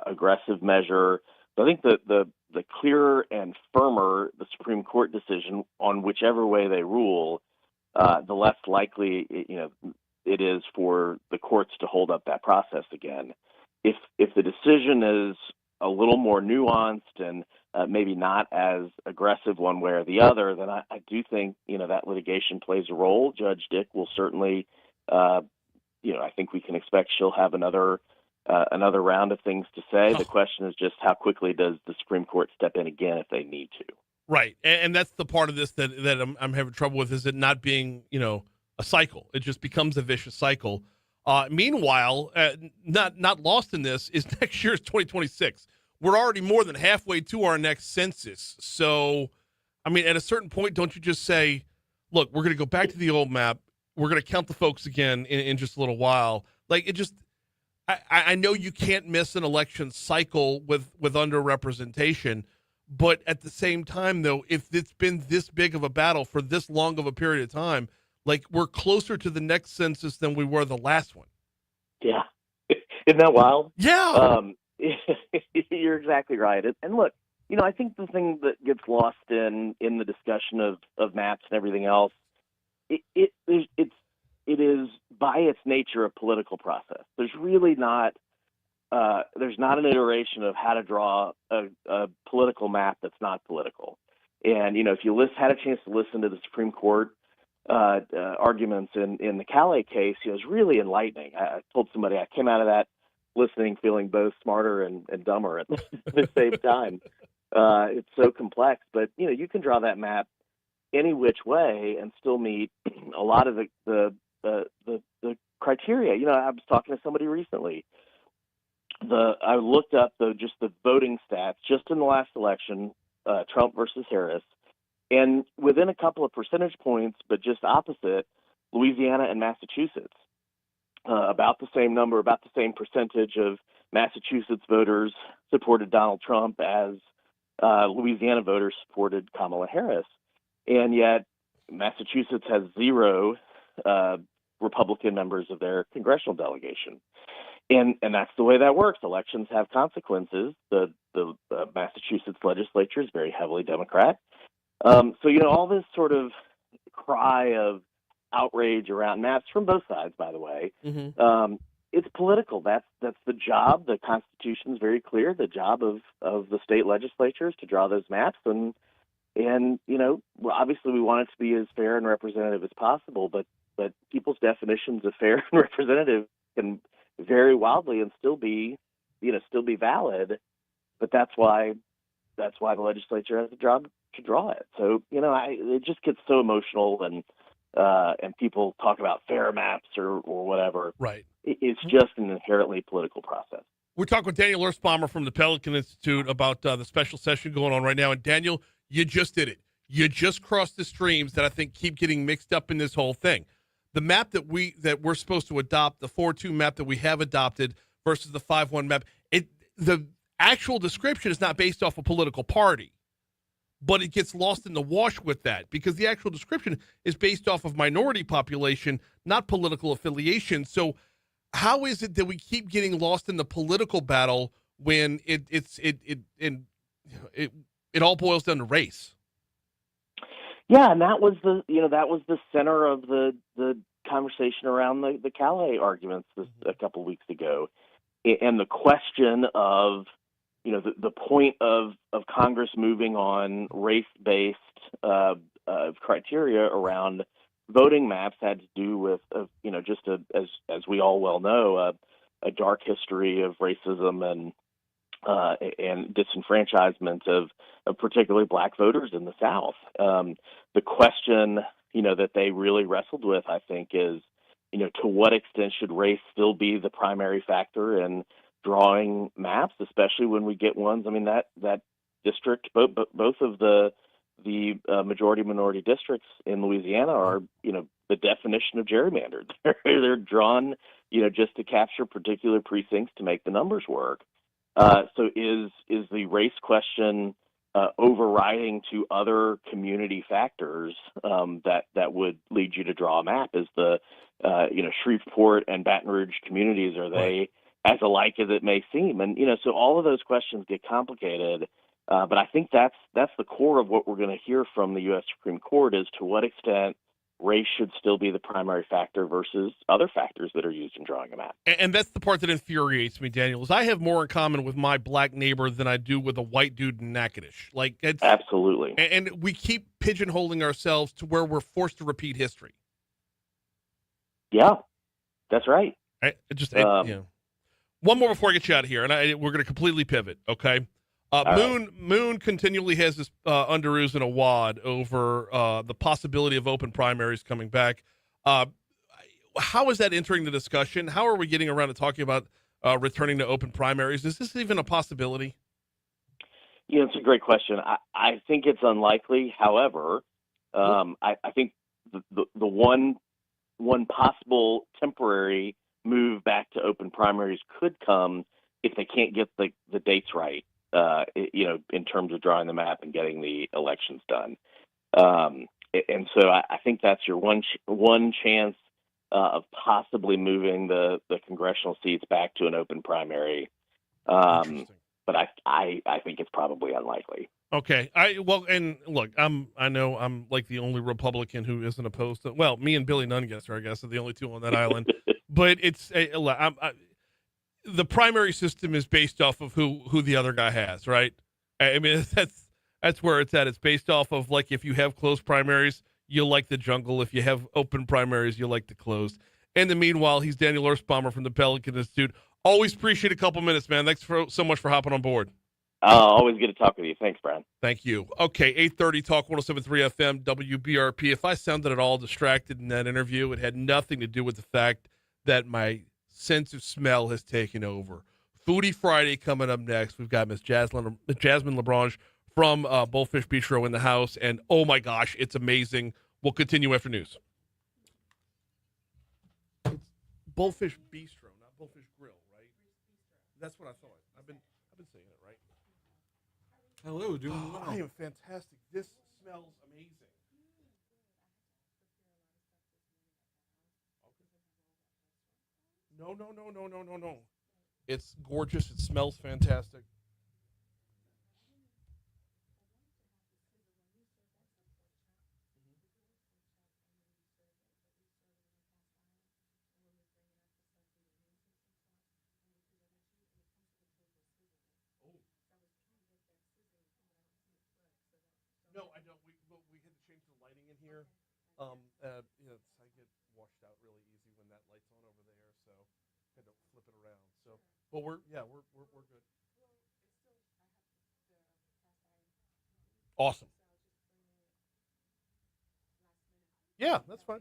aggressive measure. So I think the clearer and firmer the Supreme Court decision on whichever way they rule, the less likely it is for the courts to hold up that process again. If the decision is a little more nuanced and maybe not as aggressive one way or the other, then I do think that litigation plays a role. Judge Dick will certainly, I think we can expect she'll have another round of things to say. The question is just how quickly does the Supreme Court step in again if they need to. Right, and that's the part of this that I'm having trouble with, is it not being, a cycle. It just becomes a vicious cycle. Meanwhile, not lost in this is next year's 2026. We're already more than halfway to our next census. So, I mean, at a certain point, don't you just say, look, we're going to go back to the old map. We're going to count the folks again in just a little while. Like, it just, I know you can't miss an election cycle with underrepresentation. But at the same time, though, if it's been this big of a battle for this long of a period of time, like, we're closer to the next census than we were the last one. Yeah. Isn't that wild? Yeah. You're exactly right. And look, I think the thing that gets lost in the discussion of maps and everything else, it is by its nature a political process. There's really not there's not an iteration of how to draw a political map that's not political. And, if you had a chance to listen to the Supreme Court arguments in the Calais case, it was really enlightening. I told somebody I came out of that listening feeling both smarter and dumber at the same time. It's so complex. But, you can draw that map any which way and still meet a lot of the criteria. I was talking to somebody recently. I looked up the voting stats just in the last election, Trump versus Harris, and within a couple of percentage points, but just opposite, Louisiana and Massachusetts. About the same number, about the same percentage of Massachusetts voters supported Donald Trump as Louisiana voters supported Kamala Harris. And yet Massachusetts has 0 Republican members of their congressional delegation. And that's the way that works. Elections have consequences. The Massachusetts legislature is very heavily Democrat. So, all this sort of cry of outrage around maps from both sides, by the way, it's political. That's the job. The Constitution is very clear. The job of the state legislatures to draw those maps. And obviously we want it to be as fair and representative as possible, but people's definitions of fair and representative can vary wildly and still be valid. But that's why the legislature has a job to draw it. So, it just gets so emotional and people talk about fair maps or whatever. Right. It's just an inherently political process. We're talking with Daniel Erspamer from the Pelican Institute about the special session going on right now. And Daniel, you just did it. You just crossed the streams that I think keep getting mixed up in this whole thing. The map that we're supposed to adopt, the 4-2 map that we have adopted versus the 5-1 map, the actual description is not based off a political party, but it gets lost in the wash with that because the actual description is based off of minority population, not political affiliation. So how is it that we keep getting lost in the political battle when it all boils down to race. Yeah, and that was the center of the conversation around the Calais arguments a couple weeks ago, and the question of the point of Congress moving on race-based criteria around voting maps had to do with as we all well know a dark history of racism and disenfranchisement of particularly black voters in the South. The question, that they really wrestled with, I think, is, to what extent should race still be the primary factor in drawing maps, especially when we get ones. I mean, that district, both of the majority minority districts in Louisiana are, the definition of gerrymandered. They're drawn, just to capture particular precincts to make the numbers work. So is the race question overriding to other community factors that would lead you to draw a map? Is the Shreveport and Baton Rouge communities, are they as alike as it may seem? And so all of those questions get complicated. But I think that's the core of what we're going to hear from the U.S. Supreme Court, is to what extent race should still be the primary factor versus other factors that are used in drawing a map. And that's the part that infuriates me, Daniel, is I have more in common with my black neighbor than I do with a white dude in Natchitoches. Like, it's absolutely. And we keep pigeonholing ourselves to where we're forced to repeat history. Yeah, that's right. One more before I get you out of here, and we're going to completely pivot, okay? Moon continually has this underoos in a wad over the possibility of open primaries coming back. How is that entering the discussion? How are we getting around to talking about returning to open primaries? Is this even a possibility? It's a great question. I think it's unlikely. However, I think the one possible temporary move back to open primaries could come if they can't get the dates right. In terms of drawing the map and getting the elections done. And so I think that's your one chance of possibly moving the congressional seats back to an open primary. But I think it's probably unlikely. Okay. And look, I know I'm like the only Republican who isn't opposed to, well, me and Billy Nungesser, I guess, are the only two on that island. But it's the primary system is based off of who the other guy has, right? I mean, that's where it's at. It's based off of, like, if you have closed primaries, you'll like the jungle. If you have open primaries, you'll like the closed. In the meanwhile, he's Daniel Erspamer from the Pelican Institute. Always appreciate a couple minutes, man. Thanks so much for hopping on board. Always good to talk with you. Thanks, Brian. Thank you. Okay, 8:30 Talk 107.3 FM WBRP. If I sounded at all distracted in that interview, it had nothing to do with the fact that my sense of smell has taken over. Foodie Friday coming up next. We've got Miss Jasmine LaBranche from Bullfish Bistro in the house, and oh my gosh, it's amazing. We'll continue after news. It's Bullfish Bistro, not Bullfish Grill, right? That's what I thought. I've been saying it right. Hello, doing well. I am fantastic. This smells amazing. No. It's gorgeous. It smells fantastic. No, I don't. We had to change the lighting in here. I get washed out really easy when that light's on over there, so I had to flip it around. So, but we're good. Awesome. Yeah, that's fine.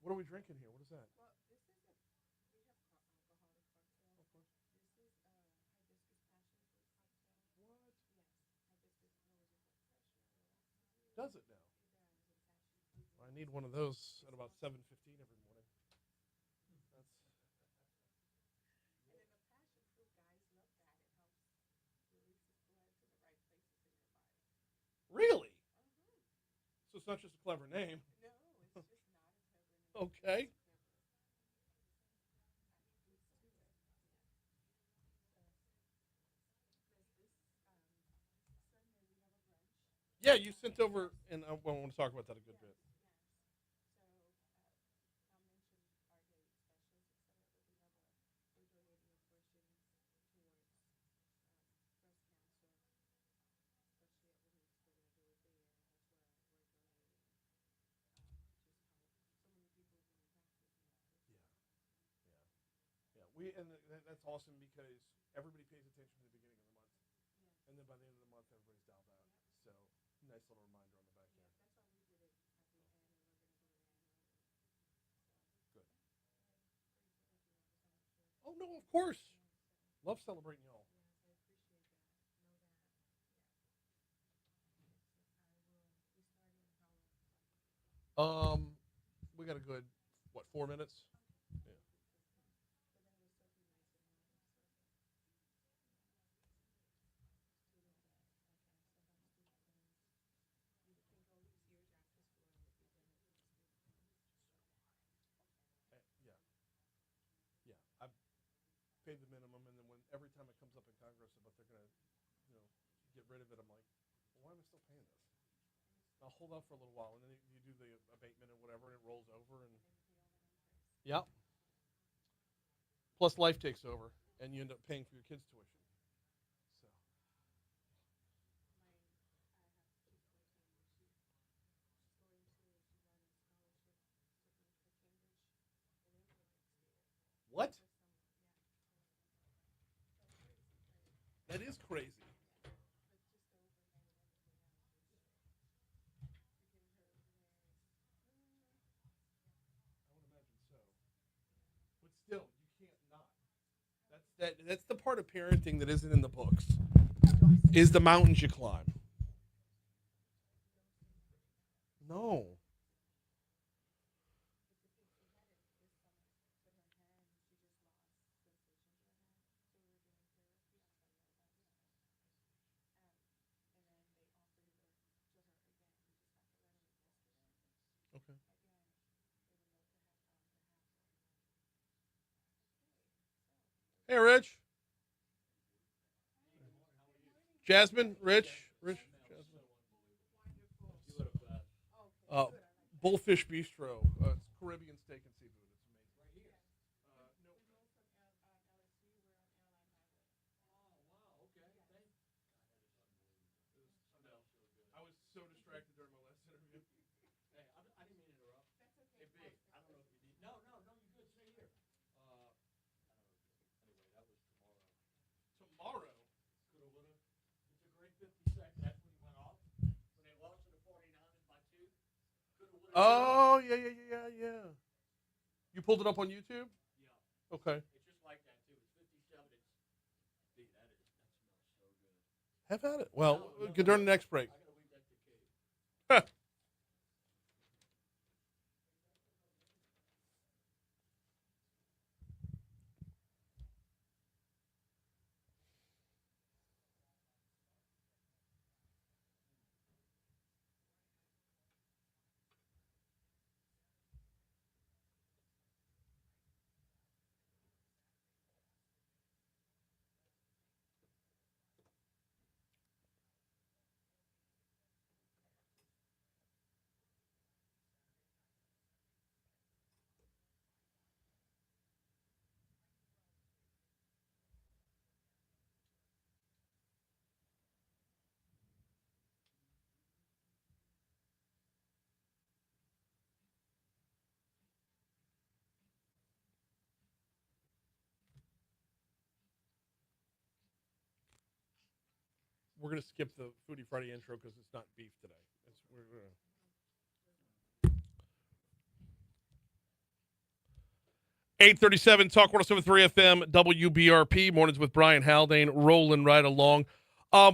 What are we drinking here? What is that? Does it now? I need one of those at about 7:15 every morning. Really? So it's not just a clever name. Okay. Yeah, you sent over, and I want to talk about that a good bit. That's awesome because everybody pays attention to the beginning of the month, and then by the end of the month, everybody's dialed out. So nice little reminder on the back end. Good. Oh no, of course. Love celebrating y'all. We got a good 4 minutes? Yeah. Yeah. Yeah. I paid the minimum, and then every time it comes up in Congress about they're gonna, get rid of it, I'm like, well, why am I still paying this? I'll hold out for a little while, and then you do the abatement and whatever, and it rolls over, and yeah. Plus, life takes over, and you end up paying for your kids' tuition. So, what? That is crazy. I would imagine so. But still, you can't not. That's the part of parenting that isn't in the books. Is the mountains you climb. No. Okay. Hey, Rich. Jasmine, Rich, Jasmine. Bullfish Bistro. It's Caribbean steak and seafood. It's amazing. No. I was so distracted during my last interview. Hey, I didn't mean to interrupt. That's okay. Hey, Big, I don't know if you need. No, you good. Stay here. Anyway, that was tomorrow. Tomorrow? Coulda, woulda. It's a great 50 seconds. That's when he went off. When they lost to the 49ers by 2. Coulda, woulda. Oh, yeah. You pulled it up on YouTube? Yeah. Okay. It's just like that, too. It's 57. That smells so good. Have at it. Well, during the next break. I gotta leave that to Kate. We're going to skip the Foodie Friday intro because it's not beef today. We're gonna... 837 Talk 107.3 FM WBRP mornings with Brian Haldane rolling right along.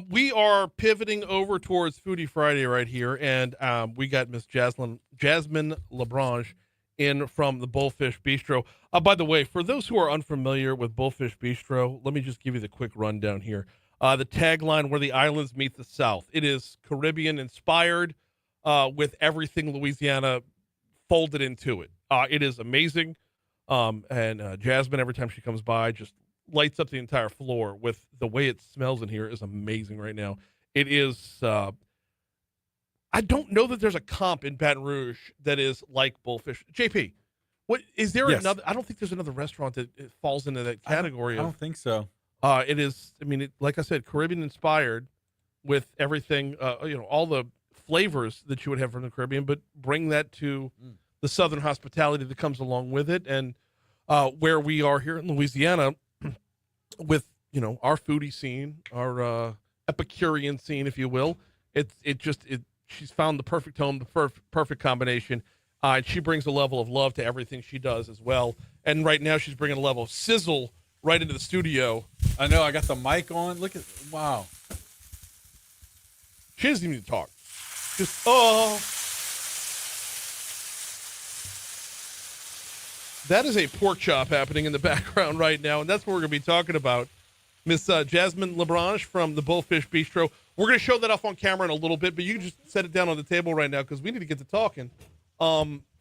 We are pivoting over towards Foodie Friday right here, and we got Miss Jasmine LaBranche in from the Bullfish Bistro. By the way, for those who are unfamiliar with Bullfish Bistro, let me just give you the quick rundown here. The tagline, where the islands meet the South. It is Caribbean inspired with everything Louisiana folded into it. It is amazing. And Jasmine, every time she comes by, just lights up the entire floor with the way it smells in here is amazing right now. It is I don't know that there's a comp in Baton Rouge that is like Bullfish. JP, what is there Yes. another? I don't think there's another restaurant that falls into that category. I don't think so. It is. I mean, like I said, Caribbean inspired with everything. All the flavors that you would have from the Caribbean, but bring that to the Southern hospitality that comes along with it, and where we are here in Louisiana, with our foodie scene, our Epicurean scene, if you will. She's found the perfect home, the perfect combination. And she brings a level of love to everything she does as well. And right now she's bringing a level of sizzle right into the studio. I know. I got the mic on. Look at, wow. She doesn't even need to talk. Just, That is a pork chop happening in the background right now, and that's what we're going to be talking about. Miss Jasmine Labranche from the Bullfish Bistro. We're going to show that off on camera in a little bit, but you can just set it down on the table right now because we need to get to talking.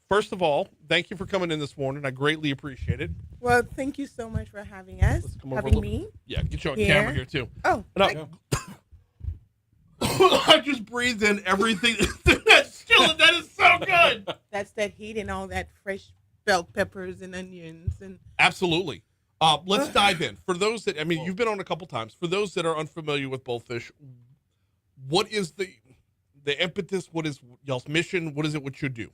First of all, thank you for coming in this morning. I greatly appreciate it. Well, thank you so much for having us. Having me. Yeah, get you on camera here, too. Oh, I just breathed in everything. That skillet, that is so good. That's that heat and all that fresh bell peppers and onions. And Absolutely. Let's dive in. For those that, you've been on a couple times. For those that are unfamiliar with Bullfish, what is the impetus? What is y'all's mission? What is it what you do?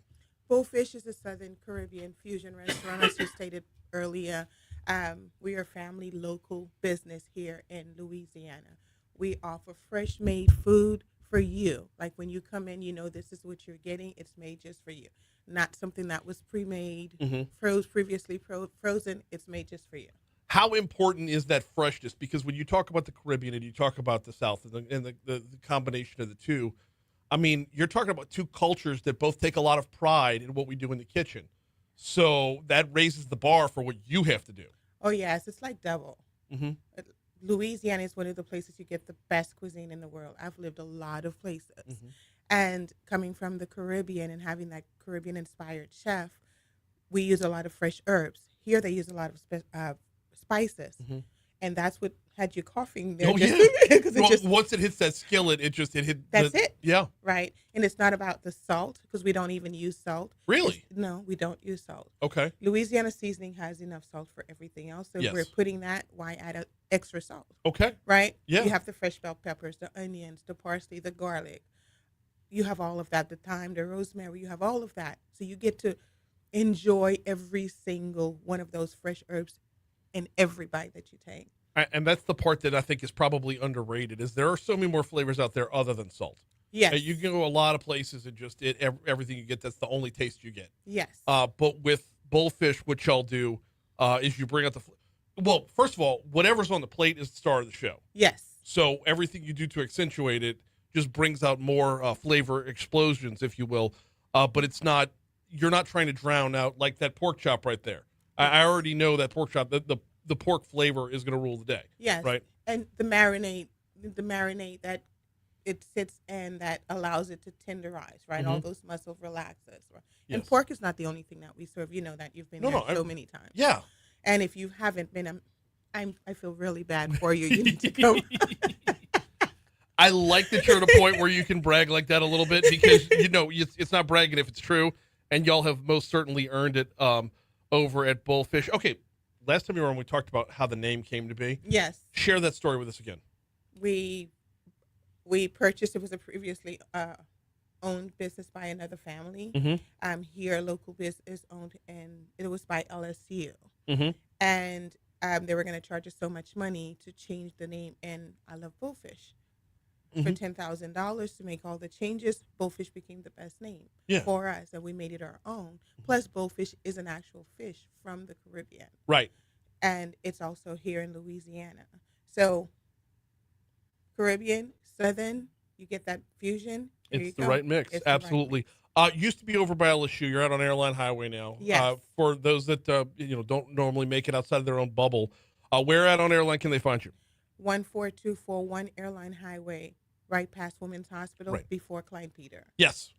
Bullfish is a Southern Caribbean fusion restaurant, as you stated earlier. We are a family local business here in Louisiana. We offer fresh-made food for you. Like when you come in, this is what you're getting. It's made just for you. Not something that was pre-made, previously frozen. It's made just for you. How important is that freshness? Because when you talk about the Caribbean and you talk about the South and the combination of the two, you're talking about two cultures that both take a lot of pride in what we do in the kitchen. So that raises the bar for what you have to do. Oh, yes. It's like double. Mm-hmm. Louisiana is one of the places you get the best cuisine in the world. I've lived a lot of places. Mm-hmm. And coming from the Caribbean and having that Caribbean-inspired chef, we use a lot of fresh herbs. Here they use a lot of spices. Mm-hmm. And that's what had you coughing there. Oh, yeah. Once it hits that skillet, it hit. That's it. Yeah. Right. And it's not about the salt because we don't even use salt. Really? No, we don't use salt. Okay. Louisiana seasoning has enough salt for everything else. So if we're putting that, why add extra salt? Okay. Right? Yeah. You have the fresh bell peppers, the onions, the parsley, the garlic. You have all of that, the thyme, the rosemary. You have all of that. So you get to enjoy every single one of those fresh herbs in every bite that you take. And that's the part that I think is probably underrated, is there are so many more flavors out there other than salt. Yes. You can go a lot of places and just everything you get, that's the only taste you get. Yes. But with Bullfish, what y'all do is you bring out well, first of all, whatever's on the plate is the star of the show. Yes. So everything you do to accentuate it just brings out more flavor explosions, if you will. But you're not trying to drown out like that pork chop right there. I already know that pork chop, the pork flavor is going to rule the day. Yes. Right. And the marinade that it sits in that allows it to tenderize, right? Mm-hmm. All those muscle relaxers. Right? Yes. And pork is not the only thing that we serve. You know that you've been there so many times. Yeah. And if you haven't been, I feel really bad for you. You need to come. I like that you're at a point where you can brag like that a little bit because, it's not bragging if it's true. And y'all have most certainly earned it over at Bullfish. Okay. Last time you were on, we talked about how the name came to be. Yes. Share that story with us again. We purchased, it was a previously owned business by another family. Mm-hmm. Here, a local business owned, and it was by LSU. Mm-hmm. And they were going to charge us so much money to change the name, and I love Bullfish. Mm-hmm. For $10,000 to make all the changes, Bullfish became the best name for us, and we made it our own. Plus, Bullfish is an actual fish from the Caribbean. Right. And it's also here in Louisiana. So, Caribbean, Southern, you get that fusion. It's the right mix. Absolutely. Right mix. Used to be over by LSU. You're out on Airline Highway now. Yes. For those that don't normally make it outside of their own bubble, where at on Airline can they find you? 14241 Airline Highway. Right past Women's Hospital, before Klein Peter. Yes.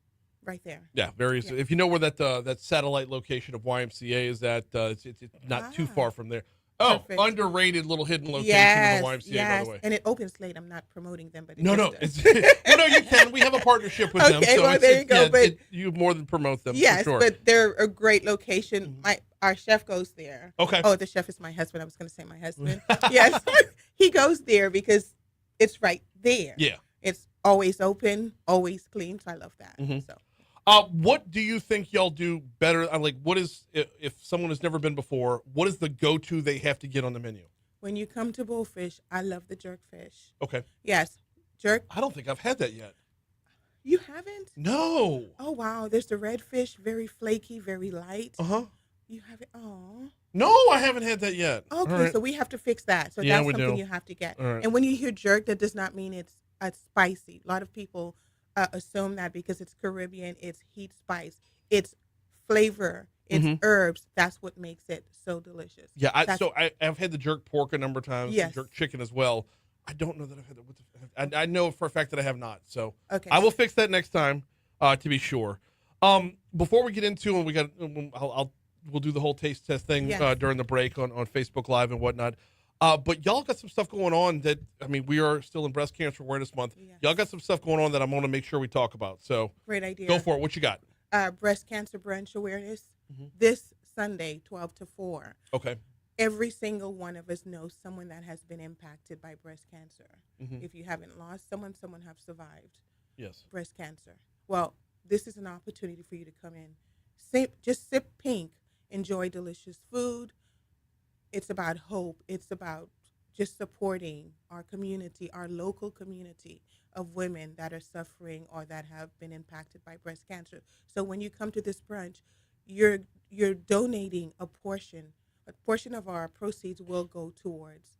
Right there. Yeah, very easy. If you know where that satellite location of YMCA is at, it's not too far from there. Oh, Perfect. underrated little hidden location Yes, of the YMCA, yes. by the way. And it opens late. I'm not promoting them, but it No, just no. does. No, you can. We have a partnership with them. Okay, So well, there you go. But you more than promote them, yes, for sure. but they're a great location. Our chef goes there. Okay. Oh, the chef is my husband. I was going to say my husband. Yes, he goes there because it's right there. Yeah. It's always open, always clean. So I love that. So. What do you think y'all do better? Like, what is, if someone has never been before, what is the go-to they have to get on the menu? When you come to Bullfish, I love the jerk fish. Okay. Yes, jerk. I don't think I've had that yet. You haven't? No. Oh, wow. There's the red fish, very flaky, very light. Uh-huh. You haven't? Oh. No, I haven't had that yet. Okay, so we have to fix that. So Yeah, that's we something do. you have to get. All right. And when you hear jerk, that does not mean it's spicy. A lot of people assume that because it's Caribbean, it's heat spice. It's flavor. It's herbs. That's what makes it so delicious. Yeah, I've had the jerk pork a number of times. Yes. The jerk chicken as well. I don't know that I've had that. I know for a fact that I have not. So Okay. I will fix that next time, to be sure. Before we get into, and we'll do the whole taste test thing Yes. during the break on Facebook Live and whatnot. But y'all got some stuff going on that, I mean, we are still in Breast Cancer Awareness Month. Yes. Y'all got some stuff going on that I'm going to make sure we talk about. So Great idea. go for it. What you got? Breast cancer brunch awareness this Sunday, 12 to 4. Okay. Every single one of us knows someone that has been impacted by breast cancer. If you haven't lost someone have survived Yes. breast cancer. Well, this is an opportunity for you to come in, sip pink, enjoy delicious food. It's about hope. It's about just supporting our community, our local community of women that are suffering or that have been impacted by breast cancer. So when you come to this brunch, you're donating a portion of our proceeds will go towards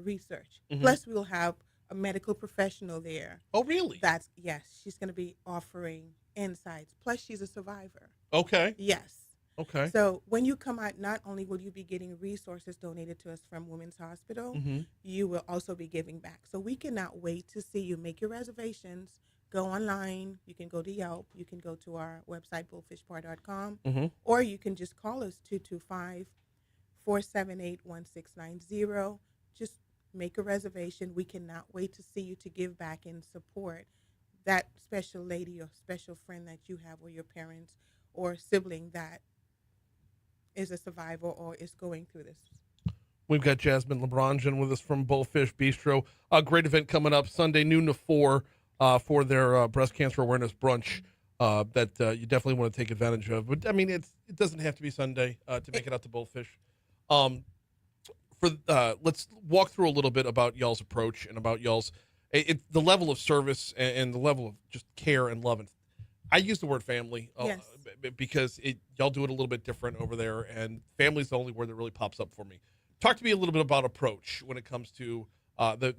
research. Plus, we'll have a medical professional there. Oh, really? Yes, she's going to be offering insights. Plus, she's a survivor. Okay. Yes. Okay. So when you come out, not only will you be getting resources donated to us from Women's Hospital, you will also be giving back. So we cannot wait to see you. Make your reservations. Go online. You can go to Yelp. You can go to our website, bullfishbar.com, or you can just call us 225-478-1690. Just make a reservation. We cannot wait to see you to give back and support that special lady or special friend that you have, or your parents or sibling that is a survivor or is going through this. We've got Jasmine LeBrongen with us from Bullfish Bistro. A great event coming up Sunday, noon to 4, for their breast cancer awareness brunch that you definitely want to take advantage of. But, I mean, it doesn't have to be Sunday to make it out to Bullfish. Let's walk through a little bit about y'all's approach and about y'all's the level of service and the level of just care and love. And I use the word family because y'all do it a little bit different over there, and family's the only word that really pops up for me. Talk to me a little bit about approach when it comes to the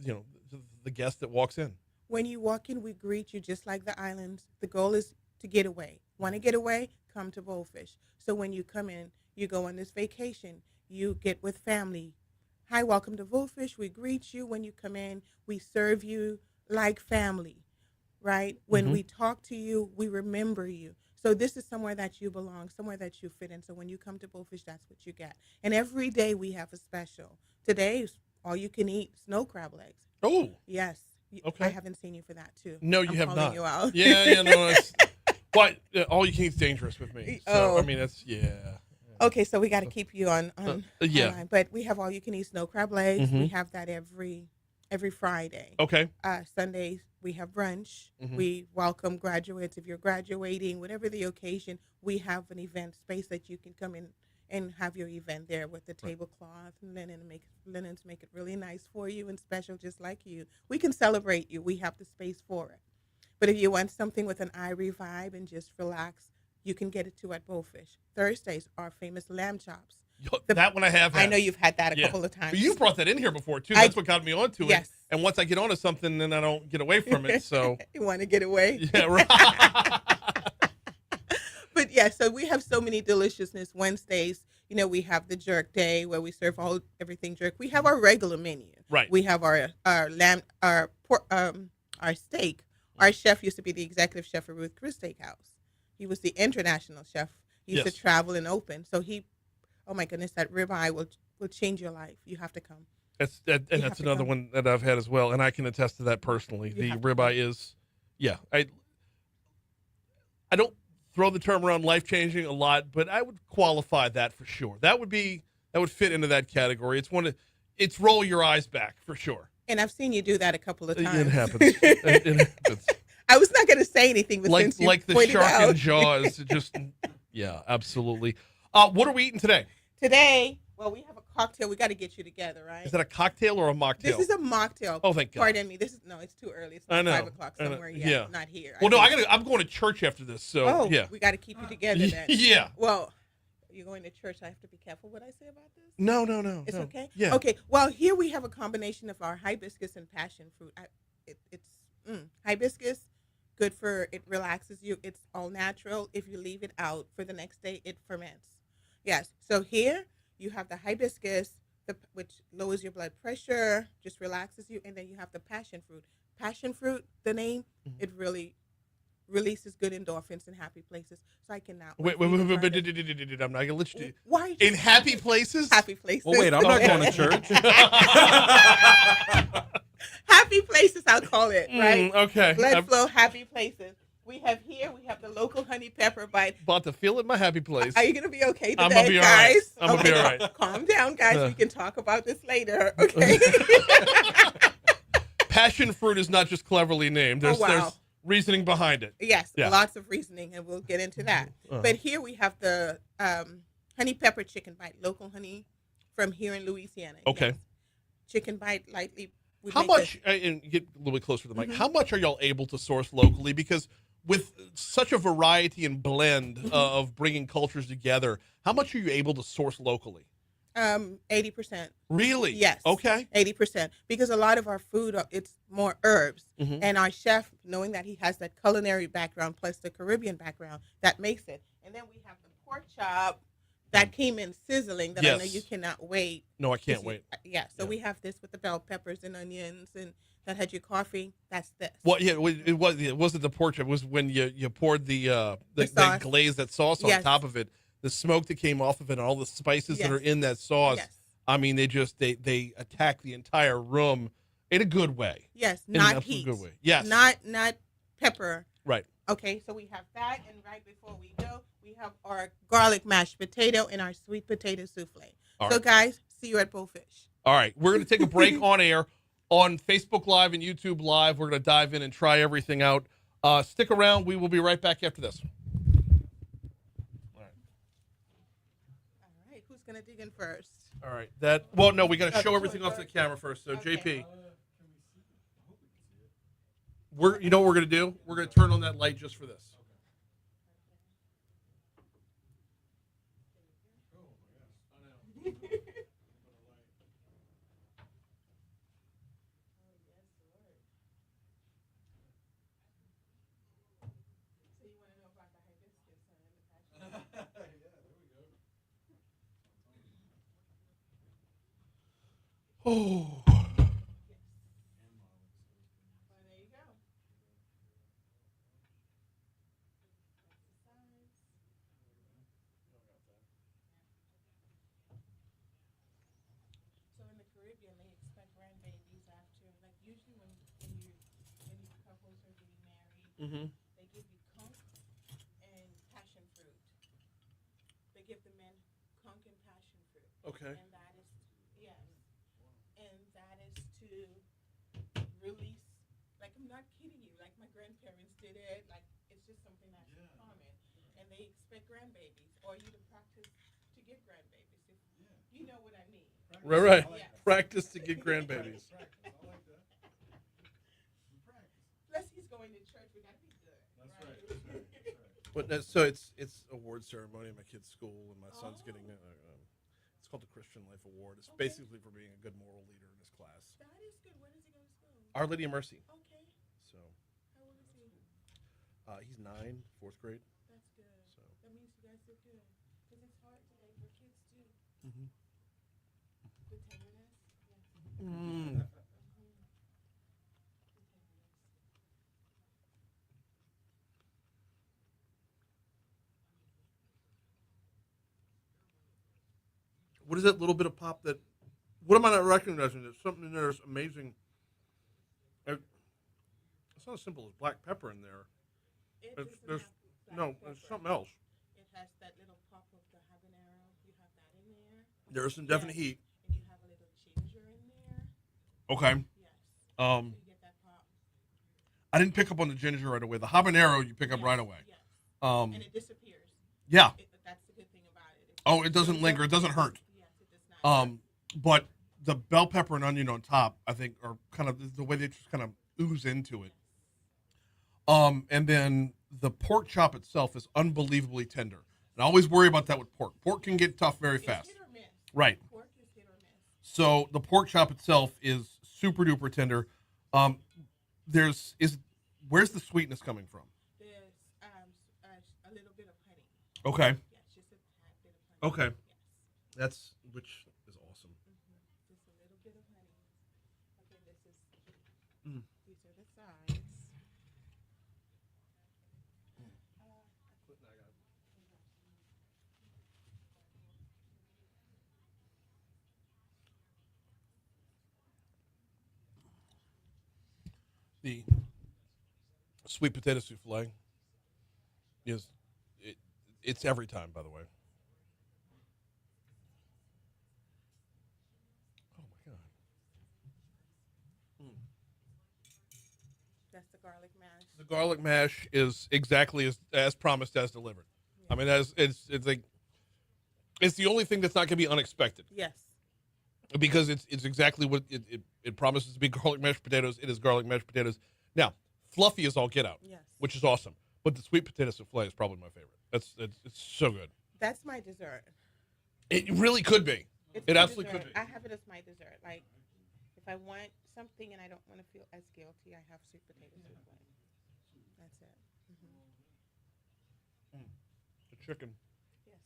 guest that walks in. When you walk in, we greet you just like the islands. The goal is to get away. Want to get away? Come to Bullfish. So when you come in, you go on this vacation, you get with family. Hi, welcome to Bullfish. We greet you when you come in. We serve you like family, right? When we talk to you, we remember you. So this is somewhere that you belong, somewhere that you fit in. So when you come to Bullfish, that's what you get. And every day we have a special. Today is all you can eat snow crab legs. Oh. Yes. Okay. I haven't seen you for that too. No, you have not. You out. Yeah, no. But all you can eat's dangerous with me. So, I mean, that's, Okay, so we got to keep you on online. But we have all you can eat snow crab legs. We have that every Friday. Okay. Sundays we have brunch. We welcome graduates. If you're graduating, whatever the occasion, we have an event space that you can come in and have your event there with the tablecloth and linens make it really nice for you and special, just like you. We can celebrate you. We have the space for it. But if you want something with an Irie vibe and just relax, you can get it too at Bullfish. Thursdays are famous lamb chops. That one I have had. I know you've had that a couple of times. But you brought that in here before, too. That's what got me onto it. Yes. And once I get onto something, then I don't get away from it. So you want to get away? Yeah, right. But yeah, so we have so many deliciousness Wednesdays. You know, we have the jerk day where we serve everything jerk. We have our regular menu. Right. We have our lamb, our steak. Our chef used to be the executive chef of Ruth Chris Steakhouse. He was the international chef. He used to travel and open. So oh my goodness, that ribeye will will change your life. You have to come. That's another come. one that I've had as well, and I can attest to that personally. You The have to ribeye is, yeah. I don't throw the term around life changing a lot, but I would qualify that for sure. That would fit into that category. It's roll your eyes back for sure. And I've seen you do that a couple of times. It happens. It happens. I was not going to say anything, but since you like the pointed shark out. in Jaws, yeah, absolutely. What are we eating today? Today, well, we have a cocktail. We got to get you together, right? Is that a cocktail or a mocktail? This is a mocktail. Oh, thank God. Pardon me. It's too early. It's not 5 o'clock somewhere yet. Yeah. Not here. Well, I'm going to church after this, so yeah. We got to keep you together then. Yeah. Well, you're going to church. I have to be careful what I say about this. No. It's okay? Yeah. Okay. Well, here we have a combination of our hibiscus and passion fruit. Hibiscus, good for, it relaxes you. It's all natural. If you leave it out for the next day, it ferments. Yes. So here you have the hibiscus, which lowers your blood pressure, just relaxes you. And then you have the passion fruit. Passion fruit, the name, it really releases good endorphins in happy places. So I cannot wait. I'm not gonna let you do. Why? In happy places? Happy places. Well, wait, I'm not going to church. Happy places, I'll call it, right? Okay. Blood flow, happy places. We have the local honey pepper bite. About to feel it in my happy place. Are you going to be okay today, I'm gonna be all guys? right. I'm gonna be all right. Calm down, guys. We can talk about this later, okay? Passion fruit is not just cleverly named. There's reasoning behind it. Yes, Yeah. lots of reasoning, and we'll get into that. But here we have the honey pepper chicken bite, local honey from here in Louisiana. Okay. Yes. Chicken bite lightly. How much, and get a little bit closer to the mic, how much are y'all able to source locally? Because with such a variety and blend of bringing cultures together, how much are you able to source locally? 80%. Really? Yes. Okay. 80%. Because a lot of our food, it's more herbs. Mm-hmm. And our chef, knowing that he has that culinary background plus the Caribbean background, that makes it. And then we have the pork chop that came in sizzling that I know you cannot wait. No, I can't wait. Yeah. So we have this with the bell peppers and onions, and that had your coffee. That's this. Well, yeah, it wasn't the pork chop. It was when you poured the glaze, that sauce on top of it. The smoke that came off of it and all the spices that are in that sauce. Yes. I mean, they attack the entire room in a good way. Yes, in not an heat. Good way. Yes. Not pepper. Right. Okay, so we have that, and right before we go, we have our garlic mashed potato and our sweet potato souffle. So, guys, see you at Bullfish. All right, we're going to take a break on air on Facebook Live and YouTube Live. We're going to dive in and try everything out. Stick around. We will be right back after this. Who's going to dig in first? All right. No, we got to show everything off to the camera first. So, JP, you know what we're going to do? We're going to turn on that light just for this. Oh. So in the Caribbean, they expect grandbabies after, like usually when couples are getting married, they give you conch and passion fruit. They give the men conch and passion fruit. Okay. And that is, and that is to release, like I'm not kidding you, like my grandparents did it, like it's just something that's common. And they expect grandbabies or you to practice to get grandbabies. You know what I mean. Right. Practice to get grandbabies. Plus, he's going to church. We gotta be good. That's right. But so it's award ceremony at my kid's school, and my son's getting it's called the Christian Life Award. It's basically for being a good moral leader in his class. That is good. Where does he go to school? Our Lady of Mercy. Okay. So. How old is he? He's 9, 4th grade. That's good. So. That means you guys are good. Because it's hard today for kids too. Mm-hmm. With tenderness. Yes. Mm. What is that little bit of pop that? What am I not recognizing? There's something in there that's amazing. It's not as simple as black pepper in there. There's something else. It has that little pop of the habanero. You have that in there. There's some definite heat. And you have a little ginger in there. Okay. Yes. Um, So you get that pop. I didn't pick up on the ginger right away. The habanero you pick up right away. Yes. And it disappears. Yeah. That's the good thing about it. It doesn't linger. It doesn't hurt. Yes, it does not. But the bell pepper and onion on top, I think, are kind of the way they just kind of ooze into it. And then the pork chop itself is unbelievably tender. And I always worry about that with pork. Pork can get tough very fast. Hit or miss. Right. Pork is hit or miss. So the pork chop itself is super duper tender. Where's the sweetness coming from? There's a little bit of honey. Okay. Yes, just a tad bit of honey. Okay. That's which is awesome. Just a little bit of honey. Okay, Mm. these are the sides. The sweet potato souffle it's every time, by the way. Oh my god. That's the garlic mash. The garlic mash is exactly as promised, as delivered. Yeah. I mean, it's like it's the only thing that's not going to be unexpected. Yes. Because it's exactly what it promises to be. Garlic mashed potatoes. It is garlic mashed potatoes. Now, fluffy is all get out, yes, which is awesome. But the sweet potato souffle is probably my favorite. It's so good. That's my dessert. It really could be. It absolutely dessert. could be. I have it as my dessert. Like, if I want something and I don't want to feel as guilty, I have sweet potato souffle. That's it. The chicken. Yes.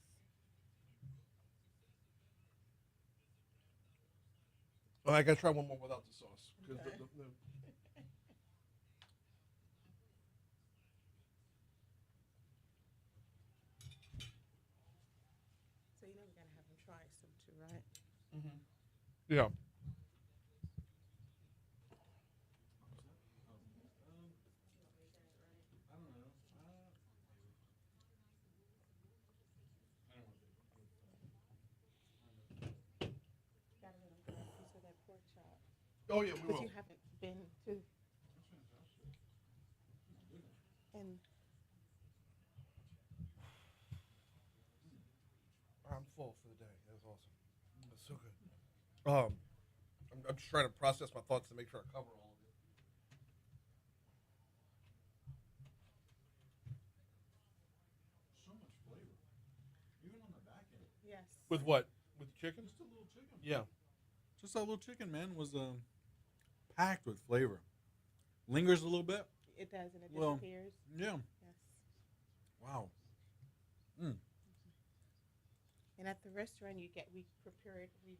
Oh, I gotta try one more without the sauce. Okay. So you know we gotta have them try some too, right? Yeah. Got a little piece of that pork chop. Oh yeah, we Because will. you haven't been to. And I'm full for the day. That was awesome. That's so good. I'm just trying to process my thoughts to make sure I cover all of it. So much flavor, even on the back end. yes. With what? With the chicken? Just a little chicken. Yeah. Just that little chicken, man, was packed with flavor. Lingers a little bit. It does, and it Well, disappears. Yeah. Yes. Wow. And at the restaurant, we prepare it, we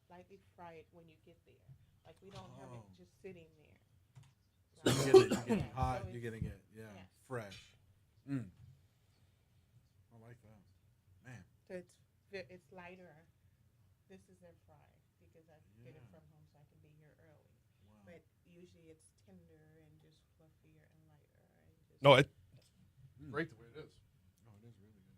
lightly fry it when you get there. Like we don't have it just sitting there. So you get it hot. So You're getting it, yes. fresh. I like that, man. So it's lighter. This is air fried because I get it from home, so I can be here early. Wow. But usually it's tender and just fluffier and lighter. And just No, it's great the way it is. Oh, it is really good.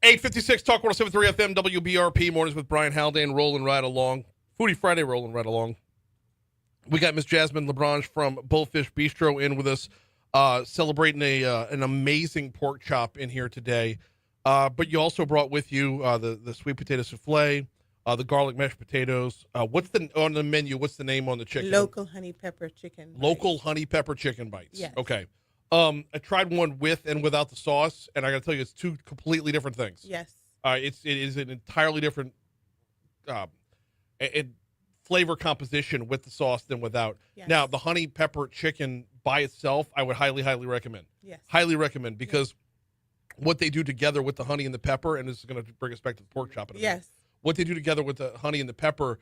Yeah. 856 Talk 107.3 FM WBRP mornings with Brian Haldane rolling right along. Foodie Friday rolling right along. We got Miss Jasmine LeBranche from Bullfish Bistro in with us, celebrating an amazing pork chop in here today. But you also brought with you the sweet potato souffle, the garlic mashed potatoes. What's on the menu? What's the name on the chicken? local honey pepper chicken. Local honey pepper chicken bites. Yes. Okay. I tried one with and without the sauce, and I got to tell you, it's two completely different things. Yes. It is an entirely different flavor composition with the sauce than without. Yes. Now, the honey pepper chicken by itself, I would highly, highly recommend. Yes. Highly recommend, because what they do together with the honey and the pepper, and this is going to bring us back to the pork chop in a minute. Yes. What they do together with the honey and the pepper,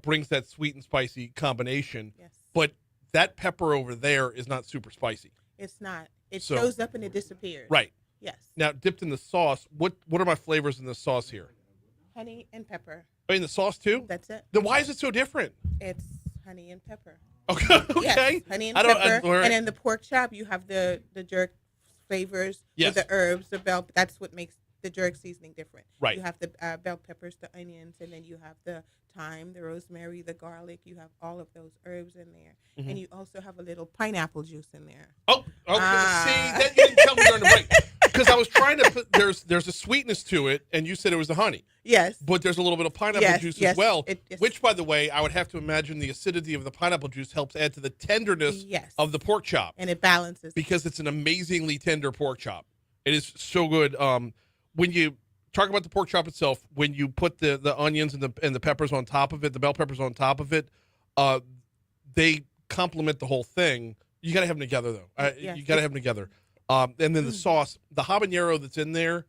brings that sweet and spicy combination. Yes. But that pepper over there is not super spicy. It's not. It So- shows up and it disappears. Right. Yes. Now, dipped in the sauce, what are my flavors in the sauce here? Honey and pepper. Oh, in the sauce too? That's it. Then why is it so different? It's honey and pepper. Okay. Okay. Yes, honey and pepper. And in the pork chop, you have the jerk flavors Yes. with the herbs, the bell. That's what makes the jerk seasoning different. Right. You have the bell peppers, the onions, and then you have the thyme, the rosemary, the garlic. You have all of those herbs in there. Mhm. And you also have a little pineapple juice in there. Oh, okay. See, that you didn't tell me during the break. Because I was trying to put, there's a sweetness to it, and you said it was the honey. Yes. But there's a little bit of pineapple Yes, juice yes, as well, yes. which, by the way, I would have to imagine the acidity of the pineapple juice helps add to the tenderness Yes. of the pork chop. And it balances. Because it's an amazingly tender pork chop. It is so good. When you talk about the pork chop itself, when you put the onions and the peppers on top of it, the bell peppers on top of it, they complement the whole thing. You got to have them together, though. Yes. You got to have them together. And then the sauce, the habanero that's in there,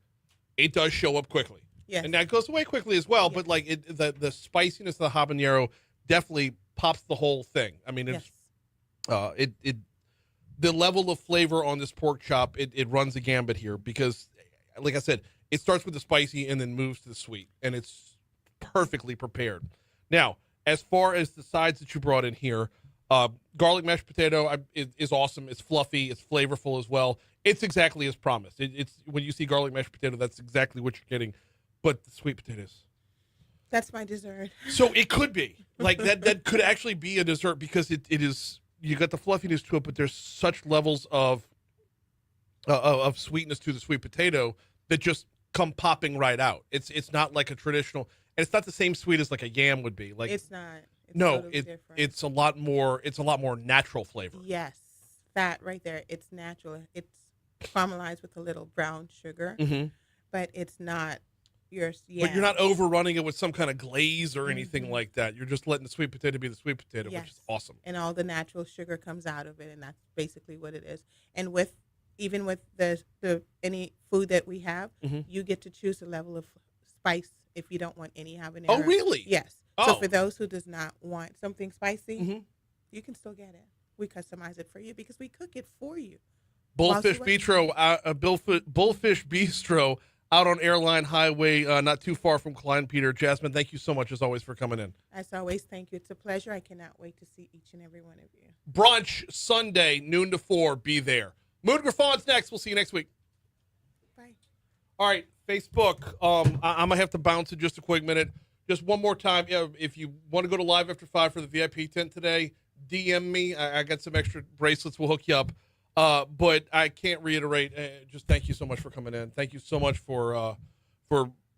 it does show up quickly. Yes. And that goes away quickly as well. But like the spiciness of the habanero definitely pops the whole thing. I mean, it's the level of flavor on this pork chop, it runs the gambit here because, like I said, it starts with the spicy and then moves to the sweet, and it's perfectly prepared. Now, as far as the sides that you brought in here, garlic mashed potato is awesome. It's fluffy. It's flavorful as well. It's exactly as promised. It's when you see garlic mashed potato, that's exactly what you're getting. But the sweet potatoes. That's my dessert. So it could be like that. That could actually be a dessert because it is. You got the fluffiness to it, but there's such levels of sweetness to the sweet potato that just come popping right out. It's not like a traditional, and it's not the same sweet as like a yam would be. Like it's not. It's no, totally different. it's a lot more. It's a lot more natural flavor. Yes, that right there. It's natural. It's caramelized with a little brown sugar, but it's not your. But you're not overrunning it with some kind of glaze or anything like that. You're just letting the sweet potato be the sweet potato, which is awesome. And all the natural sugar comes out of it, and that's basically what it is. And even with the any food that we have, you get to choose the level of spice if you don't want any habanero. Oh, really? Yes. Oh. So for those who does not want something spicy, you can still get it. We customize it for you because we cook it for you. Bullfish Bistro, Bullfish Bistro out on Airline Highway, not too far from Klein Peter. Jasmine, thank you so much as always for coming in. As always, thank you. It's a pleasure. I cannot wait to see each and every one of you. Brunch Sunday, noon to 4. Be there. Moon Griffon's next. We'll see you next week. Bye. All right, Facebook. I'm gonna have to bounce in just a quick minute. Just one more time. Yeah, if you want to go to Live After 5 for the VIP tent today, DM me. I got some extra bracelets. We'll hook you up. But I can't reiterate. Just thank you so much for coming in. Thank you so much for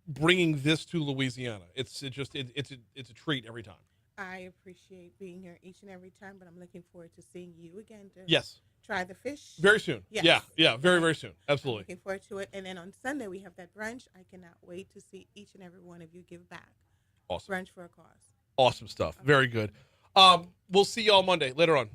bringing this to Louisiana. It's a treat every time. I appreciate being here each and every time, but I'm looking forward to seeing you again. Yes. Try the fish. Very soon. Yes. Yeah, very, very soon. Absolutely. I'm looking forward to it. And then on Sunday, we have that brunch. I cannot wait to see each and every one of you give back. Awesome. Brunch for a cause. Awesome stuff. Very good. We'll see y'all Monday. Later on.